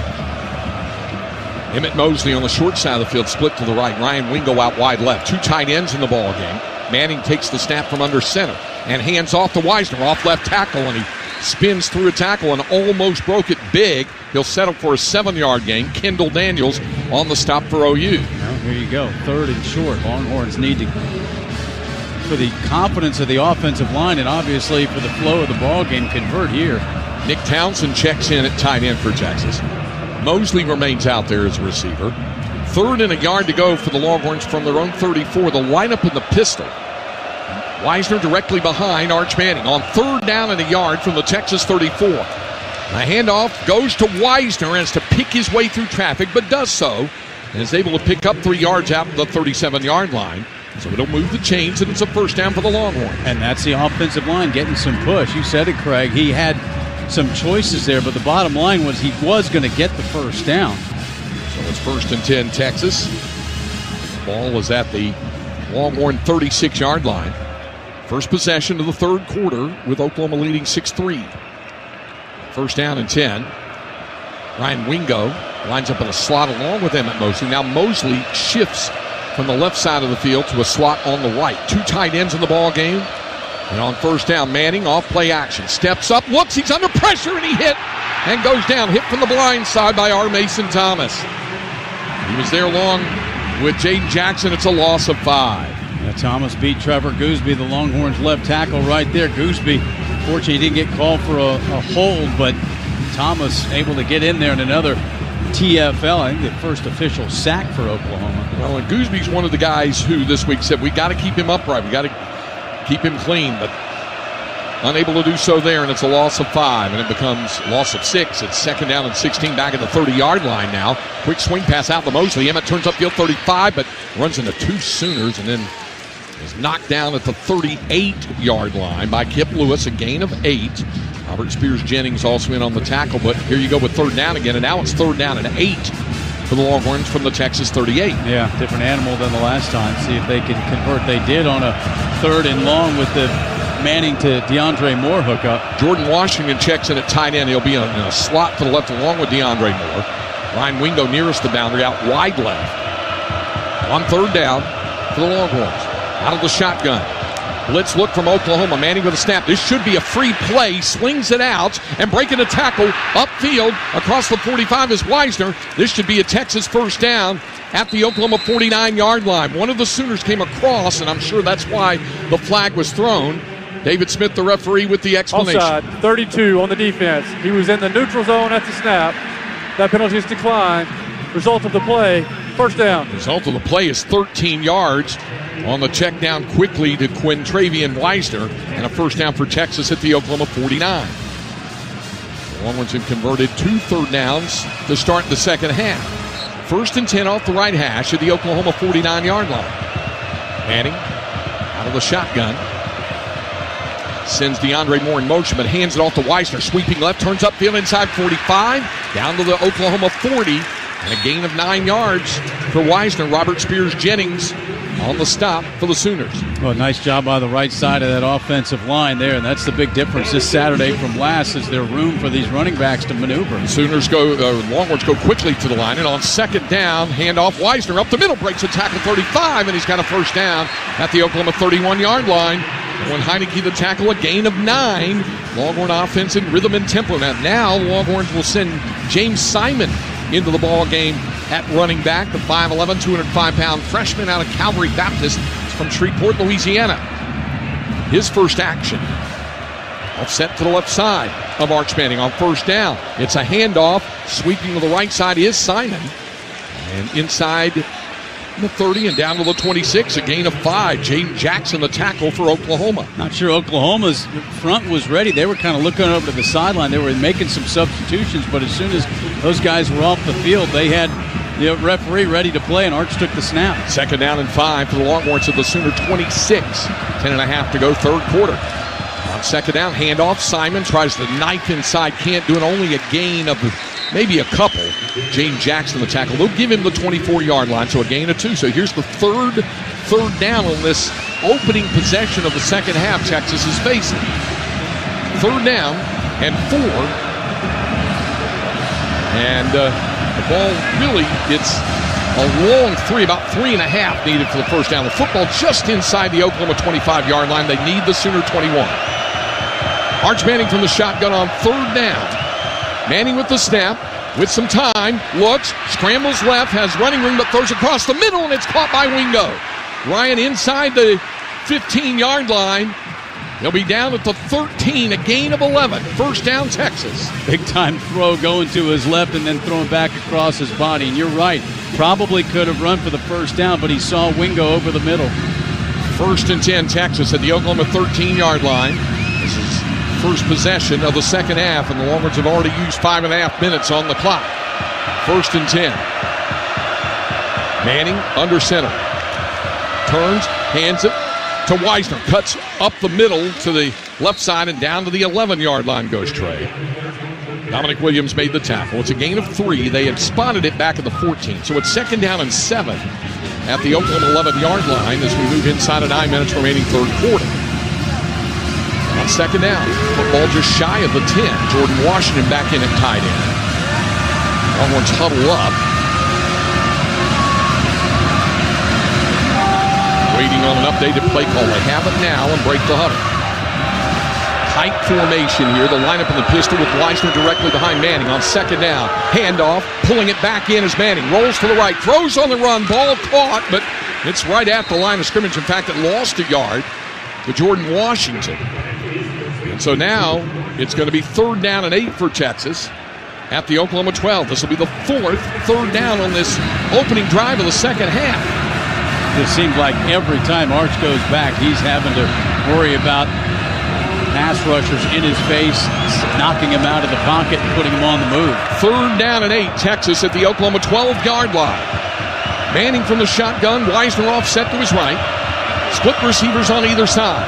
Emmett Mosley on the short side of the field, split to the right. Ryan Wingo out wide left. 2 tight ends in the ball game. Manning takes the snap from under center and hands off to Wisner, off left tackle, and he spins through a tackle and almost broke it big. He'll settle for a 7-yard gain. Kendall Daniels on the stop for OU. Well, here you go. Third and short. Longhorns need to, for the confidence of the offensive line and obviously for the flow of the ball game, convert here. Nick Townsend checks in at tight end for Texas. Mosley remains out there as a receiver. 3rd and a yard to go for the Longhorns from their own 34. They'll line up in the pistol. Wisner directly behind Arch Manning on 3rd down and a yard from the Texas 34. The handoff goes to Wisner as to pick his way through traffic, but does so and is able to pick up 3 yards out to the 37-yard line. So it'll move the chains, and it's a first down for the Longhorns. And that's the offensive line getting some push. You said it, Craig. He had some choices there, but the bottom line was he was going to get the first down. So it's 1st and 10 Texas. The ball is at the Longhorn 36-yard line. First possession of the third quarter with Oklahoma leading 6-3. First down and 10. Ryan Wingo lines up in a slot along with Emmett Mosley. Now Mosley shifts from the left side of the field to a slot on the right. 2 tight ends in the ball game. And on first down, Manning off play action. Steps up, looks, he's under pressure, and he hit and goes down. Hit from the blind side by R. Mason Thomas. He was there along with Jaden Jackson. It's a loss of 5. Yeah, Thomas beat Trevor Gooseby, the Longhorns left tackle right there. Gooseby, fortunately, he didn't get called for a hold, but Thomas able to get in there and another TFL, I think the first official sack for Oklahoma. Well, and Goosby's one of the guys who this week said, we got to keep him upright. We got to keep him clean, but unable to do so there, and it's a loss of 5, and it becomes loss of 6. It's 2nd down and 16 back at the 30-yard line now. Quick swing pass out to Mosley. Emmett turns upfield 35, but runs into 2 Sooners and then is knocked down at the 38-yard line by Kip Lewis, a gain of 8. Robert Spears-Jennings also in on the tackle, but here you go with third down again, and now it's third down and 8 for the Longhorns from the Texas 38. Yeah, different animal than the last time. See if they can convert. They did on a 3rd and long with the Manning to DeAndre Moore hookup. Jordan Washington checks in at tight end. He'll be in a slot to the left along with DeAndre Moore. Ryan Wingo nearest the boundary, out wide left. On third down for the Longhorns. Out of the shotgun. Blitz look from Oklahoma. Manning with a snap. This should be a free play. Slings it out and breaking a tackle upfield across the 45 is Wisner. This should be a Texas first down at the Oklahoma 49-yard line. One of the Sooners came across, and I'm sure that's why the flag was thrown. David Smith, the referee, with the explanation. Offside, 32 on the defense. He was in the neutral zone at the snap. That penalty is declined. Result of the play, first down. Result of the play is 13 yards on the check down quickly to Quintravian Wisner, and a first down for Texas at the Oklahoma 49. The Longhorns have converted 2 third downs to start the second half. 1st and 10 off the right hash at the Oklahoma 49-yard line. Manning out of the shotgun. Sends DeAndre Moore in motion, but hands it off to Wisner. Sweeping left, turns upfield inside 45, down to the Oklahoma 40, and a gain of 9 yards for Wisner. Robert Spears-Jennings on the stop for the Sooners. Well, nice job by the right side of that offensive line there, and that's the big difference this Saturday from last. Is there room for these running backs to maneuver? Longhorns go quickly to the line, and on second down, handoff Wisner up the middle, breaks a tackle 35, and he's got a first down at the Oklahoma 31-yard line. When Heineke the tackle, a gain of 9. Longhorn offense in rhythm and tempo. Now Longhorns will send James Simon into the ball game at running back, the 5'11", 205-pound freshman out of Calvary Baptist from Shreveport, Louisiana. His first action. Offset to the left side of Arch Manning on first down. It's a handoff. Sweeping to the right side is Simon. And inside the 30 and down to the 26, a gain of 5. James Jackson, the tackle for Oklahoma. Not sure Oklahoma's front was ready. They were kind of looking over to the sideline. They were making some substitutions, but as soon as those guys were off the field, they had the referee ready to play, and Arch took the snap. Second down and 5 for the Longhorns at the Sooner 26. 10.5 to go, third quarter. On second down, handoff. Simon tries to knife inside, can't do it. Only a gain of maybe a couple. James Jackson, the tackle. They'll give him the 24-yard line, so a gain of 2. So here's the third down on this opening possession of the second half Texas is facing. Third down and 4. And the ball really, it's a long 3, about 3.5 needed for the first down. The football just inside the Oklahoma 25-yard line. They need the Sooner 21. Arch Manning from the shotgun on third down. Manning with the snap, with some time, looks, scrambles left, has running room, but throws across the middle, and it's caught by Wingo. Ryan inside the 15-yard line. He'll be down at the 13, a gain of 11. First down, Texas. Big-time throw going to his left and then throwing back across his body. And you're right, probably could have run for the first down, but he saw Wingo over the middle. 1st and 10, Texas at the Oklahoma 13-yard line. This is first possession of the second half, and the Longhorns have already used 5.5 minutes on the clock. 1st and 10. Manning under center. Turns, hands it to Wisner. Cuts up the middle to the left side and down to the 11-yard line goes Trey. Dominic Williams made the tackle. It's a gain of 3. They had spotted it back at the 14. So it's second down and 7 at the Oklahoma 11-yard line as we move inside of 9 minutes remaining third quarter. On second down, football just shy of the 10. Jordan Washington back in at tight end. Longhorns huddle up. Waiting on an updated play call. They have it now and break the huddle. Tight formation here. The lineup in the pistol with Wisner directly behind Manning on second down. Handoff, pulling it back in as Manning rolls to the right, throws on the run, ball caught, but it's right at the line of scrimmage. In fact, it lost a yard to Jordan Washington. And so now it's going to be third down and 8 for Texas at the Oklahoma 12. This will be the 4th third down on this opening drive of the second half. It seems like every time Arch goes back, he's having to worry about pass rushers in his face, knocking him out of the pocket and putting him on the move. Third down and 8, Texas at the Oklahoma 12-yard line. Manning from the shotgun, Wisner offset to his right. Split receivers on either side.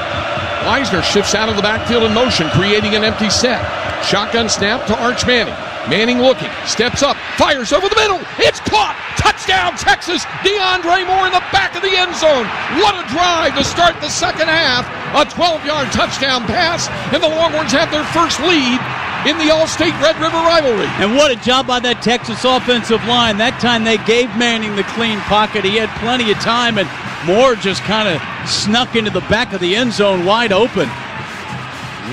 Weisner shifts out of the backfield in motion, creating an empty set. Shotgun snap to Arch Manning. Manning looking, steps up, fires over the middle. It's caught. Touchdown, Texas. DeAndre Moore in the back of the end zone. What a drive to start the second half. A 12-yard touchdown pass, and the Longhorns have their first lead in the All-State Red River rivalry. And what a job by that Texas offensive line. That time they gave Manning the clean pocket. He had plenty of time, and Moore just kind of snuck into the back of the end zone wide open.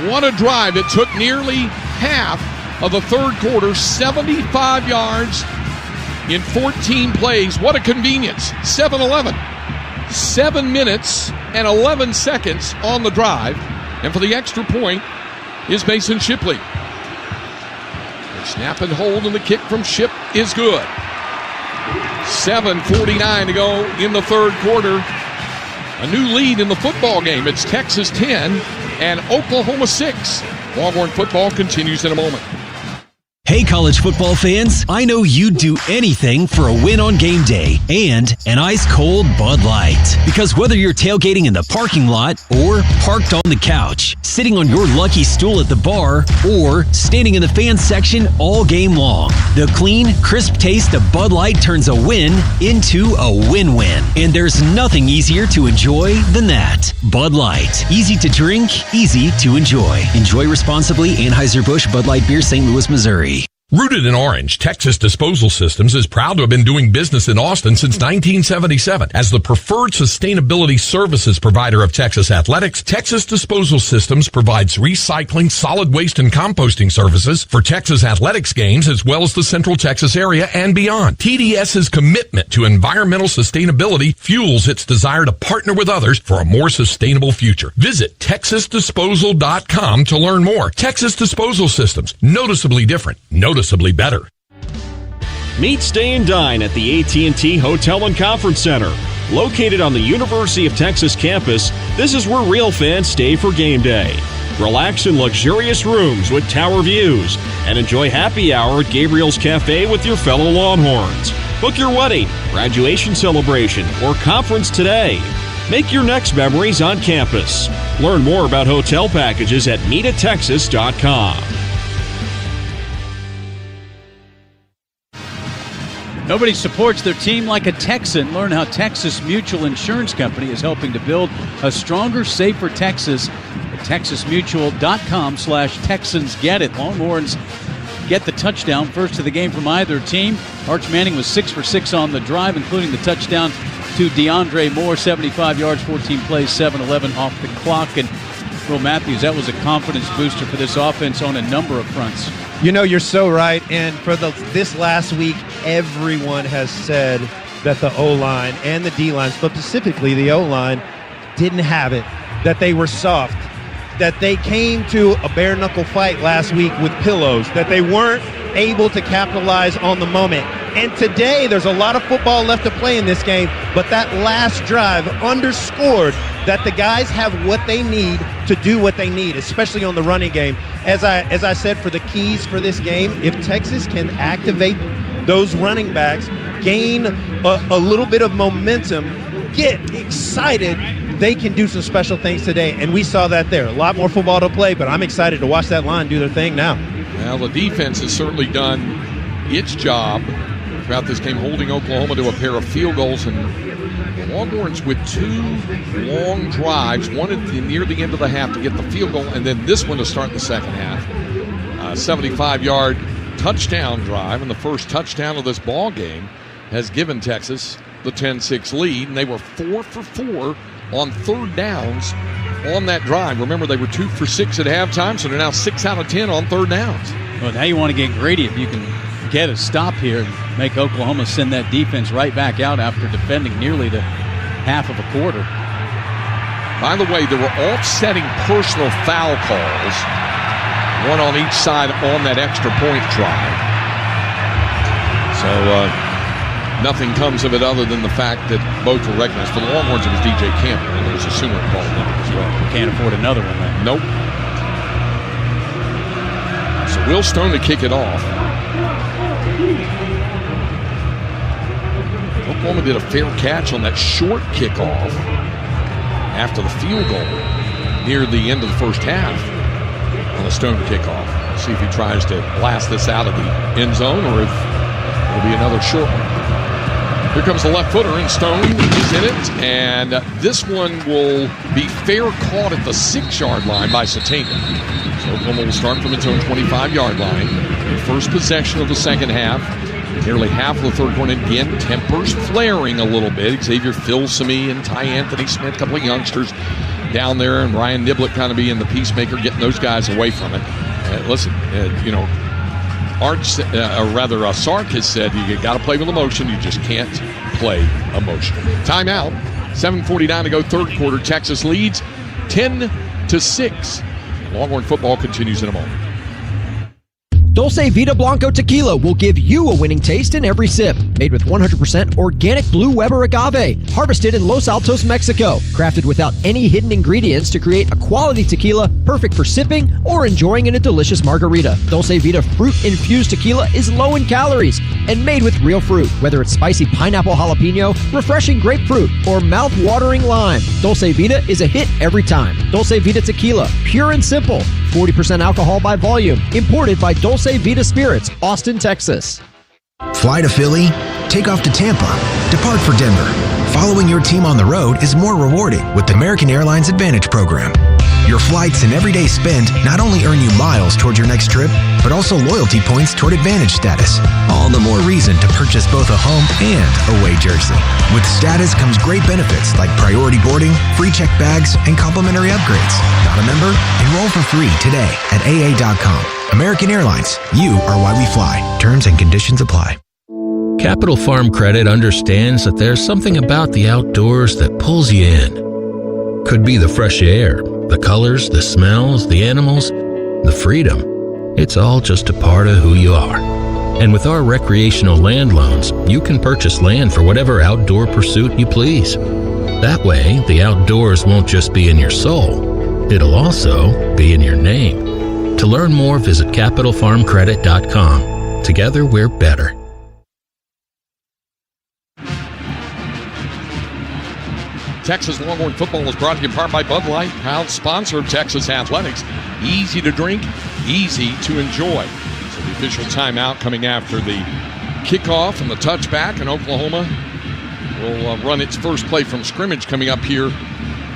What a drive. It took nearly half of the third quarter, 75 yards in 14 plays. What a convenience. 7-11. 7 minutes and 11 seconds on the drive. And for the extra point is Mason Shipley. The snap and hold, and the kick from Ship is good. 7:49 to go in the third quarter. A new lead in the football game. It's Texas 10 and Oklahoma 6. Longhorn football continues in a moment. Hey, college football fans, I know you'd do anything for a win on game day and an ice-cold Bud Light. Because whether you're tailgating in the parking lot or parked on the couch, sitting on your lucky stool at the bar, or standing in the fans section all game long, the clean, crisp taste of Bud Light turns a win into a win-win. And there's nothing easier to enjoy than that. Bud Light. Easy to drink, easy to enjoy. Enjoy responsibly. Anheuser-Busch Bud Light Beer, St. Louis, Missouri. Rooted in orange, Texas Disposal Systems is proud to have been doing business in Austin since 1977. As the preferred sustainability services provider of Texas athletics, Texas Disposal Systems provides recycling, solid waste, and composting services for Texas athletics games as well as the Central Texas area and beyond. TDS's commitment to environmental sustainability fuels its desire to partner with others for a more sustainable future. Visit TexasDisposal.com to learn more. Texas Disposal Systems, noticeably different, noticeably better. Meet, stay, and dine at the AT&T Hotel and Conference Center. Located on the University of Texas campus, this is where real fans stay for game day. Relax in luxurious rooms with tower views and enjoy happy hour at Gabriel's Cafe with your fellow Longhorns. Book your wedding, graduation celebration, or conference today. Make your next memories on campus. Learn more about hotel packages at meetatexas.com. Nobody supports their team like a Texan. Learn how Texas Mutual Insurance Company is helping to build a stronger, safer Texas at texasmutual.com/Texans. Get it. Longhorns get the touchdown, first of the game from either team. Arch Manning was 6 for 6 on the drive, including the touchdown to DeAndre Moore, 75 yards, 14 plays, 7-11 off the clock. And Will Matthews, that was a confidence booster for this offense on a number of fronts. You know, you're so right. And for this last week, everyone has said that the O-line and the D-line, but specifically the O-line, didn't have it, that they were soft, that they came to a bare-knuckle fight last week with pillows, that they weren't able to capitalize on the moment. And today, there's a lot of football left to play in this game, but that last drive underscored that the guys have what they need to do what they need, especially on the running game. As I said, for the keys for this game, if Texas can activate those running backs, gain a little bit of momentum, get excited, they can do some special things today. And we saw that there. A lot more football to play, but I'm excited to watch that line do their thing now. Well, the defense has certainly done its job throughout this game, holding Oklahoma to a pair of field goals, and the Longhorns with 2 long drives, one near the end of the half to get the field goal, and then this one to start the second half. 75-yard touchdown drive, and the first touchdown of this ball game has given Texas the 10-6 lead, and they were 4 for 4 on third downs on that drive. Remember, they were 2 for 6 at halftime, so they're now 6 out of 10 on third downs. Well, now you want to get greedy if you can get a stop here and make Oklahoma send that defense right back out after defending nearly the half of a quarter. By the way, there were offsetting personal foul calls, one on each side on that extra point try. So nothing comes of it other than the fact that both were recognized. For the Longhorns, it was DJ Campbell, and there was a Sooner involved in it as well. Can't afford another one, then. Nope. So Will Stone to kick it off. Oklahoma did a fair catch on that short kickoff. after the field goal near the end of the first half on a Stone kickoff. See if he tries to blast this out of the end zone or if it'll be another short one. Here comes the left footer, and Stone is in it, and this one will be fair caught at the 6-yard line by Satana. So Oklahoma will start from its own 25-yard line. The first possession of the second half. Nearly half of the third quarter. Again, tempers flaring a little bit. Xavier Filsamy and Ty Anthony Smith, a couple of youngsters down there, and Ryan Niblett kind of being the peacemaker, getting those guys away from it. Listen, Sark has said you got to play with emotion. You just can't play emotion. Timeout. 7:49 to go, third quarter. Texas leads 10-6. Longhorn football continues in a moment. Dulce Vida Blanco Tequila will give you a winning taste in every sip. Made with 100% organic Blue Weber agave, harvested in Los Altos, Mexico. Crafted without any hidden ingredients to create a quality tequila perfect for sipping or enjoying in a delicious margarita. Dulce Vida fruit-infused tequila is low in calories and made with real fruit, whether it's spicy pineapple jalapeno, refreshing grapefruit, or mouth-watering lime. Dulce Vida is a hit every time. Dulce Vida Tequila, pure and simple. 40% alcohol by volume. Imported by Dulce Vida Spirits, Austin, Texas. Fly to Philly, take off to Tampa, depart for Denver. Following your team on the road is more rewarding with the American Airlines Advantage program. Your flights and everyday spend not only earn you miles toward your next trip, but also loyalty points toward Advantage status. All the more reason to purchase both a home and away jersey. With status comes great benefits like priority boarding, free check bags, and complimentary upgrades. Not a member? Enroll for free today at AA.com. American Airlines, you are why we fly. Terms and conditions apply. Capital Farm Credit understands that there's something about the outdoors that pulls you in. Could be the fresh air, the colors, the smells, the animals, the freedom. It's all just a part of who you are. And with our recreational land loans, you can purchase land for whatever outdoor pursuit you please. That way, the outdoors won't just be in your soul, it'll also be in your name. To learn more, visit CapitalFarmCredit.com. Together, we're better. Texas Longhorn football is brought to you in part by Bud Light, proud sponsor of Texas Athletics. Easy to drink, easy to enjoy. So the official timeout coming after the kickoff and the touchback, and Oklahoma will run its first play from scrimmage coming up here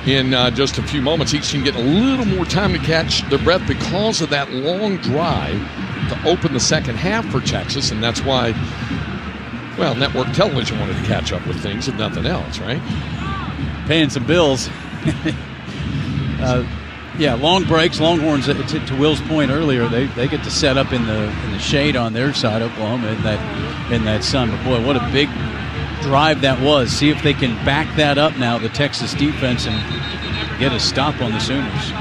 in just a few moments. Each team getting a little more time to catch their breath because of that long drive to open the second half for Texas, and that's why, well, network television wanted to catch up with things, if nothing else, right? Paying some bills. Long breaks. Longhorns, to Will's point earlier, they get to set up in the shade on their side. Oklahoma in that sun. But boy, what a big drive that was. See if they can back that up now, the Texas defense, and get a stop on the Sooners.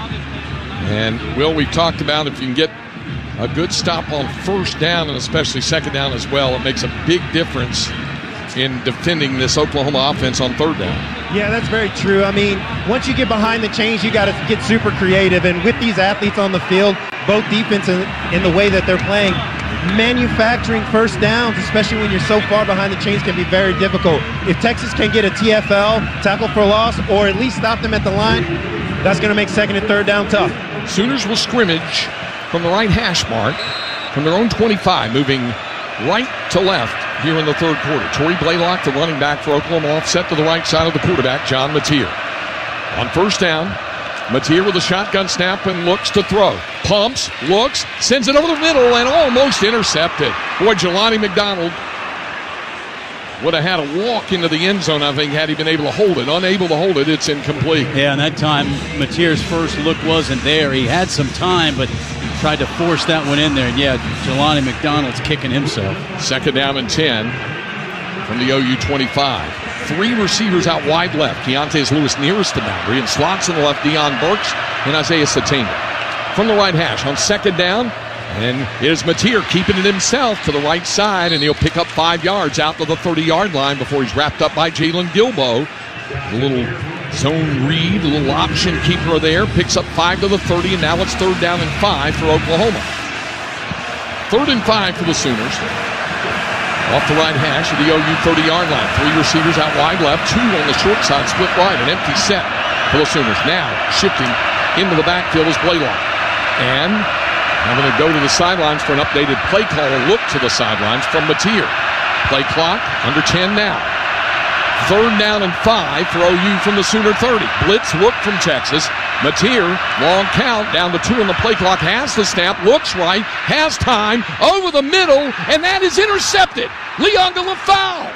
And Will, we talked about if you can get a good stop on first down and especially second down as well, it makes a big difference in defending this Oklahoma offense on third down. Yeah, that's very true. I mean, once you get behind the chains, you got to get super creative. And with these athletes on the field, both defense and in the way that they're playing, manufacturing first downs, especially when you're so far behind the chains, can be very difficult. If Texas can get a TFL, tackle for loss, or at least stop them at the line, that's going to make second and third down tough. Sooners will scrimmage from the right hash mark, from their own 25, moving right to left here in the third quarter. Torrey Blaylock, the running back for Oklahoma, offset to the right side of the quarterback, John Mateer. On first down, Mateer with a shotgun snap and looks to throw. Pumps, looks, sends it over the middle and almost intercepted. Boy, Jelani McDonald would have had a walk into the end zone, I think, had he been able to hold it. Unable to hold it, it's incomplete. Yeah, and that time, Mateer's first look wasn't there. He had some time, but tried to force that one in there. And yeah, Jelani McDonald's kicking himself. Second down and 10 from the OU 25. Three receivers out wide left. Keontae Lewis nearest the boundary, and slots in the left, Deion Burks and Isaiah Satana. From the right hash on second down, and here's Mateer keeping it himself to the right side, and he'll pick up 5 yards out to the 30-yard line before he's wrapped up by Jalen Gilbo. A little zone read, a little option keeper there, picks up 5 to the 30, and now it's third down and 5 for Oklahoma. 3rd and 5 for the Sooners. Off the right hash of the OU 30-yard line. 3 receivers out wide left, 2 on the short side, split right, an empty set. for the Sooners. Now shifting into the backfield is Blaylock. And having to go to the sidelines for an updated play call. A look to the sidelines from Mateer. Play clock under 10 now. 3rd down and 5 for OU from the Sooner 30. Blitz look from Texas. Mateer, long count, down to 2 on the play clock, has the snap, looks right, has time, over the middle, and that is intercepted. Leonga foul.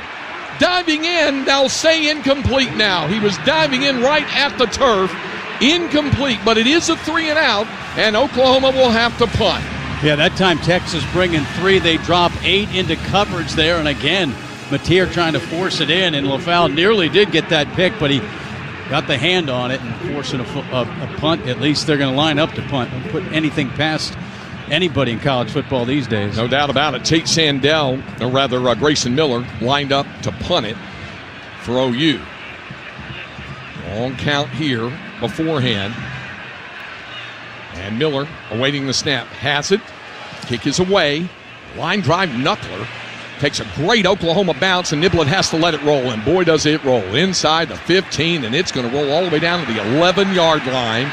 Diving in, they'll say incomplete now. He was diving in right at the turf. Incomplete, but it is a 3 and out, and Oklahoma will have to punt. Yeah, that time Texas bringing 3. They drop 8 into coverage there, and again, Mateer trying to force it in, and LaFowl nearly did get that pick, but he got the hand on it and forcing a punt. At least they're going to line up to punt. Don't put anything past anybody in college football these days. No doubt about it. Tate Sandell, or rather Grayson Miller, lined up to punt it for OU. Long count here beforehand. And Miller awaiting the snap. Has it. Kick is away. Line drive knuckler. Takes a great Oklahoma bounce, and Niblett has to let it roll. And boy, does it roll. Inside the 15, and it's going to roll all the way down to the 11-yard line.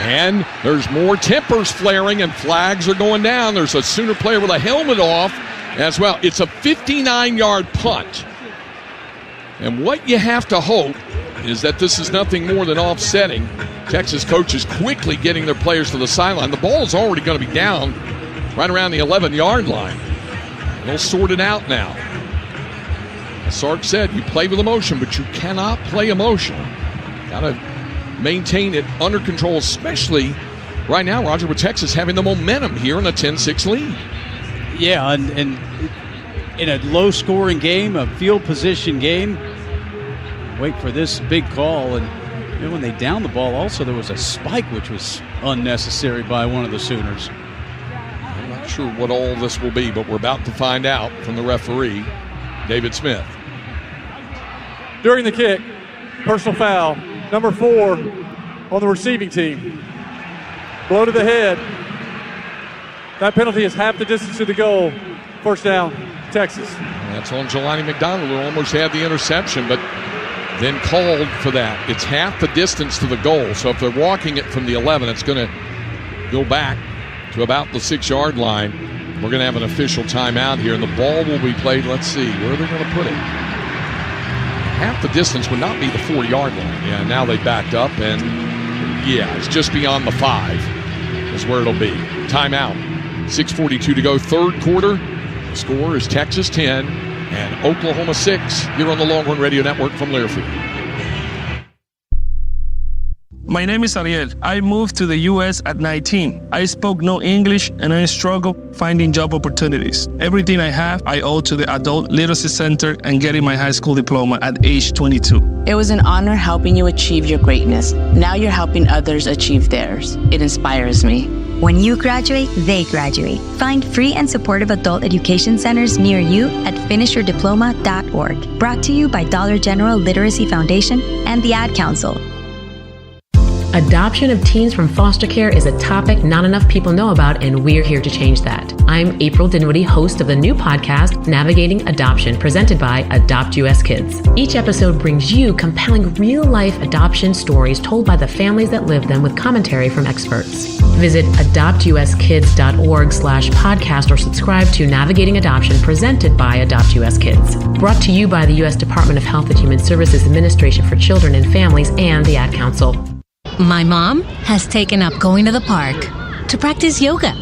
And there's more tempers flaring, and flags are going down. There's a Sooner player with a helmet off as well. It's a 59-yard punt. And what you have to hope is that this is nothing more than offsetting. Texas coaches quickly getting their players to the sideline. The ball is already going to be down right around the 11-yard line. They'll sort it out now. As Sark said, you play with emotion, but you cannot play emotion. Got to maintain it under control, especially right now, Roger, with Texas having the momentum here in a 10-6 lead. Yeah, and in a low-scoring game, a field position game, wait for this big call. And when they downed the ball, also there was a spike, which was unnecessary by one of the Sooners. I'm not sure what all this will be, but we're about to find out from the referee, David Smith. During the kick, personal foul, number 4 on the receiving team. Blow to the head. That penalty is half the distance to the goal. First down, Texas. That's on Jelani McDonald, who almost had the interception, but then called for that. It's half the distance to the goal, so if they're walking it from the 11, it's going to go back to about the 6-yard line. We're going to have an official timeout here, and the ball will be played. Let's see, where are they going to put it? Half the distance would not be the 4-yard line. Yeah, now they backed up, and yeah, it's just beyond the 5 is where it'll be. Timeout. 6:42 to go, third quarter. The score is Texas 10 and Oklahoma 6 here on the Longhorn Radio Network from Learfield. My name is Ariel. I moved to the U.S. at 19. I spoke no English and I struggled finding job opportunities. Everything I have, I owe to the Adult Literacy Center and getting my high school diploma at age 22. It was an honor helping you achieve your greatness. Now you're helping others achieve theirs. It inspires me. When you graduate, they graduate. Find free and supportive adult education centers near you at finishyourdiploma.org. Brought to you by Dollar General Literacy Foundation and the Ad Council. Adoption of teens from foster care is a topic not enough people know about, and we're here to change that. I'm April Dinwiddie, host of the new podcast, Navigating Adoption, presented by Adopt US Kids. Each episode brings you compelling real-life adoption stories told by the families that live them with commentary from experts. Visit adoptuskids.org/podcast or subscribe to Navigating Adoption, presented by Adopt US Kids. Brought to you by the U.S. Department of Health and Human Services Administration for Children and Families and the Ad Council. My mom has taken up going to the park to practice yoga.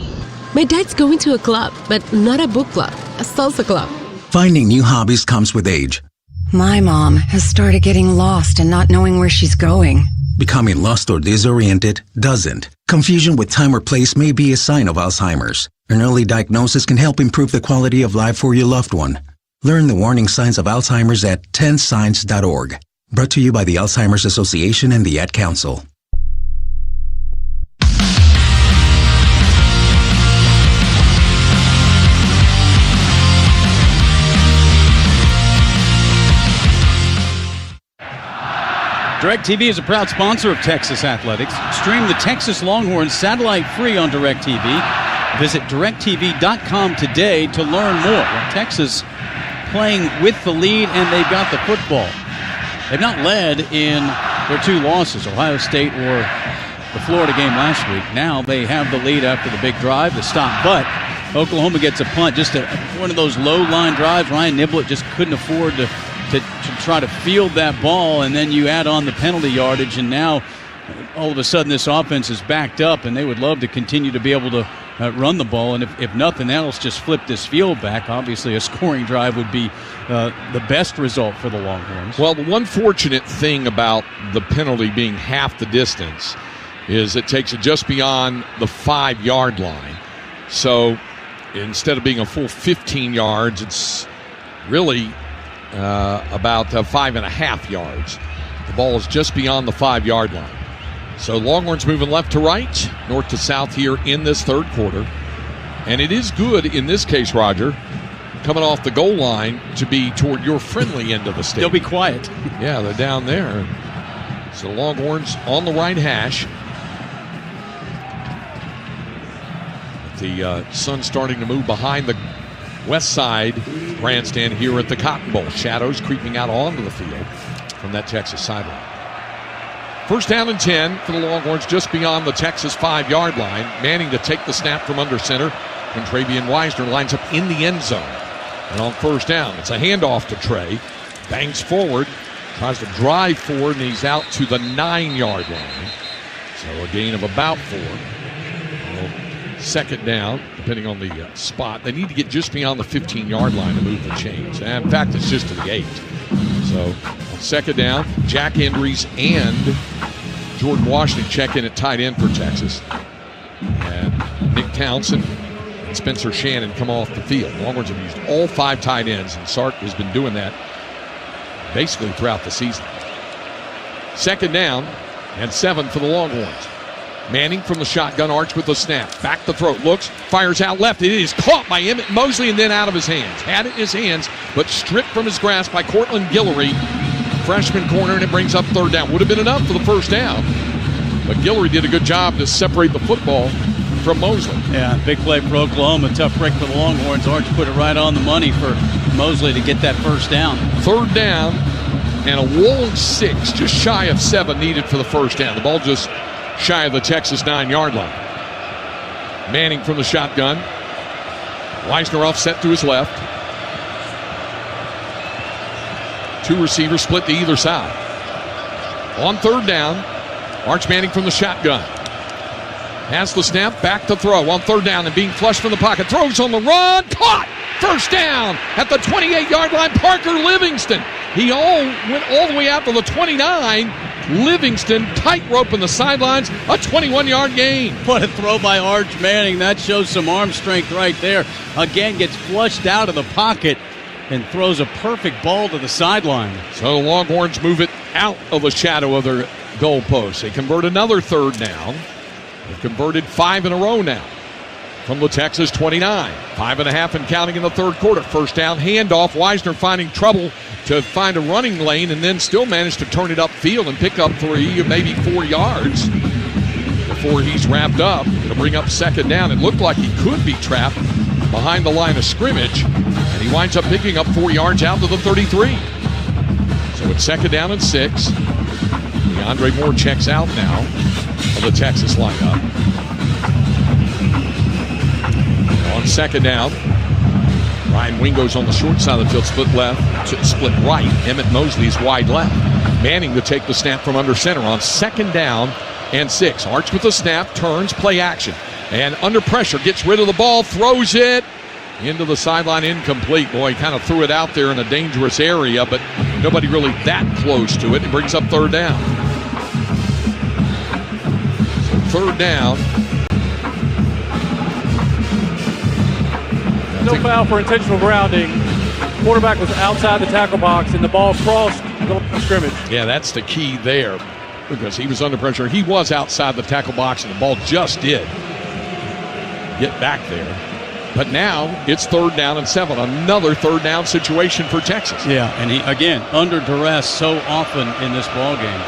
My dad's going to a club, but not a book club, a salsa club. Finding new hobbies comes with age. My mom has started getting lost and not knowing where she's going. Becoming lost or disoriented doesn't. Confusion with time or place may be a sign of Alzheimer's. An early diagnosis can help improve the quality of life for your loved one. Learn the warning signs of Alzheimer's at 10signs.org. Brought to you by the Alzheimer's Association and the Ad Council. DirecTV is a proud sponsor of Texas Athletics. Stream the Texas Longhorns satellite-free on DirecTV. Visit DirecTV.com today to learn more. Texas playing with the lead, and they've got the football. They've not led in their 2 losses, Ohio State or the Florida game last week. Now they have the lead after the big drive, the stop. But Oklahoma gets a punt, just one of those low-line drives. Ryan Niblett just couldn't afford to try to field that ball, and then you add on the penalty yardage, and now all of a sudden this offense is backed up, and they would love to continue to be able to run the ball. And if nothing else, just flip this field back. Obviously, a scoring drive would be the best result for the Longhorns. Well, the one fortunate thing about the penalty being half the distance is it takes it just beyond the 5-yard line. So instead of being a full 15 yards, it's really about 5.5 yards. The ball is just beyond the 5-yard line. So Longhorns moving left to right, north to south here in this third quarter. And it is good in this case, Roger, coming off the goal line to be toward your friendly end of the stadium. They'll be quiet. Yeah, they're down there. So Longhorns on the right hash. The sun starting to move behind the west side grandstand here at the Cotton Bowl. Shadows creeping out onto the field from that Texas sideline. First down and 10 for the Longhorns just beyond the Texas 5-yard line. Manning to take the snap from under center. And Travian Wisner lines up in the end zone. And on first down, it's a handoff to Trey. Bangs forward, tries to drive forward, and he's out to the 9-yard line. So a gain of about 4. Second down, depending on the spot. They need to get just beyond the 15-yard line to move the chains. And in fact, it's just to the 8. So on second down, Jack Hendries and Jordan Washington check in at tight end for Texas. And Nick Townsend and Spencer Shannon come off the field. Longhorns have used all 5 tight ends, and Sark has been doing that basically throughout the season. Second down and 7 for the Longhorns. Manning from the shotgun, Arch with the snap. Back the throat, looks, fires out left. It is caught by Emmett Mosley and then out of his hands. Had it in his hands, but stripped from his grasp by Cortland Guillory. Freshman corner, and it brings up third down. Would have been enough for the first down, but Guillory did a good job to separate the football from Mosley. Yeah, big play for Oklahoma. Tough break for the Longhorns. Arch put it right on the money for Mosley to get that first down. Third down and a long 6, just shy of 7 needed for the first down. The ball just shy of the Texas 9-yard line. Manning from the shotgun. Wisner offset to his left. 2 receivers split to either side. On third down, Arch Manning from the shotgun. Has the snap, back to throw. On third down and being flushed from the pocket. Throws on the run, caught! First down at the 28-yard line, Parker Livingston. He went all the way out to the 29. Livingston tightrope in the sidelines, a 21-yard gain. What a throw by Arch Manning. That shows some arm strength right there. Again, gets flushed out of the pocket and throws a perfect ball to the sideline. So the Longhorns move it out of the shadow of their goalpost. They convert another third down. They've converted 5 in a row now from the Texas 29. 5.5 and counting in the third quarter. First down handoff. Wisner finding trouble to find a running lane and then still managed to turn it upfield and pick up 3 or maybe 4 yards before he's wrapped up. It'll bring up second down. It looked like he could be trapped behind the line of scrimmage, and he winds up picking up 4 yards out to the 33. So it's second down and 6. DeAndre Moore checks out now of the Texas lineup. On second down, Ryan Wingo's on the short side of the field, split right. Emmett Mosley's wide left. Manning to take the snap from under center on second down and 6. Arch with the snap, turns, play action. And under pressure, gets rid of the ball, throws it into the sideline, incomplete. Boy, he kind of threw it out there in a dangerous area, but nobody really that close to it. It brings up third down. So third down. No foul for intentional grounding. Quarterback was outside the tackle box, and the ball crossed the line of scrimmage. Yeah, that's the key there, because he was under pressure. He was outside the tackle box, and the ball just did get back there. But now it's third down and 7. Another third down situation for Texas. Yeah, and he, again, under duress so often in this ball game.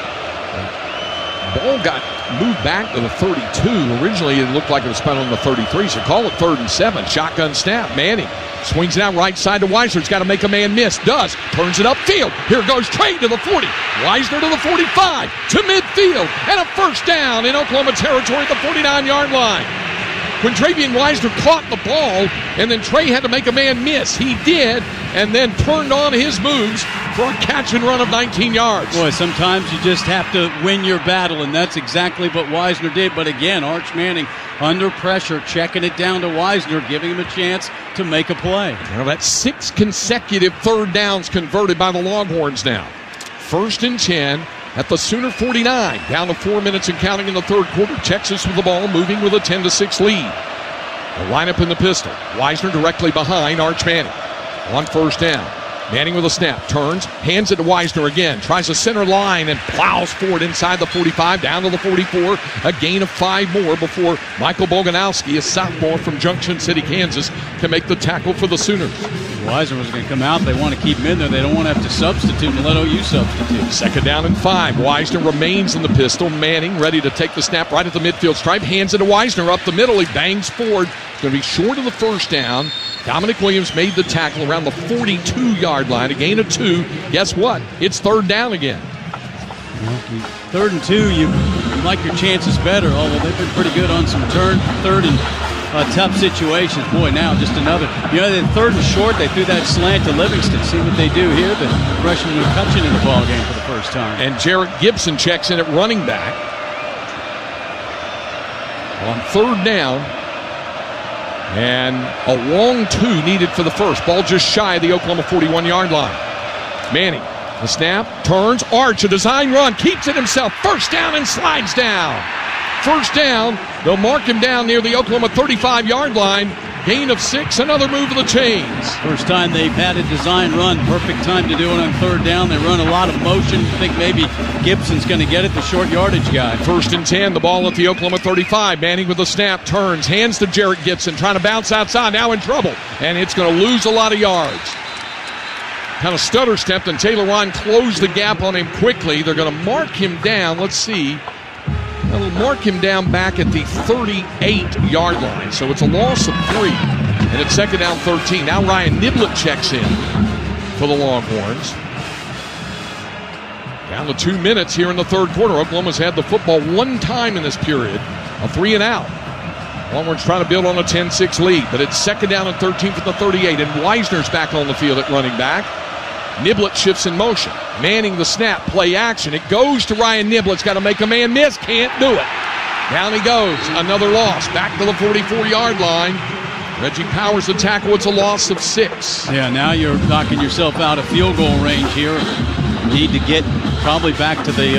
ball got moved back to the 32. Originally, it looked like it was spun on the 33, so call it 3rd and 7. Shotgun snap. Manning swings it out right side to Weisner. It's got to make a man miss. Does. Turns it upfield. Here goes Trey to the 40. Weisner to the 45. To midfield. And a first down in Oklahoma territory at the 49-yard line. When Travian Weisner caught the ball, and then Trey had to make a man miss. He did, and then turned on his moves for a catch and run of 19 yards. Boy, sometimes you just have to win your battle, and that's exactly what Weisner did. But again, Arch Manning under pressure, checking it down to Weisner, giving him a chance to make a play. Well, that's 6 consecutive third downs converted by the Longhorns now. 1st and 10. At the Sooner 49, down to 4 minutes and counting in the third quarter. Texas with the ball, moving with a 10-6 lead. The lineup in the pistol. Weisner directly behind Arch Manning. On first down. Manning with a snap, turns, hands it to Weisner again. Tries to center line and plows forward inside the 45, down to the 44. A gain of 5 more before Michael Boganowski, a sophomore from Junction City, Kansas, can make the tackle for the Sooners. Weisner was going to come out. They want to keep him in there. They don't want to have to substitute and let OU substitute. 2nd down and 5. Weisner remains in the pistol. Manning ready to take the snap right at the midfield stripe. Hands it to Weisner up the middle. He bangs forward. It's going to be short of the first down. Dominic Williams made the tackle around the 42-yard line. A gain of 2. Guess what? It's 3rd down again. Well, 3rd and 2, you like your chances better, although they've been pretty good on some 3rd and tough situations. Boy, now just another. You know, 3rd and short, they threw that slant to Livingston. See what they do here. The freshman McCutcheon in the ball game for the first time. And Jarrett Gibson checks in at running back. On 3rd down. And a long 2 needed for the first. Ball just shy of the Oklahoma 41-yard line. Manning, the snap, turns, Arch, a design run, keeps it himself. First down and slides down. First down, they'll mark him down near the Oklahoma 35-yard line. Gain of 6, another move of the chains. First time they've had a design run. Perfect time to do it on 3rd down. They run a lot of motion. Think maybe Gibson's going to get it, the short yardage guy. 1st and 10, the ball at the Oklahoma 35. Manning with the snap, turns, hands to Jarrett Gibson, trying to bounce outside, now in trouble. And it's going to lose a lot of yards. Kind of stutter stepped, and Taylor Ron closed the gap on him quickly. They're going to mark him down. Let's see. They'll mark him down back at the 38-yard line. So it's a loss of 3. And it's 2nd down 13. Now Ryan Niblett checks in for the Longhorns. Down to 2 minutes here in the third quarter. Oklahoma's had the football 1 time in this period. A 3 and out. Longhorns trying to build on a 10-6 lead. But it's 2nd down and 13 from the 38. And Weisner's back on the field at running back. Niblett shifts in motion. Manning the snap, play action. It goes to Ryan Niblett's got to make a man miss. Can't do it. Down he goes. Another loss. Back to the 44-yard line. Reggie Powers the tackle. It's a loss of 6. Yeah, now you're knocking yourself out of field goal range here. You need to get probably back to the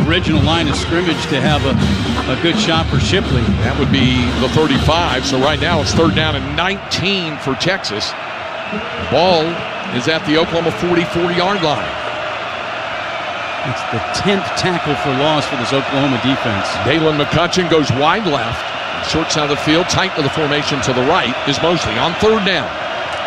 original line of scrimmage to have a good shot for Shipley. That would be the 35. So right now it's 3rd down and 19 for Texas. The ball is at the Oklahoma 44-yard line. It's the 10th tackle for loss for this Oklahoma defense. Dalen McCutcheon goes wide left. Short side of the field, tight to the formation to the right is Mosley on 3rd down.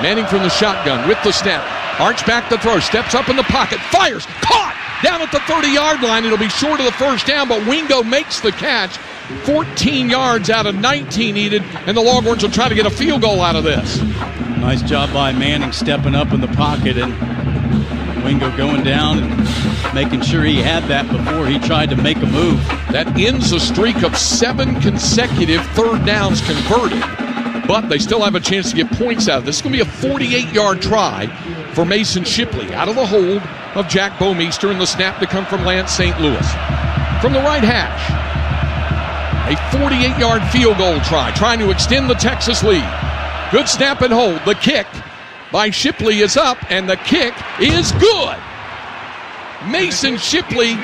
Manning from the shotgun with the snap. Arch back to throw, steps up in the pocket, fires, caught! Down at the 30-yard line. It'll be short of the first down, but Wingo makes the catch. 14 yards out of 19 needed, and the Longhorns will try to get a field goal out of this. Nice job by Manning stepping up in the pocket, and Wingo going down and making sure he had that before he tried to make a move. That ends a streak of 7 consecutive 3rd downs converted, but they still have a chance to get points out of this. It's going to be a 48-yard try for Mason Shipley out of the hold of Jack Bomeister, and the snap to come from Lance St. Louis. From the right hash, a 48-yard field goal try, trying to extend the Texas lead. Good snap and hold. The kick by Shipley is up, and the kick is good. Mason Shipley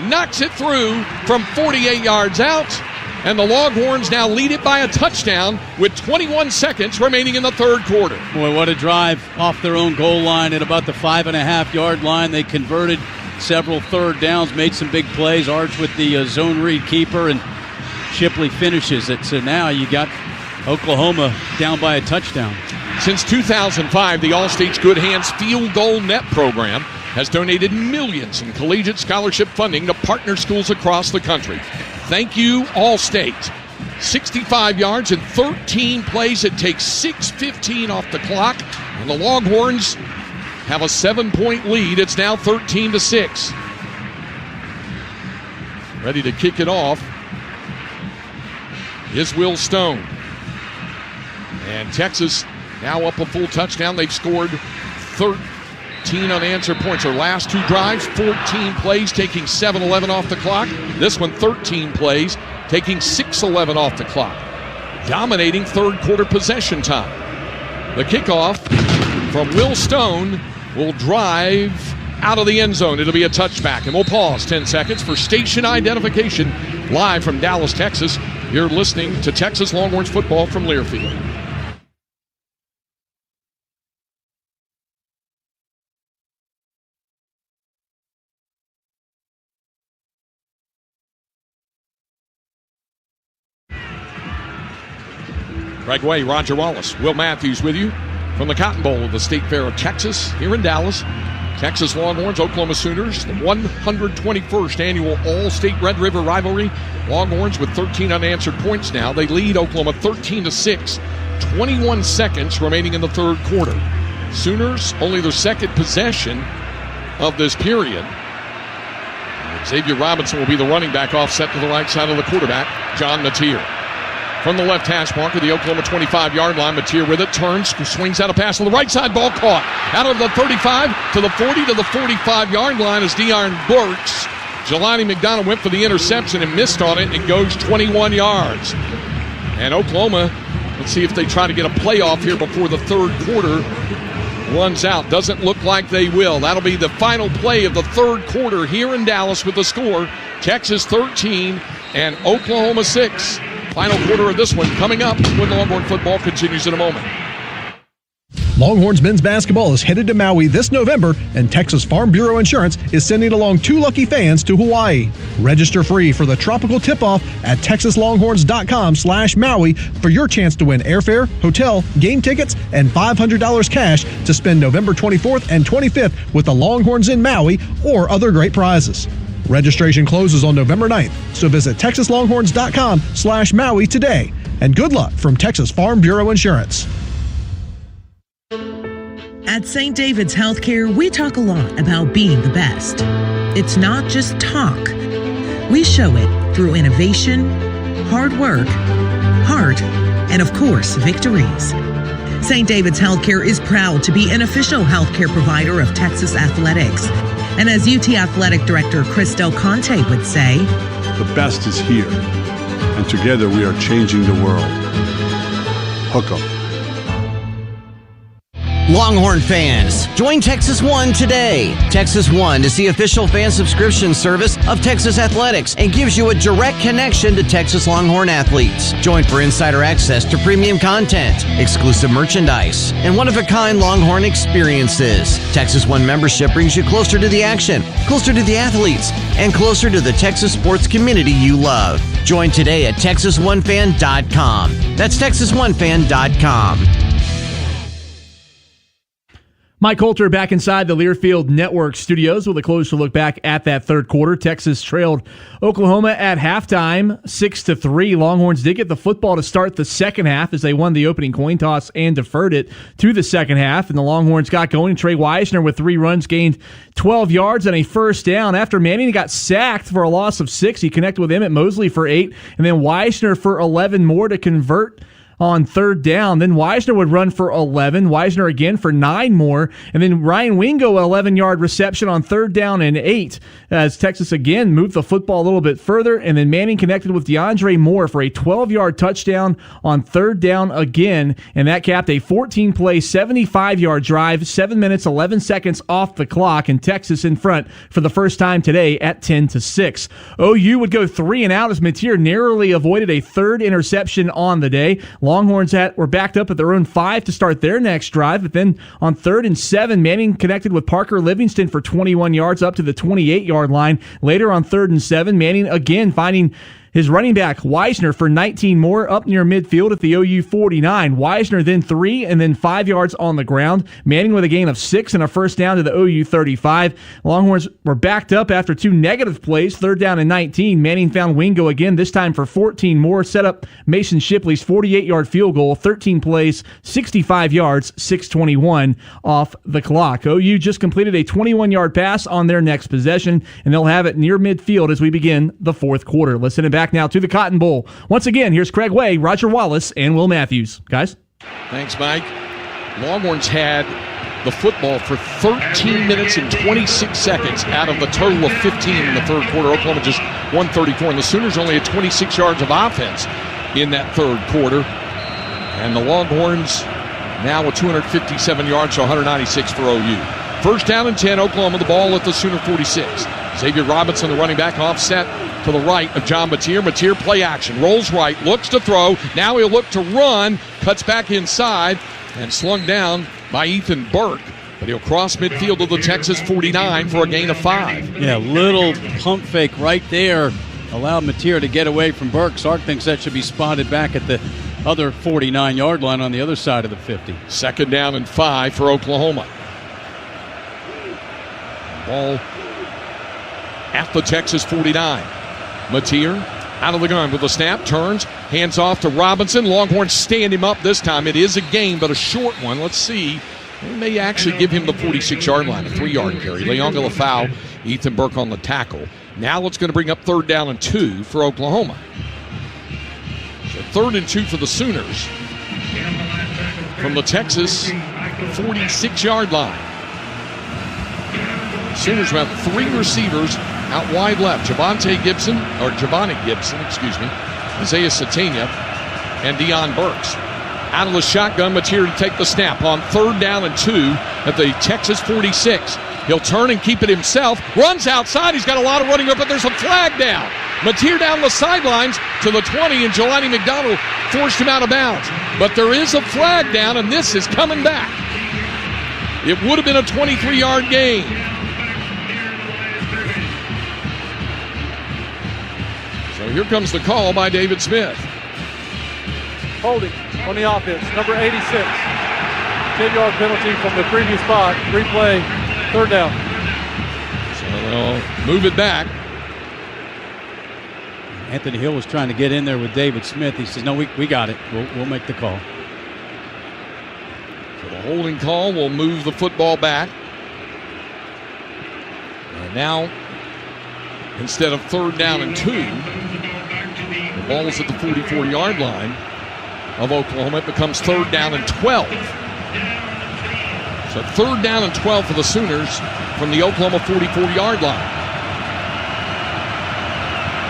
knocks it through from 48 yards out, and the Longhorns now lead it by a touchdown with 21 seconds remaining in the third quarter. Boy, what a drive off their own goal line at about the 5.5-yard line. They converted several 3rd downs, made some big plays. Arch with the zone read keeper, and Shipley finishes it. So now you got Oklahoma down by a touchdown. Since 2005, the All-States Good Hands Field Goal Net program has donated millions in collegiate scholarship funding to partner schools across the country. Thank you, Allstate. 65 yards and 13 plays. It takes 6:15 off the clock, and the Longhorns have a 7-point lead. It's now 13-6. Ready to kick it off is Will Stone. And Texas now up a full touchdown. They've scored 13 unanswered points. Their last two drives, 14 plays, taking 7-11 off the clock. This one, 13 plays, taking 6-11 off the clock. Dominating third quarter possession time. The kickoff from Will Stone will drive out of the end zone. It'll be a touchback, and we'll pause 10 seconds for station identification. Live from Dallas, Texas, you're listening to Texas Longhorns football from Learfield. Greg Way, Roger Wallace, Will Matthews with you from the Cotton Bowl of the State Fair of Texas here in Dallas. Texas Longhorns, Oklahoma Sooners, the 121st annual All-State Red River rivalry. Longhorns with 13 unanswered points now. They lead Oklahoma 13-6, 21 seconds remaining in the third quarter. Sooners only their second possession of this period. Xavier Robinson will be the running back, offset to the right side of the quarterback, John Mateer. From the left hash marker, the Oklahoma 25-yard line. Mateer with it, turns, swings out a pass on the right side, ball caught. Out of the 35 to the 40 to the 45-yard line is Deion Burks. Jelani McDonald went for the interception and missed on it. It goes 21 yards. And Oklahoma, let's see if they try to get a playoff here before the third quarter runs out. Doesn't look like they will. That'll be the final play of the third quarter here in Dallas with the score. Texas 13 and Oklahoma 6. Final quarter of this one coming up when Longhorn football continues in a moment. Longhorns men's basketball is headed to Maui this November, and Texas Farm Bureau Insurance is sending along 2 lucky fans to Hawaii. Register free for the tropical tip-off at texaslonghorns.com/Maui for your chance to win airfare, hotel, game tickets, and $500 cash to spend November 24th and 25th with the Longhorns in Maui or other great prizes. Registration closes on November 9th, so visit texaslonghorns.com/Maui today. And good luck from Texas Farm Bureau Insurance. At St. David's Healthcare, we talk a lot about being the best. It's not just talk. We show it through innovation, hard work, heart, and of course, victories. St. David's Healthcare is proud to be an official healthcare provider of Texas athletics. And as UT Athletic Director Chris Del Conte would say, the best is here, and together we are changing the world. Hook 'em. Longhorn fans, join Texas One today. Texas One is the official fan subscription service of Texas Athletics and gives you a direct connection to Texas Longhorn athletes. Join for insider access to premium content, exclusive merchandise, and one-of-a-kind Longhorn experiences. Texas One membership brings you closer to the action, closer to the athletes, and closer to the Texas sports community you love. Join today at TexasOneFan.com. That's TexasOneFan.com. Mike Coulter back inside the Learfield Network studios with a closer look back at that third quarter. Texas trailed Oklahoma at halftime, 6-3. Longhorns did get the football to start the second half as they won the opening coin toss and deferred it to the second half. And the Longhorns got going. Trey Weisner with 3 runs gained 12 yards and a first down. After Manning got sacked for a loss of 6, he connected with Emmett Mosley for 8, and then Weisner for 11 more to convert on third down. Then Weisner would run for 11. Weisner again for 9 more. And then Ryan Wingo, 11-yard reception on third down and 8 as Texas again moved the football a little bit further. And then Manning connected with DeAndre Moore for a 12-yard touchdown on third down again. And that capped a 14-play, 75-yard drive, 7 minutes, 11 seconds off the clock. And Texas in front for the first time today at 10-6. OU would go 3 and out as Mateer narrowly avoided a third interception on the day. Longhorns were backed up at their own 5 to start their next drive, but then on 3rd and 7, Manning connected with Parker Livingston for 21 yards up to the 28-yard line. Later on 3rd and 7, Manning again finding His running back, Weisner, for 19 more, up near midfield at the OU 49. Weisner then 3 and then 5 yards on the ground. Manning with a gain of 6 and a first down to the OU 35. Longhorns were backed up after 2 negative plays. 3rd down and 19. Manning found Wingo again, this time for 14 more. Set up Mason Shipley's 48-yard field goal. 13 plays, 65 yards, 6:21 off the clock. OU just completed a 21-yard pass on their next possession, and they'll have it near midfield as we begin the fourth quarter. Let's send it back now to the Cotton Bowl. Once again, here's Craig Way, Roger Wallace, and Will Matthews. Guys? Thanks, Mike. Longhorns had the football for 13 minutes and 26 seconds out of the total of 15 in the third quarter. Oklahoma just 134, and the Sooners only had 26 yards of offense in that third quarter. And the Longhorns now with 257 yards to 196 for OU. First down and 10, Oklahoma, the ball at the Sooner 46. Xavier Robinson, the running back, offset to the right of John Mateer. Mateer play action, rolls right, looks to throw. Now he'll look to run, cuts back inside, and slung down by Ethan Burke. But he'll cross midfield to the Texas 49 for a gain of 5. Yeah, little pump fake right there allowed Mateer to get away from Burke. Sark thinks that should be spotted back at the other 49-yard line on the other side of the 50. Second down and 5 for Oklahoma. Ball at the Texas 49. Mateer out of the gun with a snap, turns, hands off to Robinson. Longhorns stand him up this time. It is a gain, but a short one. Let's see. They may actually give him the 46-yard line, a 3-yard carry. Leonga Lafau, Ethan Burke on the tackle. Now it's going to bring up 3rd down and 2 for Oklahoma. So 3rd and 2 for the Sooners from the Texas 46-yard line. Sooners have 3 receivers out wide left. Giovanni Gibson, Isaiah Satania, and Deion Burks. Out of the shotgun, Mateer to take the snap on 3rd down and 2 at the Texas 46. He'll turn and keep it himself. Runs outside. He's got a lot of running room, but there's a flag down. Mateer down the sidelines to the 20, and Jelani McDonald forced him out of bounds. But there is a flag down, and this is coming back. It would have been a 23-yard gain. So here comes the call by David Smith. Holding on the offense, number 86. 10-yard penalty from the previous spot. Replay, 3rd down. So they'll move it back. Anthony Hill was trying to get in there with David Smith. He says, no, we got it. We'll make the call. So the holding call will move the football back. And now, instead of 3rd down and 2, the ball is at the 44-yard line of Oklahoma. It becomes 3rd down and 12. So 3rd down and 12 for the Sooners from the Oklahoma 44-yard line.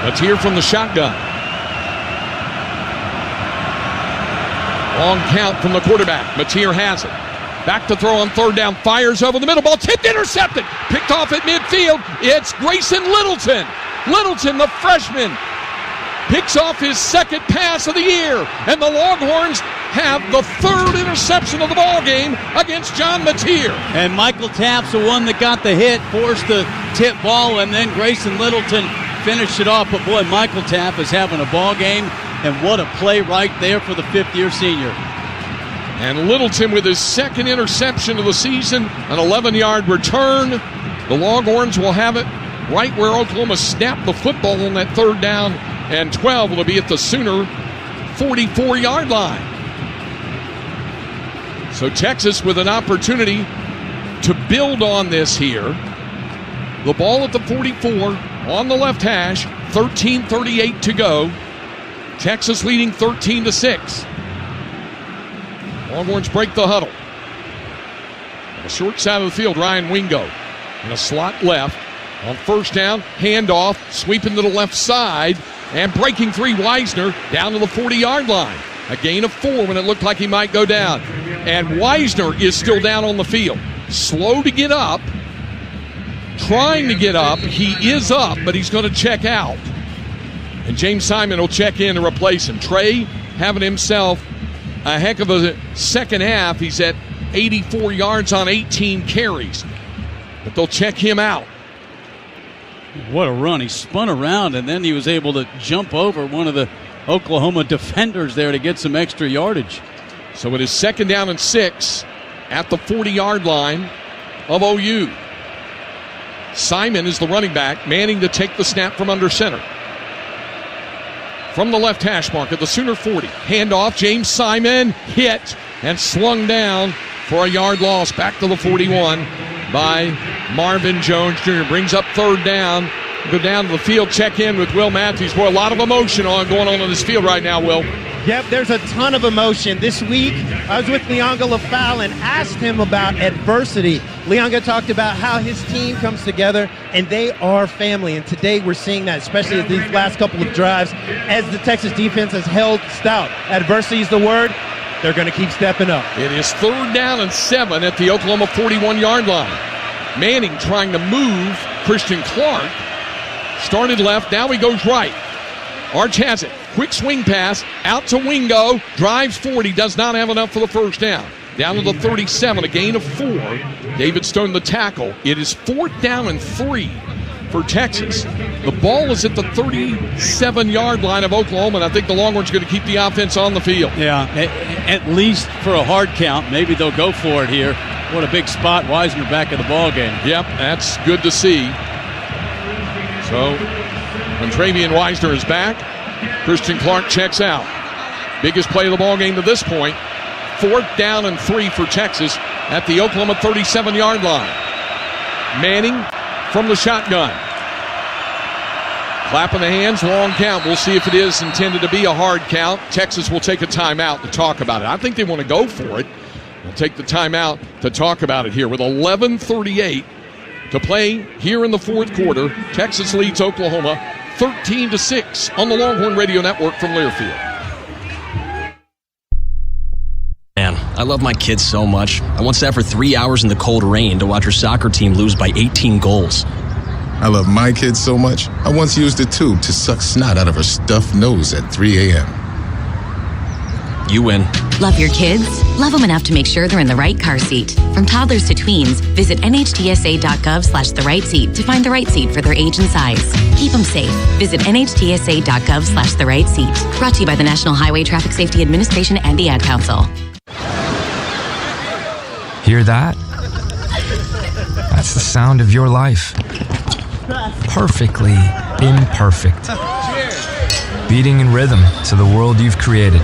Mateer from the shotgun. Long count from the quarterback. Mateer has it. Back to throw on 3rd down. Fires over the middle. Ball tipped, intercepted. Picked off at midfield. It's Grayson Littleton. Littleton, the freshman, picks off his 2nd pass of the year. And the Longhorns have the 3rd interception of the ball game against John Mateer. And Michael Tapp's the one that got the hit, forced the tip ball, and then Grayson Littleton finished it off. But boy, Michael Tapp is having a ball game, and what a play right there for the 5th-year senior. And Littleton with his 2nd interception of the season, an 11-yard return. The Longhorns will have it right where Oklahoma snapped the football on that 3rd down and 12. Will be at the Sooner 44-yard line. So Texas with an opportunity to build on this here. The ball at the 44 on the left hash, 13:38 to go. Texas leading 13-6. Longhorns break the huddle. On the short side of the field, Ryan Wingo in a slot left. On 1st down, handoff, sweeping to the left side, and breaking 3, Weisner down to the 40-yard line. A gain of 4 when it looked like he might go down. And Weisner is still down on the field. Slow to get up. Trying to get up. He is up, but he's going to check out. And James Simon will check in to replace him. Trey having himself a heck of a second half. He's at 84 yards on 18 carries. But they'll check him out. What a run. He spun around, and then he was able to jump over one of the Oklahoma defenders there to get some extra yardage. So it is 2nd down and 6 at the 40-yard line of OU. Simon is the running back, Manning to take the snap from under center. From the left hash mark at the Sooner 40. Handoff, James Simon hit and slung down for a yard loss. Back to the 41 by Marvin Jones Jr. Brings up 3rd down. Go down to the field, check in with Will Matthews. Boy, a lot of emotion going on this field right now, Will. Yep, there's a ton of emotion. This week, I was with Leonga LaFowl and asked him about adversity. Leonga talked about how his team comes together, and they are family. And today we're seeing that, especially at these last couple of drives, as the Texas defense has held stout. Adversity is the word. They're going to keep stepping up. It is 3rd down and 7 at the Oklahoma 41-yard line. Manning trying to move Christian Clark. Started left, now he goes right. Arch has it. Quick swing pass, out to Wingo. Drives 40, does not have enough for the 1st down. Down to the 37, a gain of 4. David Stone the tackle. It is 4th down and 3 for Texas. The ball is at the 37-yard line of Oklahoma, and I think the Longhorns are going to keep the offense on the field. Yeah, at least for a hard count. Maybe they'll go for it here. What a big spot. Weisner back in the ball game. Yep, that's good to see. So when Travian Weisner is back, Christian Clark checks out. Biggest play of the ball game to this point. 4th down and 3 for Texas at the Oklahoma 37-yard line. Manning from the shotgun. Clapping the hands, long count. We'll see if it is intended to be a hard count. Texas will take a timeout to talk about it. I think they want to go for it. We'll take the timeout to talk about it here with 11:38 to play here in the 4th quarter. Texas leads Oklahoma 13-6 on the Longhorn Radio Network from Learfield. Man, I love my kids so much. I once sat for 3 hours in the cold rain to watch our soccer team lose by 18 goals. I love my kids so much, I once used a tube to suck snot out of her stuffed nose at 3 a.m. You win. Love your kids? Love them enough to make sure they're in the right car seat. From toddlers to tweens, visit nhtsa.gov/the right seat to find the right seat for their age and size. Keep them safe. Visit nhtsa.gov/the right seat. Brought to you by the National Highway Traffic Safety Administration and the Ad Council. Hear that? That's the sound of your life. Perfectly imperfect. Beating in rhythm to the world you've created.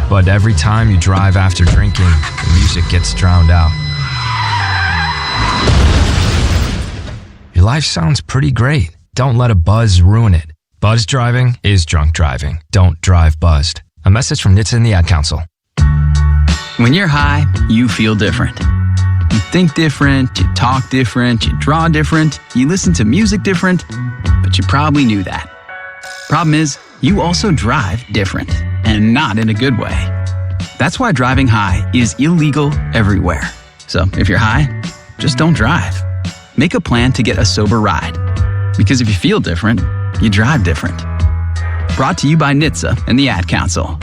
But every time you drive after drinking, the music gets drowned out. Your life sounds pretty great. Don't let a buzz ruin it. Buzz driving is drunk driving. Don't drive buzzed. A message from NHTSA and the Ad Council. When you're high, you feel different. You think different, you talk different, you draw different, you listen to music different, but you probably knew that. Problem is, you also drive different, and not in a good way. That's why driving high is illegal everywhere. So if you're high, just don't drive. Make a plan to get a sober ride. Because if you feel different, you drive different. Brought to you by NHTSA and the Ad Council.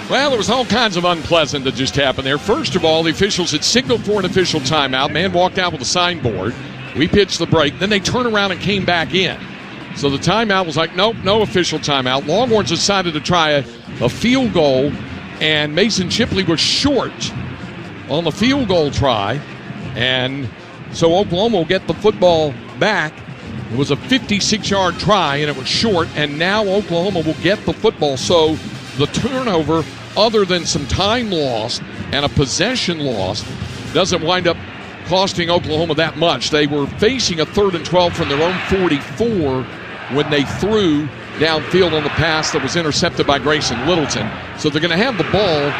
Well, there was all kinds of unpleasant that just happened there. First of all, the officials had signaled for an official timeout. Man walked out with a signboard. We pitched the break. Then they turned around and came back in. So the timeout was like, nope, no official timeout. Longhorns decided to try a field goal, and Mason Shipley was short on the field goal try. And so Oklahoma will get the football back. It was a 56-yard try, and it was short, and now Oklahoma will get the football. So the turnover, other than some time lost and a possession lost, doesn't wind up costing Oklahoma that much. They were facing a 3rd and 12 from their own 44 when they threw downfield on the pass that was intercepted by Grayson Littleton. So they're going to have the ball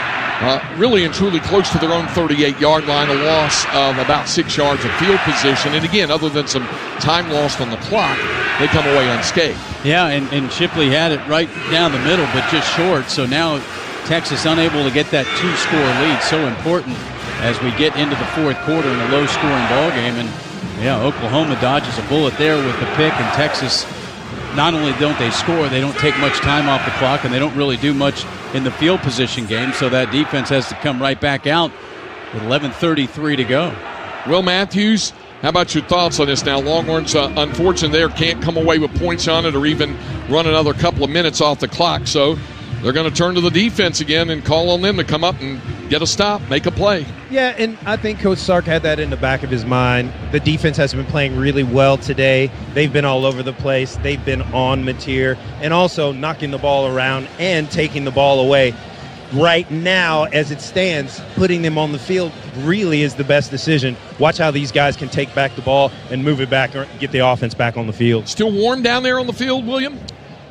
really and truly close to their own 38-yard line, a loss of about 6 yards of field position. And again, other than some time lost on the clock, they come away unscathed. Yeah, and Shipley had it right down the middle, but just short. So now Texas unable to get that 2-score lead. So important as we get into the 4th quarter in a low-scoring ball game. And, yeah, Oklahoma dodges a bullet there with the pick, and Texas not only don't they score, they don't take much time off the clock, and they don't really do much in the field position game, so that defense has to come right back out with 11:33 to go. Will Matthews, how about your thoughts on this now? Longhorns, unfortunately, there can't come away with points on it or even run another couple of minutes off the clock, so they're going to turn to the defense again and call on them to come up and get a stop, make a play. Yeah, and I think Coach Sark had that in the back of his mind. The defense has been playing really well today. They've been all over the place. They've been on Mateer and also knocking the ball around and taking the ball away. Right now, as it stands, putting them on the field really is the best decision. Watch how these guys can take back the ball and move it back or get the offense back on the field. Still warm down there on the field, William?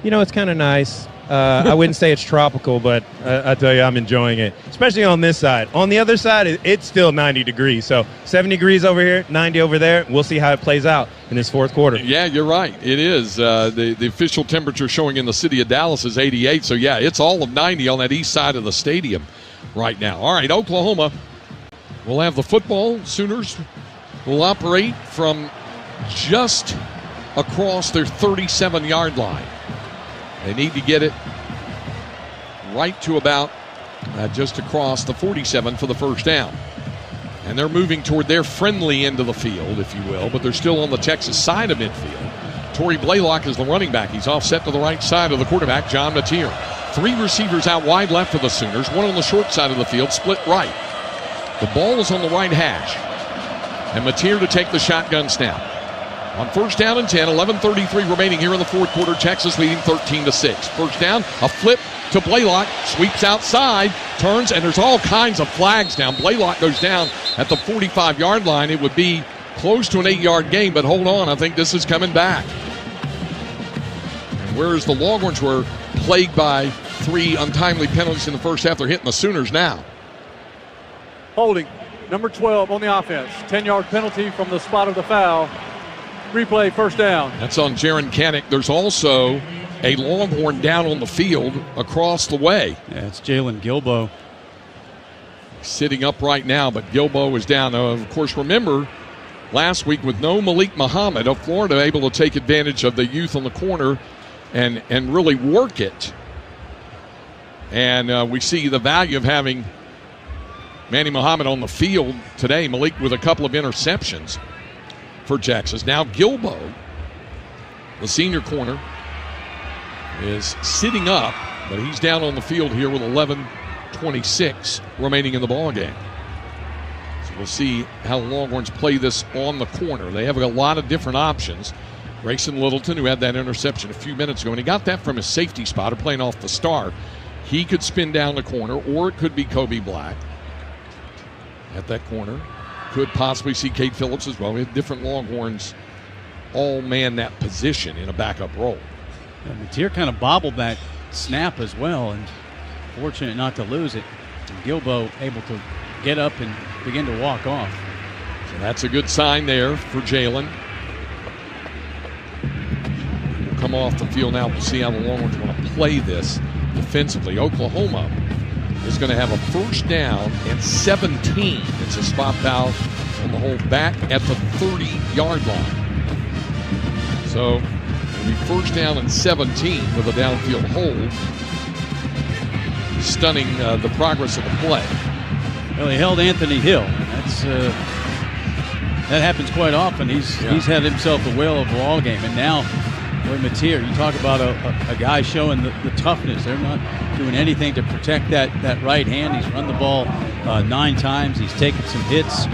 You know, it's kind of nice. I wouldn't say it's tropical, but I tell you, I'm enjoying it, especially on this side. On the other side, it's still 90 degrees. So 70 degrees over here, 90 over there. We'll see how it plays out in this fourth quarter. Yeah, you're right. It is. The official temperature showing in the city of Dallas is 88. So, yeah, it's all of 90 on that east side of the stadium right now. All right, Oklahoma will have the football. Sooners will operate from just across their 37-yard line. They need to get it right to about just across the 47 for the first down. And they're moving toward their friendly end of the field, if you will, but they're still on the Texas side of midfield. Torrey Blaylock is the running back. He's offset to the right side of the quarterback, John Mateer. 3 receivers out wide left for the Sooners, 1 on the short side of the field, split right. The ball is on the right hash. And Mateer to take the shotgun snap. On first down and 10, 11:33 remaining here in the fourth quarter. Texas leading 13-6. First down, a flip to Blaylock, sweeps outside, turns, and there's all kinds of flags down. Blaylock goes down at the 45-yard line. It would be close to an 8-yard gain, but hold on, I think this is coming back. And whereas the Longhorns were plagued by 3 untimely penalties in the first half, they're hitting the Sooners now. Holding, number 12 on the offense. 10-yard penalty from the spot of the foul. Replay, first down. That's on Jaron Canick. There's also a Longhorn down on the field across the way. Yeah, it's Jalen Gilbo. Sitting up right now, but Gilbo is down. Of course, remember, last week with no Malik Muhammad of Florida able to take advantage of the youth on the corner and really work it. And we see the value of having Manny Muhammad on the field today. Malik with a couple of interceptions for Texas. Now Gilbo, the senior corner, is sitting up, but he's down on the field here with 11:26 remaining in the ball game. So we'll see how the Longhorns play this on the corner. They have a lot of different options. Grayson Littleton, who had that interception a few minutes ago, and he got that from his safety spotter playing off the star. He could spin down the corner, or it could be Kobe Black at that corner. Could possibly see Kate Phillips as well. We have different Longhorns all man that position in a backup role. Yeah, Mateer kind of bobbled that snap as well, and fortunate not to lose it. And Gilbo able to get up and begin to walk off. So that's a good sign there for Jalen. We'll come off the field now. We'll see how the Longhorns want to play this defensively. Oklahoma is going to have a first down and 17. It's a spot foul on the hold back at the 30-yard line. So it'll be first down and 17 with a downfield hold. Stunning the progress of the play. Well, he held Anthony Hill. That's that happens quite often. He's had himself a whale of a ball game, and now boy, Mateer, you talk about a guy showing the toughness. They're not doing anything to protect that right hand. He's run the ball 9 times. He's taken some hits,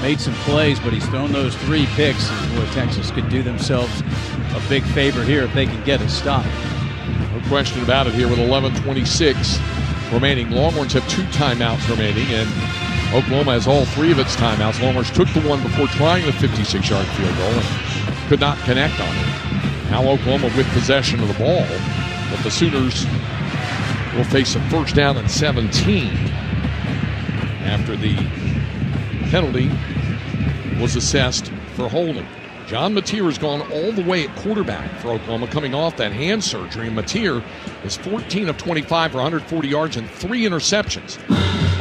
made some plays, but he's thrown those 3 picks. And boy, Texas could do themselves a big favor here if they can get a stop. No question about it here with 11:26 remaining. Longhorns have 2 timeouts remaining, and Oklahoma has all 3 of its timeouts. Longhorns took the one before trying the 56-yard field goal and could not connect on it. Now Oklahoma with possession of the ball, but the Sooners will face a first down and 17 after the penalty was assessed for holding. John Mateer has gone all the way at quarterback for Oklahoma, coming off that hand surgery. And Mateer is 14 of 25 for 140 yards and 3 interceptions.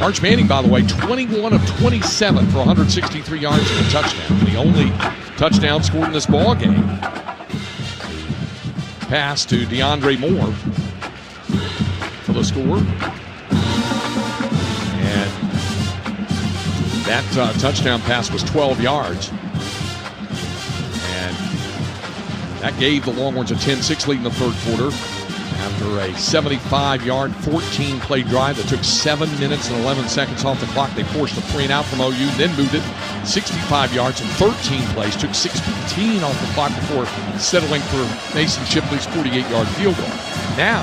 Arch Manning, by the way, 21 of 27 for 163 yards and a touchdown. The only touchdown scored in this ball game. pass to DeAndre Moore for the score. And that touchdown pass was 12 yards. And that gave the Longhorns a 10-6 lead in the third quarter. After a 75-yard, 14-play drive that took 7 minutes and 11 seconds off the clock, they forced a 3-and-out from OU, then moved it 65 yards and 13 plays, took 6:15 off the clock before settling for Mason Shipley's 48-yard field goal. Now,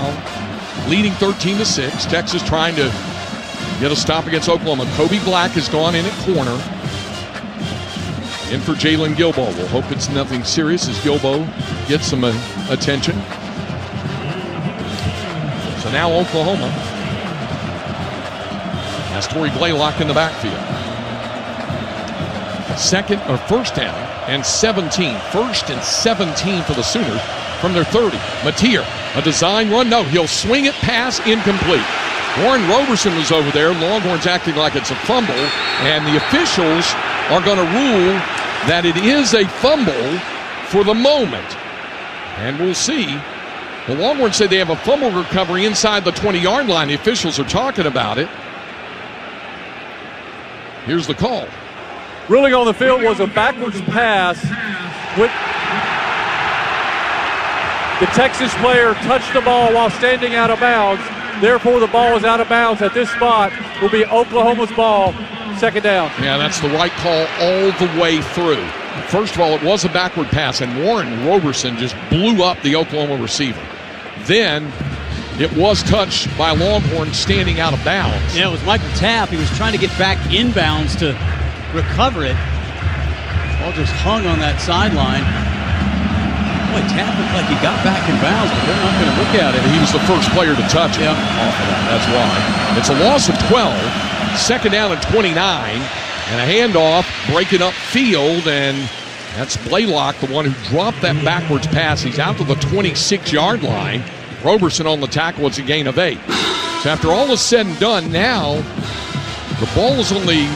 leading 13-6, Texas trying to get a stop against Oklahoma. Kobe Black has gone in at corner. In for Jalen Gilbo. We'll hope it's nothing serious as Gilbo gets some attention. So now Oklahoma has Torrey Blaylock in the backfield. First down and 17. First and 17 for the Sooners from their 30. Mateer, a design run. No, he'll swing it, pass, incomplete. Warren Roberson was over there. Longhorns acting like it's a fumble, and the officials are going to rule that it is a fumble for the moment. And we'll see. The Longhorns say they have a fumble recovery inside the 20-yard line. The officials are talking about it. Here's the call. Ruling on the field was a backwards pass. The Texas player touched the ball while standing out of bounds. Therefore, the ball is out of bounds at this spot. Will be Oklahoma's ball, second down. Yeah, that's the right call all the way through. First of all, it was a backward pass, and Warren Roberson just blew up the Oklahoma receiver. Then it was touched by Longhorn standing out of bounds. Yeah, it was Michael Tapp. He was trying to get back inbounds to recover it. Ball just hung on that sideline. Boy, Tapp looked like he got back in bounds, but they're not going to look at it. He was the first player to touch it. Off of that. That's why. It's a loss of 12. Second down and 29. And a handoff breaking up field, and that's Blaylock, the one who dropped that backwards pass. He's out to the 26-yard line. Roberson on the tackle. It's a gain of 8. So after all is said and done, now the ball is only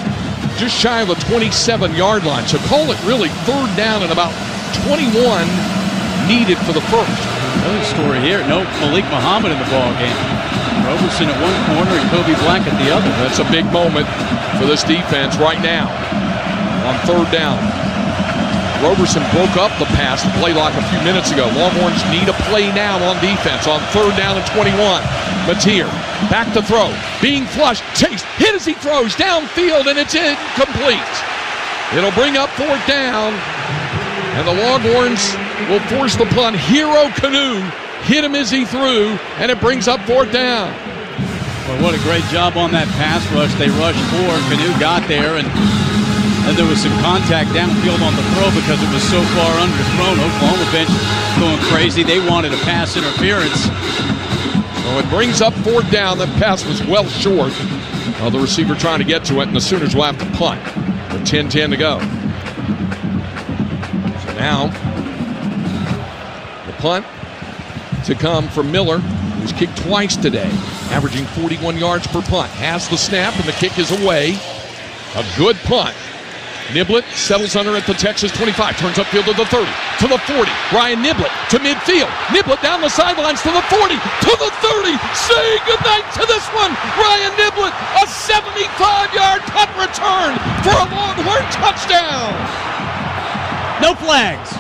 just shy of the 27-yard line. So call it really third down and about 21 needed for the first. Another story here. No Malik Muhammad in the ball game. Roberson at one corner and Kobe Black at the other. That's a big moment for this defense right now on third down. Roberson broke up the pass to Blaylock a few minutes ago. Longhorns need a play now on defense on third down and 21. Mateer back to throw. Being flushed. Chase hit as he throws downfield, and it's incomplete. It'll bring up fourth down, and the Longhorns will force the punt. Hero Canoe hit him as he threw, and it brings up fourth down. Well, what a great job on that pass rush. They rushed forward. Canoe got there, and there was some contact downfield on the throw because it was so far underthrown. Oklahoma bench going crazy. They wanted a pass interference. Well, it brings up fourth down. That pass was well short of the receiver trying to get to it, and the Sooners will have to punt with 10-10 to go. So now, the punt to come from Miller, who's kicked twice today, averaging 41 yards per punt. Has the snap, and the kick is away. A good punt. Niblett settles under at the Texas 25, turns upfield to the 30, to the 40. Ryan Niblett to midfield. Niblett down the sidelines to the 40, to the 30. Say goodnight to this one. Ryan Niblett, a 75-yard punt return for a Longhorn touchdown. No flags.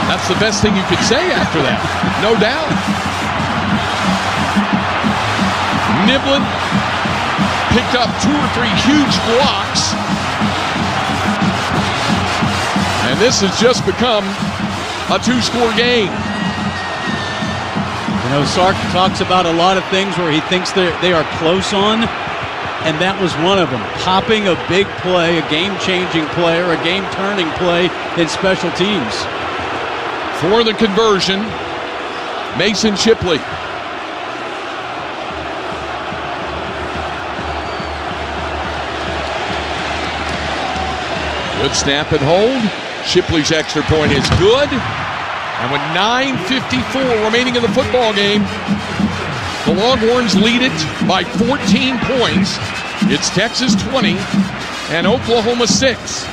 That's the best thing you could say after that, no doubt. Niblett picked up 2 or 3 huge blocks. And this has just become a 2-score game. You know, Sark talks about a lot of things where he thinks they are close on, and that was one of them. Popping a big play, a game-changing play, or a game-turning play in special teams. For the conversion, Mason Shipley. Good snap and hold. Shipley's extra point is good. And with 9:54 remaining in the football game, the Longhorns lead it by 14 points. It's Texas 20 and Oklahoma 6.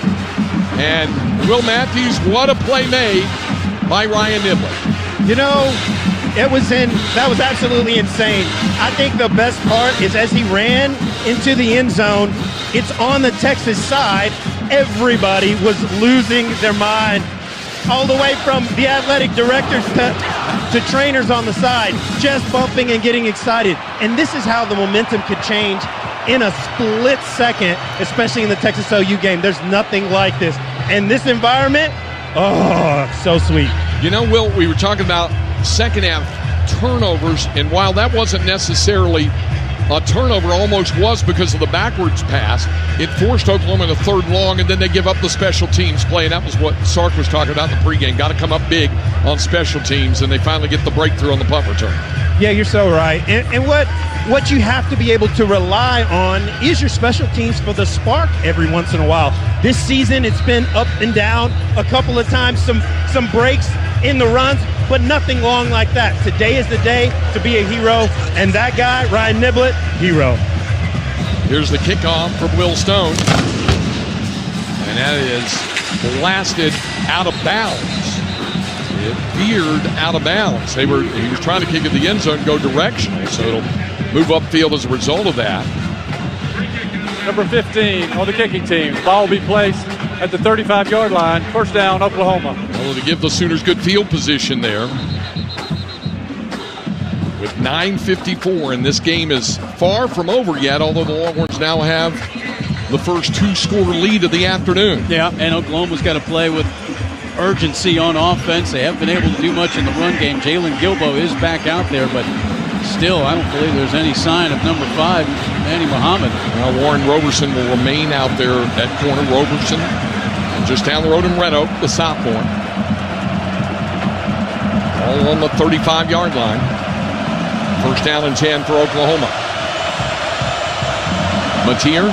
And Will Matthews, what a play made by Ryan Niblett. You know, that was absolutely insane. I think the best part is as he ran into the end zone, it's on the Texas side. Everybody was losing their mind, all the way from the athletic directors to trainers on the side, just bumping and getting excited. And this is how the momentum could change in a split second, especially in the Texas OU game. There's nothing like this. And this environment, oh, so sweet. You know, Will, we were talking about second half turnovers, and while that wasn't necessarily a turnover, almost was because of the backwards pass, it forced Oklahoma to third and long, and then they give up the special teams play, and that was what Sark was talking about in the pregame. Got to come up big on special teams, and they finally get the breakthrough on the punt return. Yeah, you're so right. And what you have to be able to rely on is your special teams for the spark every once in a while. This season, it's been up and down a couple of times, some breaks in the runs, but nothing long like that. Today is the day to be a hero, and that guy, Ryan Niblett, hero. Here's the kickoff from Will Stone, and that is blasted out of bounds. It veered out of bounds. He was trying to kick at the end zone, go directional, so it'll move upfield as a result of that. Number 15 on the kicking team. Ball will be placed at the 35-yard line. First down, Oklahoma. Well, to give the Sooners good field position there. With 9:54, and this game is far from over yet, although the Longhorns now have the first two-score lead of the afternoon. Yeah, and Oklahoma's got to play with urgency on offense. They haven't been able to do much in the run game. Jalen Gilbo is back out there, but still, I don't believe there's any sign of number 5, Manny Muhammad. Now Warren Roberson will remain out there at corner. Roberson, just down the road in Red Oak, the sophomore. All on the 35-yard line. First down and 10 for Oklahoma. Mateer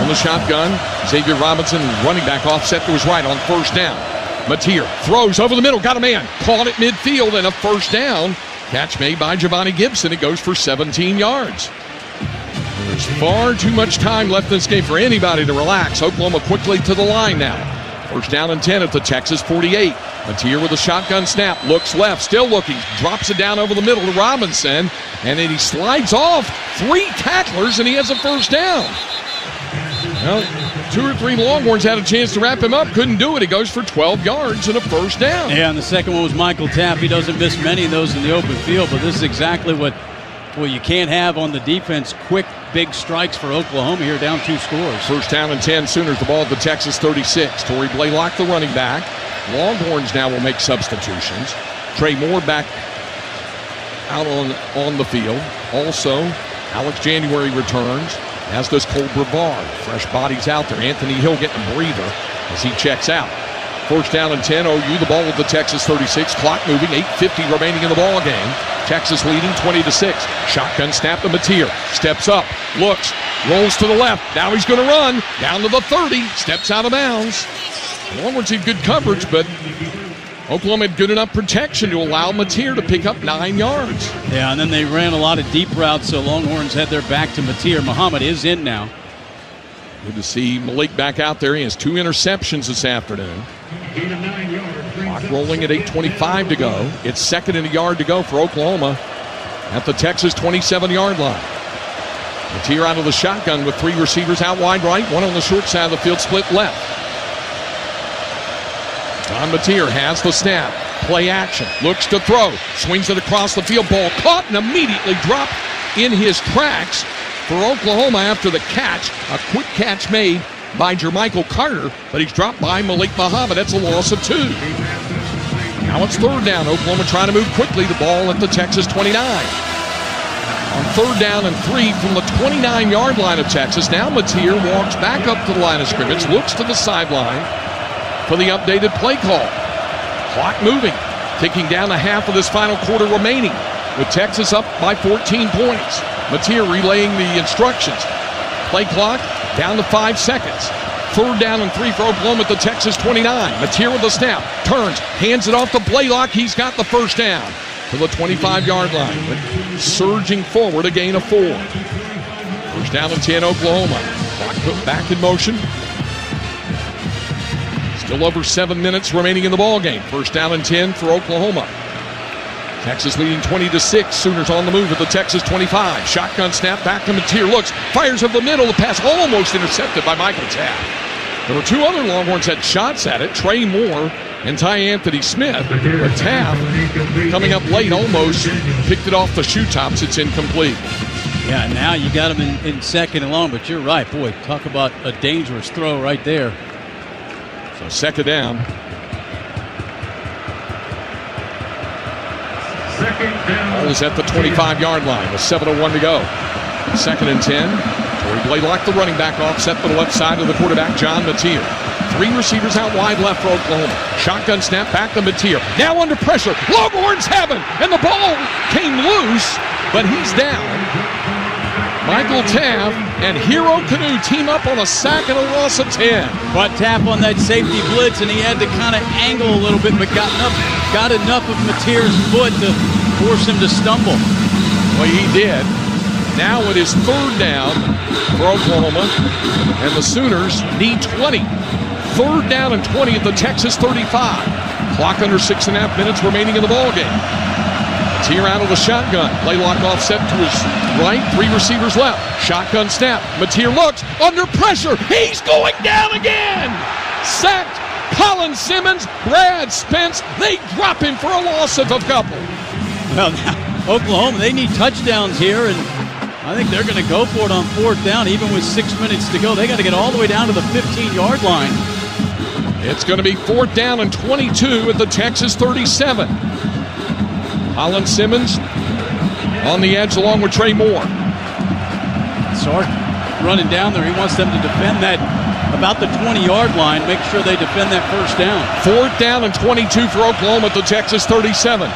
on the shotgun. Xavier Robinson, running back, offset to his right on first down. Mateer throws over the middle, got a man, caught at midfield, and a first down. Catch made by Giovanni Gibson. It goes for 17 yards. There's far too much time left in this game for anybody to relax. Oklahoma quickly to the line now. First down and 10 at the Texas 48. Mateer with a shotgun snap, looks left, still looking, drops it down over the middle to Robinson, and then he slides off 3 tacklers, and he has a first down. Well, 2 or 3 Longhorns had a chance to wrap him up, couldn't do it. He goes for 12 yards and a first down. Yeah, and the second one was Michael Tapp. He doesn't miss many of those in the open field, but this is exactly what you can't have on the defense. Quick, big strikes for Oklahoma here, down 2 scores. First down and 10, Sooners, the ball at the Texas 36. Torrey Blaylock, the running back. Longhorns now will make substitutions. Trey Moore back out on the field. Also, Alex January returns, as does Cole Brevard. Fresh bodies out there. Anthony Hill getting a breather as he checks out. First down and 10, OU, the ball with the Texas 36. Clock moving, 8:50 remaining in the ball game. Texas leading 20-6. Shotgun snap to Mateer. Steps up, looks, rolls to the left. Now he's going to run down to the 30. Steps out of bounds. Longhorns had good coverage, but Oklahoma had good enough protection to allow Mateer to pick up 9 yards. Yeah, and then they ran a lot of deep routes, so Longhorns had their back to Mateer. Muhammad is in now. Good to see Malik back out there. He has 2 interceptions this afternoon. Clock rolling at 8:25 to go. It's 2nd and a yard to go for Oklahoma at the Texas 27-yard line. Mateer out of the shotgun with 3 receivers out wide right, 1 on the short side of the field, split left. John Mateer has the snap. Play action. Looks to throw. Swings it across the field. Ball caught and immediately dropped in his tracks for Oklahoma after the catch. A quick catch made by Jermichael Carter, but he's dropped by Malik Muhammad. That's a loss of 2. Now it's 3rd down. Oklahoma trying to move quickly. The ball at the Texas 29. On 3rd down and 3 from the 29-yard line of Texas. Now Mateer walks back up to the line of scrimmage, looks to the sideline for the updated play call. Clock moving, ticking down to half of this final quarter remaining, with Texas up by 14 points. Mateer relaying the instructions. Play clock down to 5 seconds. 3rd down and 3 for Oklahoma at the Texas 29. Mateer with the snap, turns, hands it off to Blaylock. He's got the first down to the 25-yard line. But surging forward, a gain of 4. First down and 10, Oklahoma. Clock put back in motion. Still over 7 minutes remaining in the ball game. First down and 10 for Oklahoma. Texas leading 20-6. Sooners on the move at the Texas 25. Shotgun snap back to Mateer. Looks, fires over the middle. The pass almost intercepted by Michael Taft. There were two other Longhorns had shots at it. Trey Moore and Ty Anthony Smith. But Taft, coming up late, almost picked it off the shoe tops. It's incomplete. Yeah, now you got him in second and long, but you're right. Boy, talk about a dangerous throw right there. So second down. Ball is at the 25-yard line with 7:01 to go. Second and 10. Torrey Blaylock, the running back, offset for the left side of the quarterback, John Mateer. Three receivers out wide left for Oklahoma. Shotgun snap back to Mateer. Now under pressure. Longhorns have him, and the ball came loose, but he's down. Michael Taft and Hero Canoe team up on a sack and a loss of 10. But Taft on that safety blitz, and he had to kind of angle a little bit, but got enough of Mateer's foot to force him to stumble. Well, he did. Now it is third down for Oklahoma, and the Sooners need 20. Third down and 20 at the Texas 35. Clock under 6.5 minutes remaining in the ballgame. Mateer out of the shotgun. Blaylock offset to his right. Three receivers left. Shotgun snap. Mateer looks under pressure. He's going down again. Sacked. Colin Simmons, Brad Spence. They drop him for a loss of a couple. Well, now, Oklahoma, they need touchdowns here, and I think they're going to go for it on fourth down, even with 6 minutes to go. They got to get all the way down to the 15-yard line. It's going to be fourth down and 22 at the Texas 37. Colin Simmons on the edge along with Trey Moore. Sark running down there. He wants them to defend that about the 20-yard line. Make sure they defend that first down. Fourth down and 22 for Oklahoma at the Texas 37.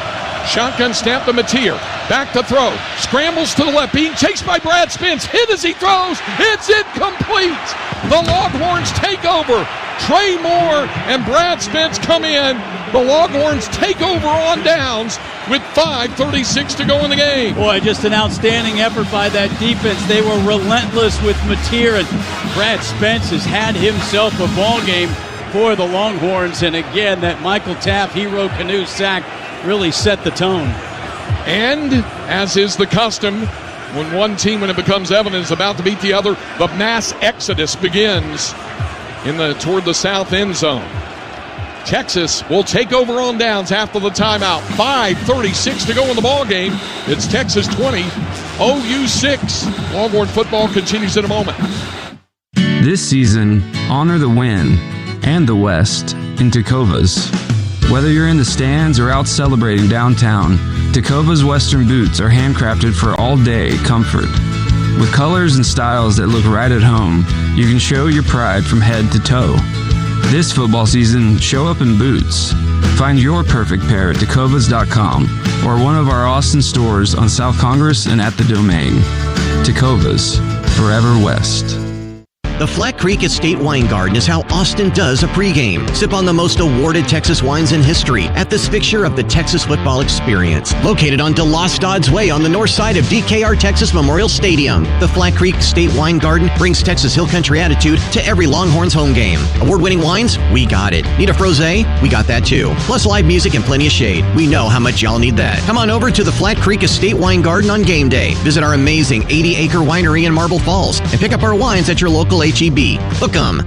Shotgun snap to Mateer. Back to throw. Scrambles to the left. Being chased by Brad Spence. Hit as he throws. It's incomplete. The Longhorns take over. Trey Moore and Brad Spence come in. The Longhorns take over on downs with 5:36 to go in the game. Boy, just an outstanding effort by that defense. They were relentless with Mateer, and Brad Spence has had himself a ball game for the Longhorns. And again, that Michael Taft Hero Canoe sack really set the tone. And as is the custom, when one team, when it becomes evident, is about to beat the other, the mass exodus begins toward the south end zone. Texas will take over on downs after the timeout. 5:36 to go in the ball game. It's Texas 20, OU 6. Longhorn football continues in a moment. This season, honor the win and the West in Tecovas. Whether you're in the stands or out celebrating downtown, Tecovas Western boots are handcrafted for all-day comfort. With colors and styles that look right at home, you can show your pride from head to toe. This football season, show up in boots. Find your perfect pair at tecovas.com or one of our Austin stores on South Congress and at the Domain. Tecovas, forever West. The Flat Creek Estate Wine Garden is how Austin does a pregame. Sip on the most awarded Texas wines in history at this fixture of the Texas football experience. Located on DeLost Dodds Way on the north side of DKR Texas Memorial Stadium. The Flat Creek Estate Wine Garden brings Texas Hill Country attitude to every Longhorns home game. Award-winning wines? We got it. Need a frosé? We got that too. Plus live music and plenty of shade. We know how much y'all need that. Come on over to the Flat Creek Estate Wine Garden on game day. Visit our amazing 80-acre winery in Marble Falls and pick up our wines at your local HEB. Book 'em.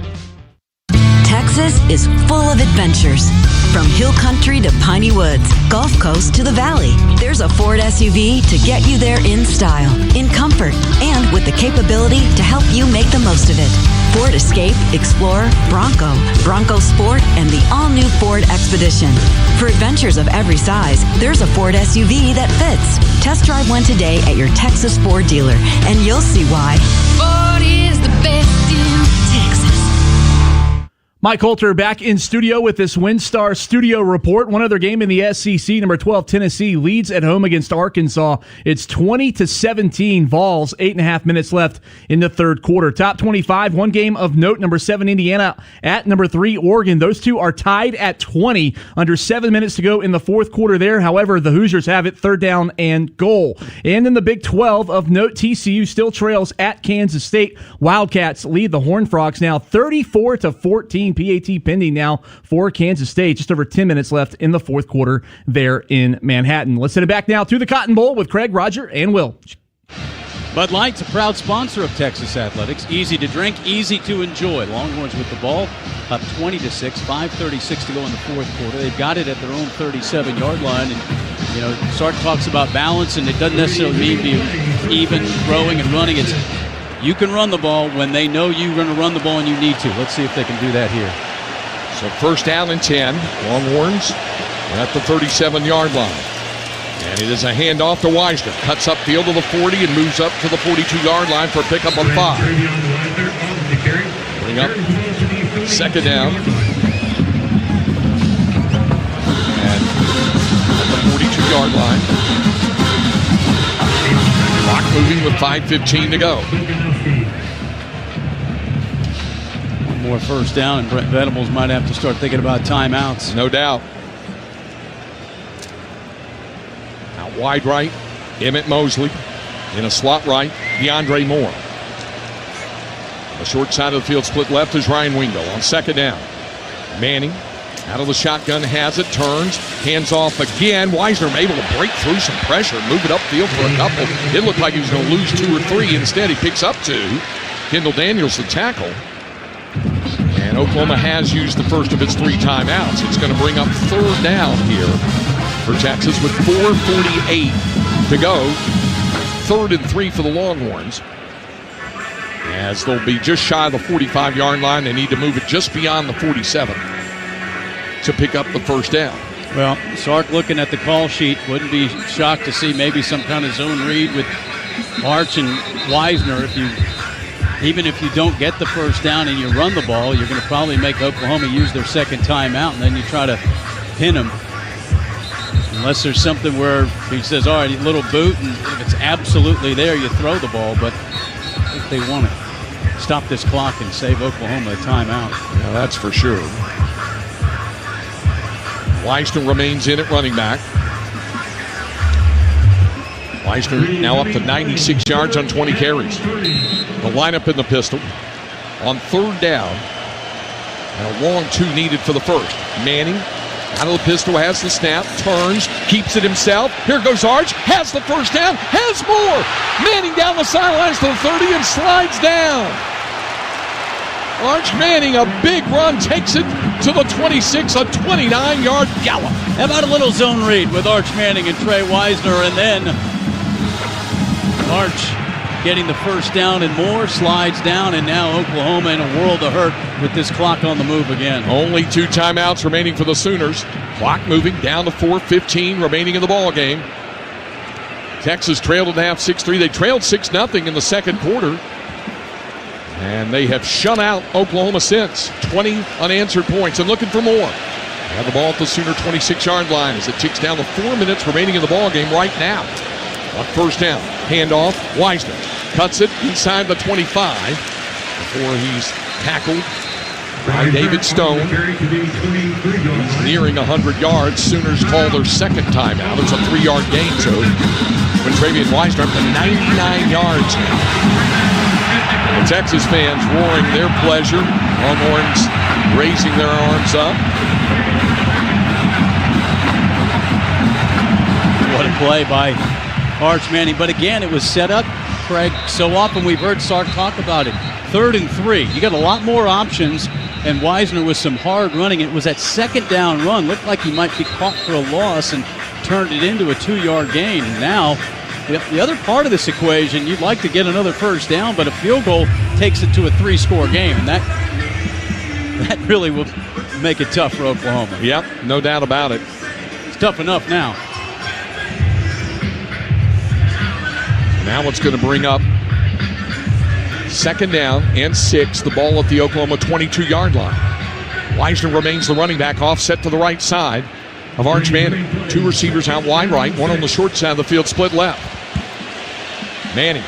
Texas is full of adventures. From hill country to piney woods, Gulf Coast to the valley, there's a Ford SUV to get you there in style, in comfort, and with the capability to help you make the most of it. Ford Escape, Explorer, Bronco, Bronco Sport, and the all-new Ford Expedition. For adventures of every size, there's a Ford SUV that fits. Test drive one today at your Texas Ford dealer, and you'll see why. Ford is the best in Texas. Mike Coulter back in studio with this WinStar Studio Report. One other game in the SEC. Number 12, Tennessee leads at home against Arkansas. It's 20-17 Vols. 8.5 minutes left in the third quarter. Top 25, one game of note. Number 7, Indiana at number 3, Oregon. Those two are tied at 20. Under 7 minutes to go in the fourth quarter there. However, the Hoosiers have it third down and goal. And in the Big 12 of note, TCU still trails at Kansas State. Wildcats lead the Horned Frogs now 34-14. holding, PAT pending now for Kansas State. Just over 10 minutes left in the fourth quarter there in Manhattan. Let's send it back now to the Cotton Bowl with Craig, Roger, and Will. Bud Light's a proud sponsor of Texas Athletics. Easy to drink, easy to enjoy. Longhorns with the ball, up 20-6, 5:36 to go in the fourth quarter. They've got it at their own 37-yard line. And, Sark talks about balance, and it doesn't necessarily mean being even, throwing and running. It's you can run the ball when they know you're going to run the ball and you need to. Let's see if they can do that here. So first down and 10. Longhorns at the 37-yard line. And it is a handoff to Weisner. Cuts upfield to the 40 and moves up to the 42-yard line for a pickup of 5. Bring up second down. And at the 42-yard line. Clock moving with 5:15 to go. One more first down, and Brent Venables might have to start thinking about timeouts. No doubt. Wide right, Emmett Mosley. In a slot right, DeAndre Moore. The short side of the field split left is Ryan Wingo on second down. Manning out of the shotgun, has it, turns, hands off again. Weisner able to break through some pressure, move it upfield for a couple. It looked like he was going to lose 2 or 3. Instead, he picks up 2. Kendall Daniels the tackle. And Oklahoma has used the first of its 3 timeouts. It's going to bring up third down here for Texas with 4:48 to go. 3rd and 3 for the Longhorns. As they'll be just shy of the 45-yard line. They need to move it just beyond the 47 to pick up the first down. Well, Sark looking at the call sheet, wouldn't be shocked to see maybe some kind of zone read with Arch and Weisner. Even if you don't get the first down and you run the ball, you're going to probably make Oklahoma use their second timeout, and then you try to pin them. Unless there's something where he says, all right, little boot, and if it's absolutely there, you throw the ball. But if they want to stop this clock and save Oklahoma a timeout. Yeah, that's for sure. Weisner remains in at running back. Weisner now up to 96 yards on 20 carries. The lineup in the pistol on third down. And a long 2 needed for the first. Manning out of the pistol, has the snap, turns, keeps it himself. Here goes Arch, has the first down, has more. Manning down the sidelines to the 30 and slides down. Arch Manning, a big run, takes it to the 26, a 29-yard gallop. How about a little zone read with Arch Manning and Trey Weisner, and then Arch getting the first down and more, slides down, and now Oklahoma in a world of hurt with this clock on the move again. Only 2 timeouts remaining for the Sooners. Clock moving down to 4:15 remaining in the ball game. Texas trailed at half 6-3. They trailed 6-0 in the second quarter. And they have shut out Oklahoma since. 20 unanswered points and looking for more. They have the ball at the Sooner 26-yard line as it ticks down to 4 minutes remaining in the ball game right now. On first down, handoff, Weisner cuts it inside the 25 before he's tackled by David Stone. He's nearing 100 yards. Sooners call their second timeout. It's a 3-yard gain, so when Travian Weisner up to 99 yards now. The Texas fans roaring their pleasure. Longhorns raising their arms up. What a play by Arch Manning. But again, it was set up, Craig. So often we've heard Sark talk about it. 3rd and 3. You got a lot more options, and Weisner with some hard running. It was that second down run. Looked like he might be caught for a loss and turned it into a 2-yard gain. And now, the other part of this equation, you'd like to get another first down, but a field goal takes it to a 3-score game, and that really will make it tough for Oklahoma. Yep, no doubt about it. It's tough enough now. Now it's going to bring up second down and 6. The ball at the Oklahoma 22-yard line. Weisner remains the running back, offset to the right side of Arch Manning. 2 receivers out wide right, 1 on the short side of the field, split left. Manning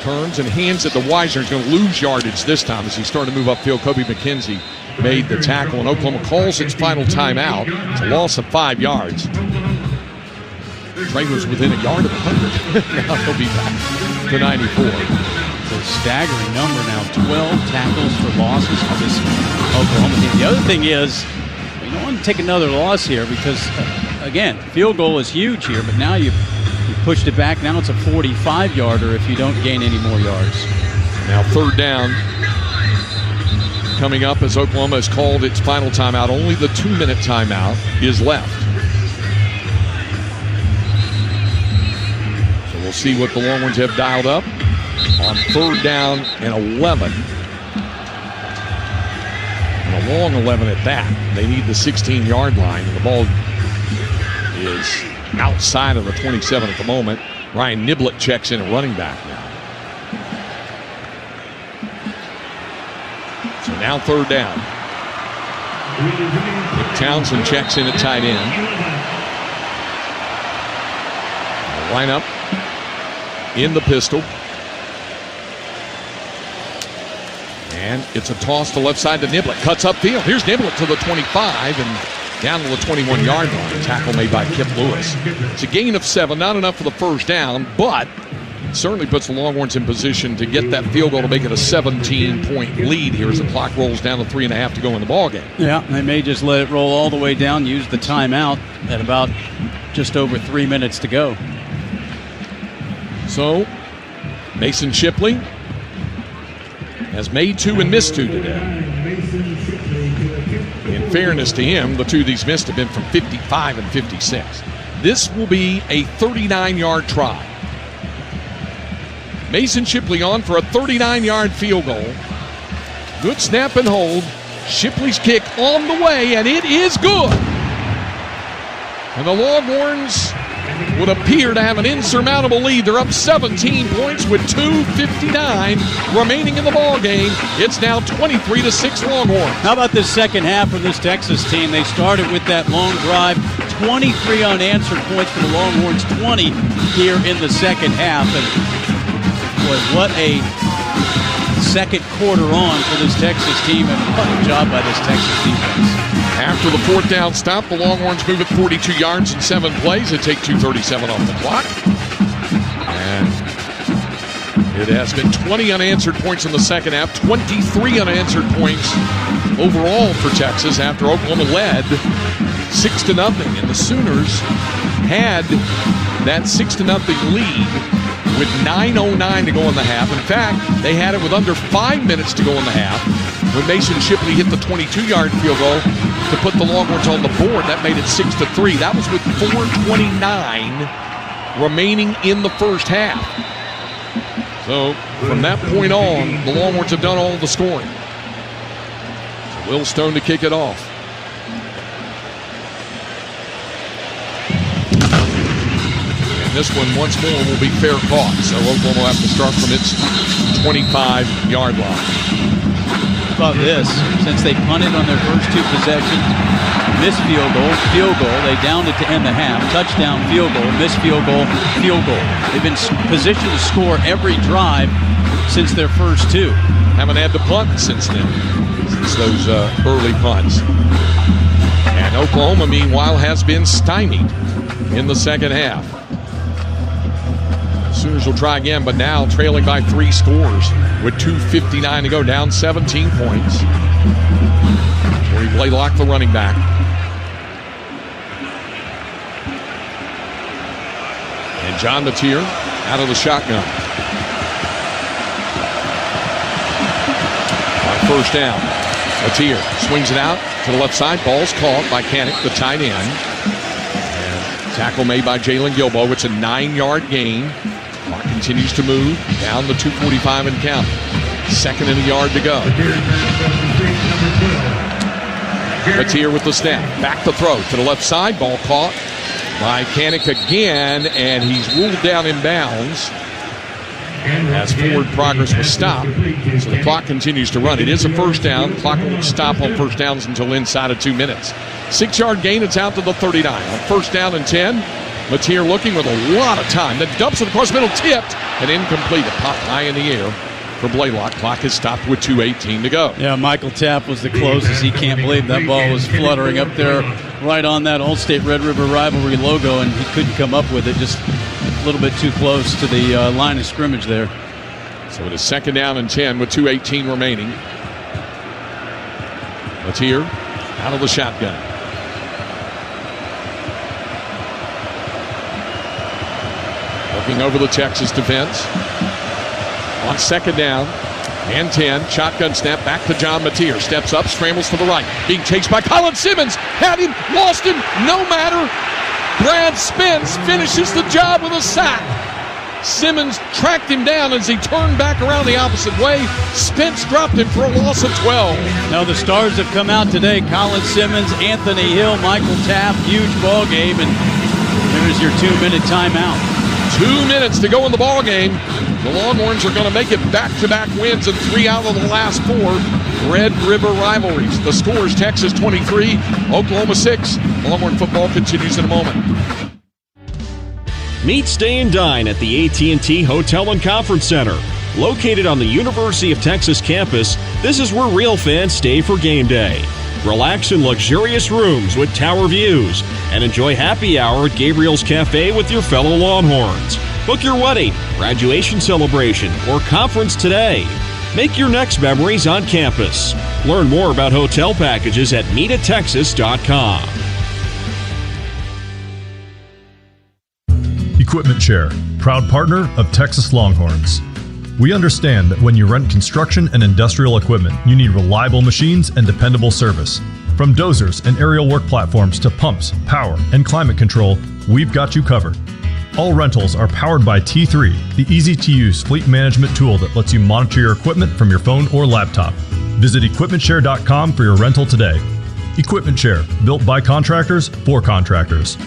turns and hands it to Weisner. He's going to lose yardage this time as he started to move upfield. Kobe McKenzie made the tackle, and Oklahoma calls its final timeout. It's a loss of 5 yards. Trey was within a yard of 100. Now he'll be back to 94. a staggering number now, 12 tackles for losses for this Oklahoma team. The other thing is, you don't want to take another loss here because, again, field goal is huge here, but now you pushed it back. Now it's a 45-yarder if you don't gain any more yards. Now third down coming up as Oklahoma has called its final timeout. Only the 2-minute timeout is left. So we'll see what the Longhorns have dialed up on third down and 11. And a long 11 at that. They need the 16-yard line, and the ball is outside of the 27 at the moment. Ryan Niblett checks in a running back now. So now third down. Nick Townsend checks in at tight end. Line up in the pistol. And it's a toss to left side to Niblett. Cuts upfield. Here's Niblett to the 25 and down to the 21-yard line. Tackle made by Kip Lewis. It's a gain of 7. Not enough for the first down, but certainly puts the Longhorns in position to get that field goal to make it a 17-point lead here as the clock rolls down to 3.5 to go in the ballgame. Yeah, they may just let it roll all the way down, use the timeout at about just over 3 minutes to go. So, Mason Shipley has made 2 and missed 2 today. In fairness to him, the 2 he's missed have been from 55 and 56. This will be a 39-yard try. Mason Shipley on for a 39-yard field goal. Good snap and hold. Shipley's kick on the way, and it is good. And the Longhorns would appear to have an insurmountable lead. They're up 17 points with 2:59 remaining in the ball game. It's now 23-6 Longhorns. How about this second half from this Texas team? They started with that long drive, 23 unanswered points for the Longhorns, 20 here in the second half. And boy, what a second quarter on for this Texas team, and what a job by this Texas defense. After the fourth down stop, the Longhorns move it 42 yards in 7 plays. They take 2:37 off the clock. And it has been 20 unanswered points in the second half, 23 unanswered points overall for Texas after Oklahoma led 6-0. And the Sooners had that 6-0 lead with 9:09 to go in the half. In fact, they had it with under 5 minutes to go in the half when Mason Shipley hit the 22-yard field goal to put the Longhorns on the board. That made it 6-3. That was with 4:29 remaining in the first half. So from that point on, the Longhorns have done all the scoring. So Will Stone to kick it off. This one, once more, will be fair caught. So Oklahoma will have to start from its 25-yard line. How about this? Since they punted on their first 2 possessions, missed field goal, they downed it to end the half. Touchdown, field goal, missed field goal, field goal. They've been positioned to score every drive since their first 2. Haven't had to punt since then, since those early punts. And Oklahoma, meanwhile, has been stymied in the second half. Sooners will try again, but now trailing by 3 scores with 2:59 to go, down 17 points. Corey Blaylock, the running back. And John Mateer out of the shotgun. On first down, Mateer swings it out to the left side. Ball's caught by Canick, the tight end. And tackle made by Jalen Gilbo. It's a 9-yard gain. Clock continues to move down to 2:45 and count. 2nd and a yard to go. Mateer with the snap. Back to throw to the left side. Ball caught by Canick again, and he's ruled down in bounds as forward progress was stopped. So the clock continues to run. It is a first down. Clock won't stop on first downs until inside of 2 minutes. 6-yard gain. It's out to the 39. On first down and 10. Mateer looking with a lot of time. Then dumps it across middle, tipped, and incomplete. It popped high in the air for Blaylock. Clock is stopped with 2:18 to go. Yeah, Michael Tapp was the closest. He can't believe that ball was fluttering up there right on that All-State Red River Rivalry logo, and he couldn't come up with it. Just a little bit too close to the line of scrimmage there. So it is 2nd down and 10 with 2:18 remaining. Latier out of the shotgun. Looking over the Texas defense. On 2nd down and 10. Shotgun snap back to John Mateer. Steps up, scrambles to the right. Being chased by Colin Simmons. Had him, lost him, no matter. Brad Spence finishes the job with a sack. Simmons tracked him down as he turned back around the opposite way. Spence dropped him for a loss of 12. Now the stars have come out today. Colin Simmons, Anthony Hill, Michael Taft, huge ball game, and there's your 2-minute timeout. 2 minutes to go in the ball game. The Longhorns are going to make it back-to-back wins in 3 out of the last 4 Red River rivalries. The score is Texas 23, Oklahoma 6. Longhorn football continues in a moment. Meet, stay, and dine at the AT&T Hotel and Conference Center. Located on the University of Texas campus, this is where real fans stay for game day. Relax in luxurious rooms with tower views and enjoy happy hour at Gabriel's Cafe with your fellow Longhorns. Book your wedding, graduation celebration, or conference today. Make your next memories on campus. Learn more about hotel packages at meetatexas.com. Equipment Share, proud partner of Texas Longhorns. We understand that when you rent construction and industrial equipment, you need reliable machines and dependable service. From dozers and aerial work platforms to pumps, power, and climate control, we've got you covered. All rentals are powered by T3, the easy-to-use fleet management tool that lets you monitor your equipment from your phone or laptop. Visit equipmentshare.com for your rental today. Equipment Share, built by contractors for contractors.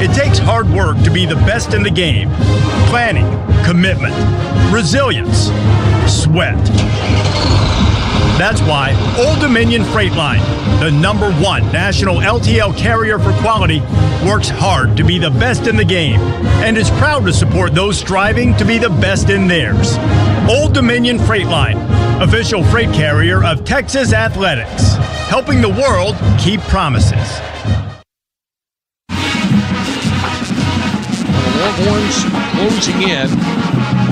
It takes hard work to be the best in the game. Planning, commitment, resilience, sweat. That's why Old Dominion Freight Line, the #1 national LTL carrier for quality, works hard to be the best in the game and is proud to support those striving to be the best in theirs. Old Dominion Freight Line, official freight carrier of Texas Athletics, helping the world keep promises. Longhorns closing in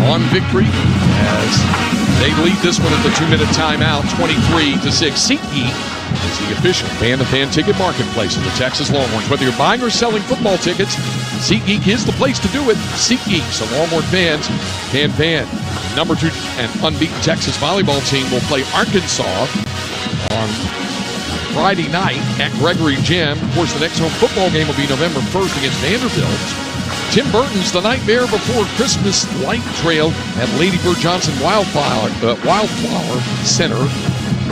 on victory as they lead this one at the 2-minute timeout, 23-6. SeatGeek is the official fan-to-fan ticket marketplace of the Texas Longhorns. Whether you're buying or selling football tickets, SeatGeek is the place to do it. SeatGeek, so Longhorn fans can fan. Number 2 and unbeaten Texas volleyball team will play Arkansas on Friday night at Gregory Gym. Of course, the next home football game will be November 1st against Vanderbilt. Tim Burton's The Nightmare Before Christmas Light Trail at Lady Bird Johnson Wildflower Center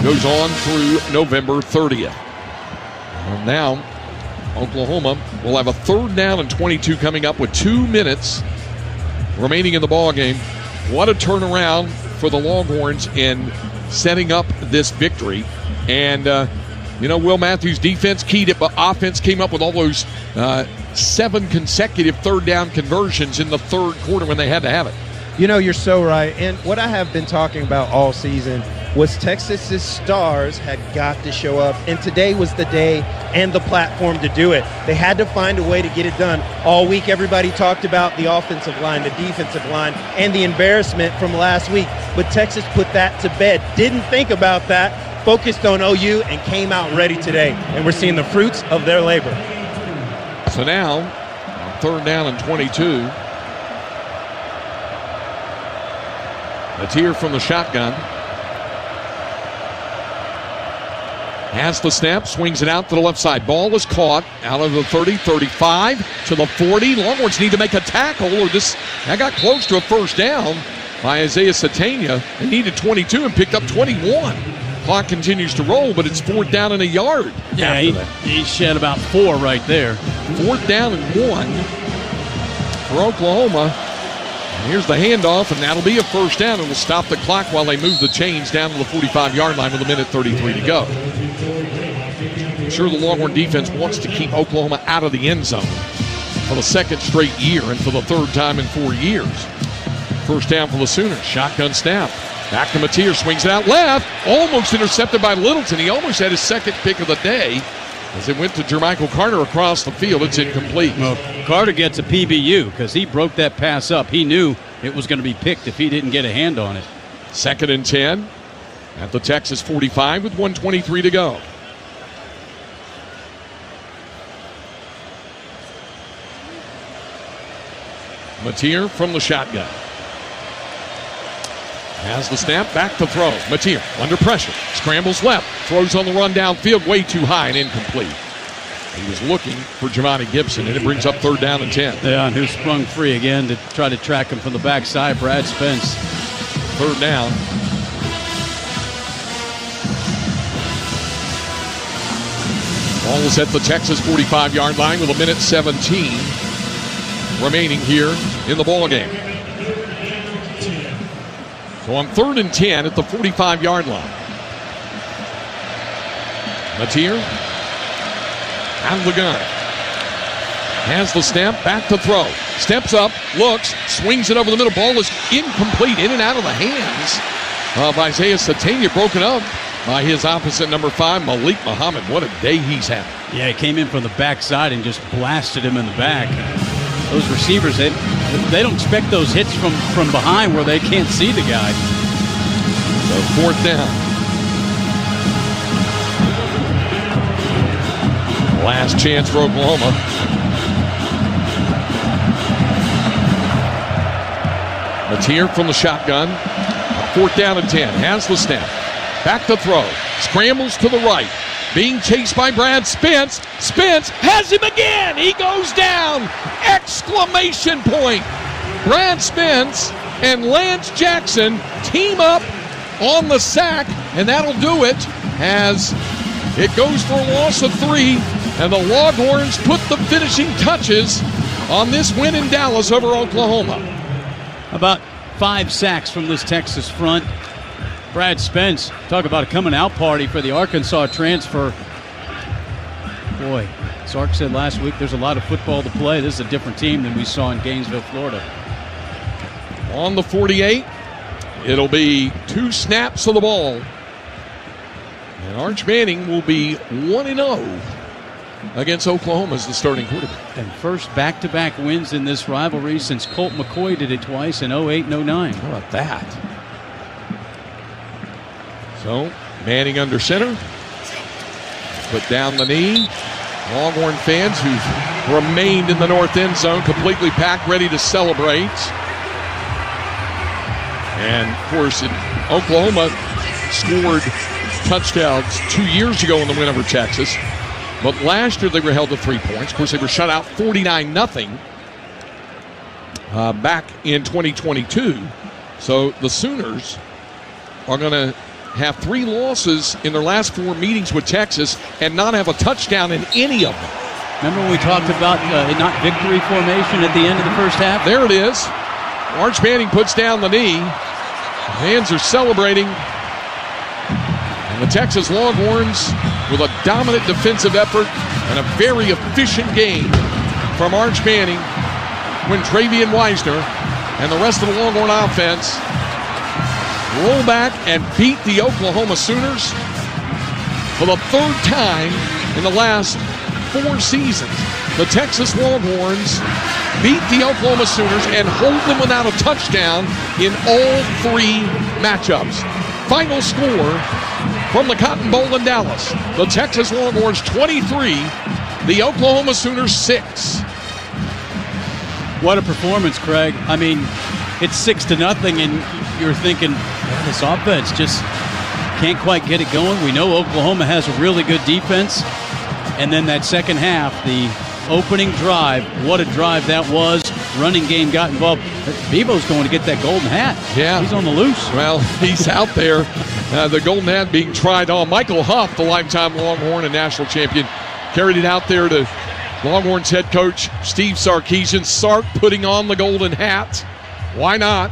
goes on through November 30th. And now, Oklahoma will have a 3rd down and 22 coming up with 2 minutes remaining in the ball game. What a turnaround for the Longhorns in setting up this victory. And, Will Matthews' defense keyed it, but offense came up with all those 7 consecutive 3rd down conversions in the 3rd quarter when they had to have it. You're so right. And what I have been talking about all season was Texas's stars had got to show up, and today was the day and the platform to do it. They had to find a way to get it done. All week, everybody talked about the offensive line, the defensive line, and the embarrassment from last week. But Texas put that to bed, didn't think about that, focused on OU, and came out ready today. And we're seeing the fruits of their labor. So now, on 3rd down and 22, Mateer from the shotgun. Has the snap, swings it out to the left side. Ball is caught out of the 30, 35 to the 40. Longhorns need to make a tackle, or that got close to a 1st down by Isaiah Satania. They needed 22 and picked up 21. Clock continues to roll, but it's 4th down and a yard. Yeah, he shed about 4 right there. 4th down and 1 for Oklahoma. And here's the handoff, and that'll be a 1st down. It will stop the clock while they move the chains down to the 45-yard line with 1:33 to go. I'm sure the Longhorn defense wants to keep Oklahoma out of the end zone for the 2nd straight year and for the 3rd time in 4 years. 1st down for the Sooners. Shotgun snap. Back to Mateer, swings it out left. Almost intercepted by Littleton. He almost had his 2nd pick of the day. As it went to Jermichael Carter across the field, it's incomplete. Well, Carter gets a PBU because he broke that pass up. He knew it was going to be picked if he didn't get a hand on it. 2nd and 10 at the Texas 45 with 1:23 to go. Mateer from the shotgun. Has the snap, back to throw. Mateer under pressure, scrambles left, throws on the run downfield, way too high and incomplete. He was looking for Javonte Gibson, and it brings up 3rd down and 10. Yeah, and who sprung free again to try to track him from the backside? Brad Spence. 3rd down. Ball is at the Texas 45-yard line with 1:17 remaining here in the ball game. So on 3rd and 10 at the 45-yard line. Mateer out of the gun. Has the snap, back to throw. Steps up, looks, swings it over the middle. Ball is incomplete, in and out of the hands of Isaiah Satania, broken up by his opposite, number 5, Malik Muhammad. What a day he's having. Yeah, he came in from the backside and just blasted him in the back. Those receivers, they don't expect those hits from behind where they can't see the guy. So 4th down. Last chance for Oklahoma. Mateer from the shotgun. 4th down and 10. Has the snap. Back to throw. Scrambles to the right. Being chased by Brad Spence. Spence has him again. He goes down. Exclamation point. Brad Spence and Lance Jackson team up on the sack, and that'll do it as it goes for a loss of 3, and the Longhorns put the finishing touches on this win in Dallas over Oklahoma. About 5 sacks from this Texas front. Brad Spence, talk about a coming out party for the Arkansas transfer. Boy, Sark said last week there's a lot of football to play. This is a different team than we saw in Gainesville, Florida. On the 48, it'll be 2 snaps of the ball. And Arch Manning will be 1-0 against Oklahoma as the starting quarterback. And first back-to-back wins in this rivalry since Colt McCoy did it twice in 08 and 09. How about that? So, Manning under center. Put down the knee. Longhorn fans who've remained in the north end zone, completely packed, ready to celebrate. And, of course, Oklahoma scored touchdowns 2 years ago in the win over Texas. But last year they were held to 3 points. Of course, they were shut out 49-0 back in 2022. So the Sooners are going to have 3 losses in their last 4 meetings with Texas and not have a touchdown in any of them. Remember when we talked about not victory formation at the end of the first half? There it is. Arch Manning puts down the knee. Fans are celebrating. And the Texas Longhorns with a dominant defensive effort and a very efficient game from Arch Manning when Travian Wisner and the rest of the Longhorn offense roll back and beat the Oklahoma Sooners for the 3rd time in the last 4 seasons. The Texas Longhorns beat the Oklahoma Sooners and hold them without a touchdown in all 3 matchups. Final score from the Cotton Bowl in Dallas. The Texas Longhorns 23, the Oklahoma Sooners 6. What a performance, Craig. I mean, it's 6-0, and you're thinking, well, this offense just can't quite get it going. We know Oklahoma has a really good defense. And then that second half, the opening drive, what a drive that was. Running game got involved. Bevo's going to get that golden hat. Yeah. He's on the loose. Well, he's out there. The golden hat being tried on. Michael Huff, the lifetime Longhorn and national champion, carried it out there to Longhorns head coach Steve Sarkisian. Sark putting on the golden hat. Why not?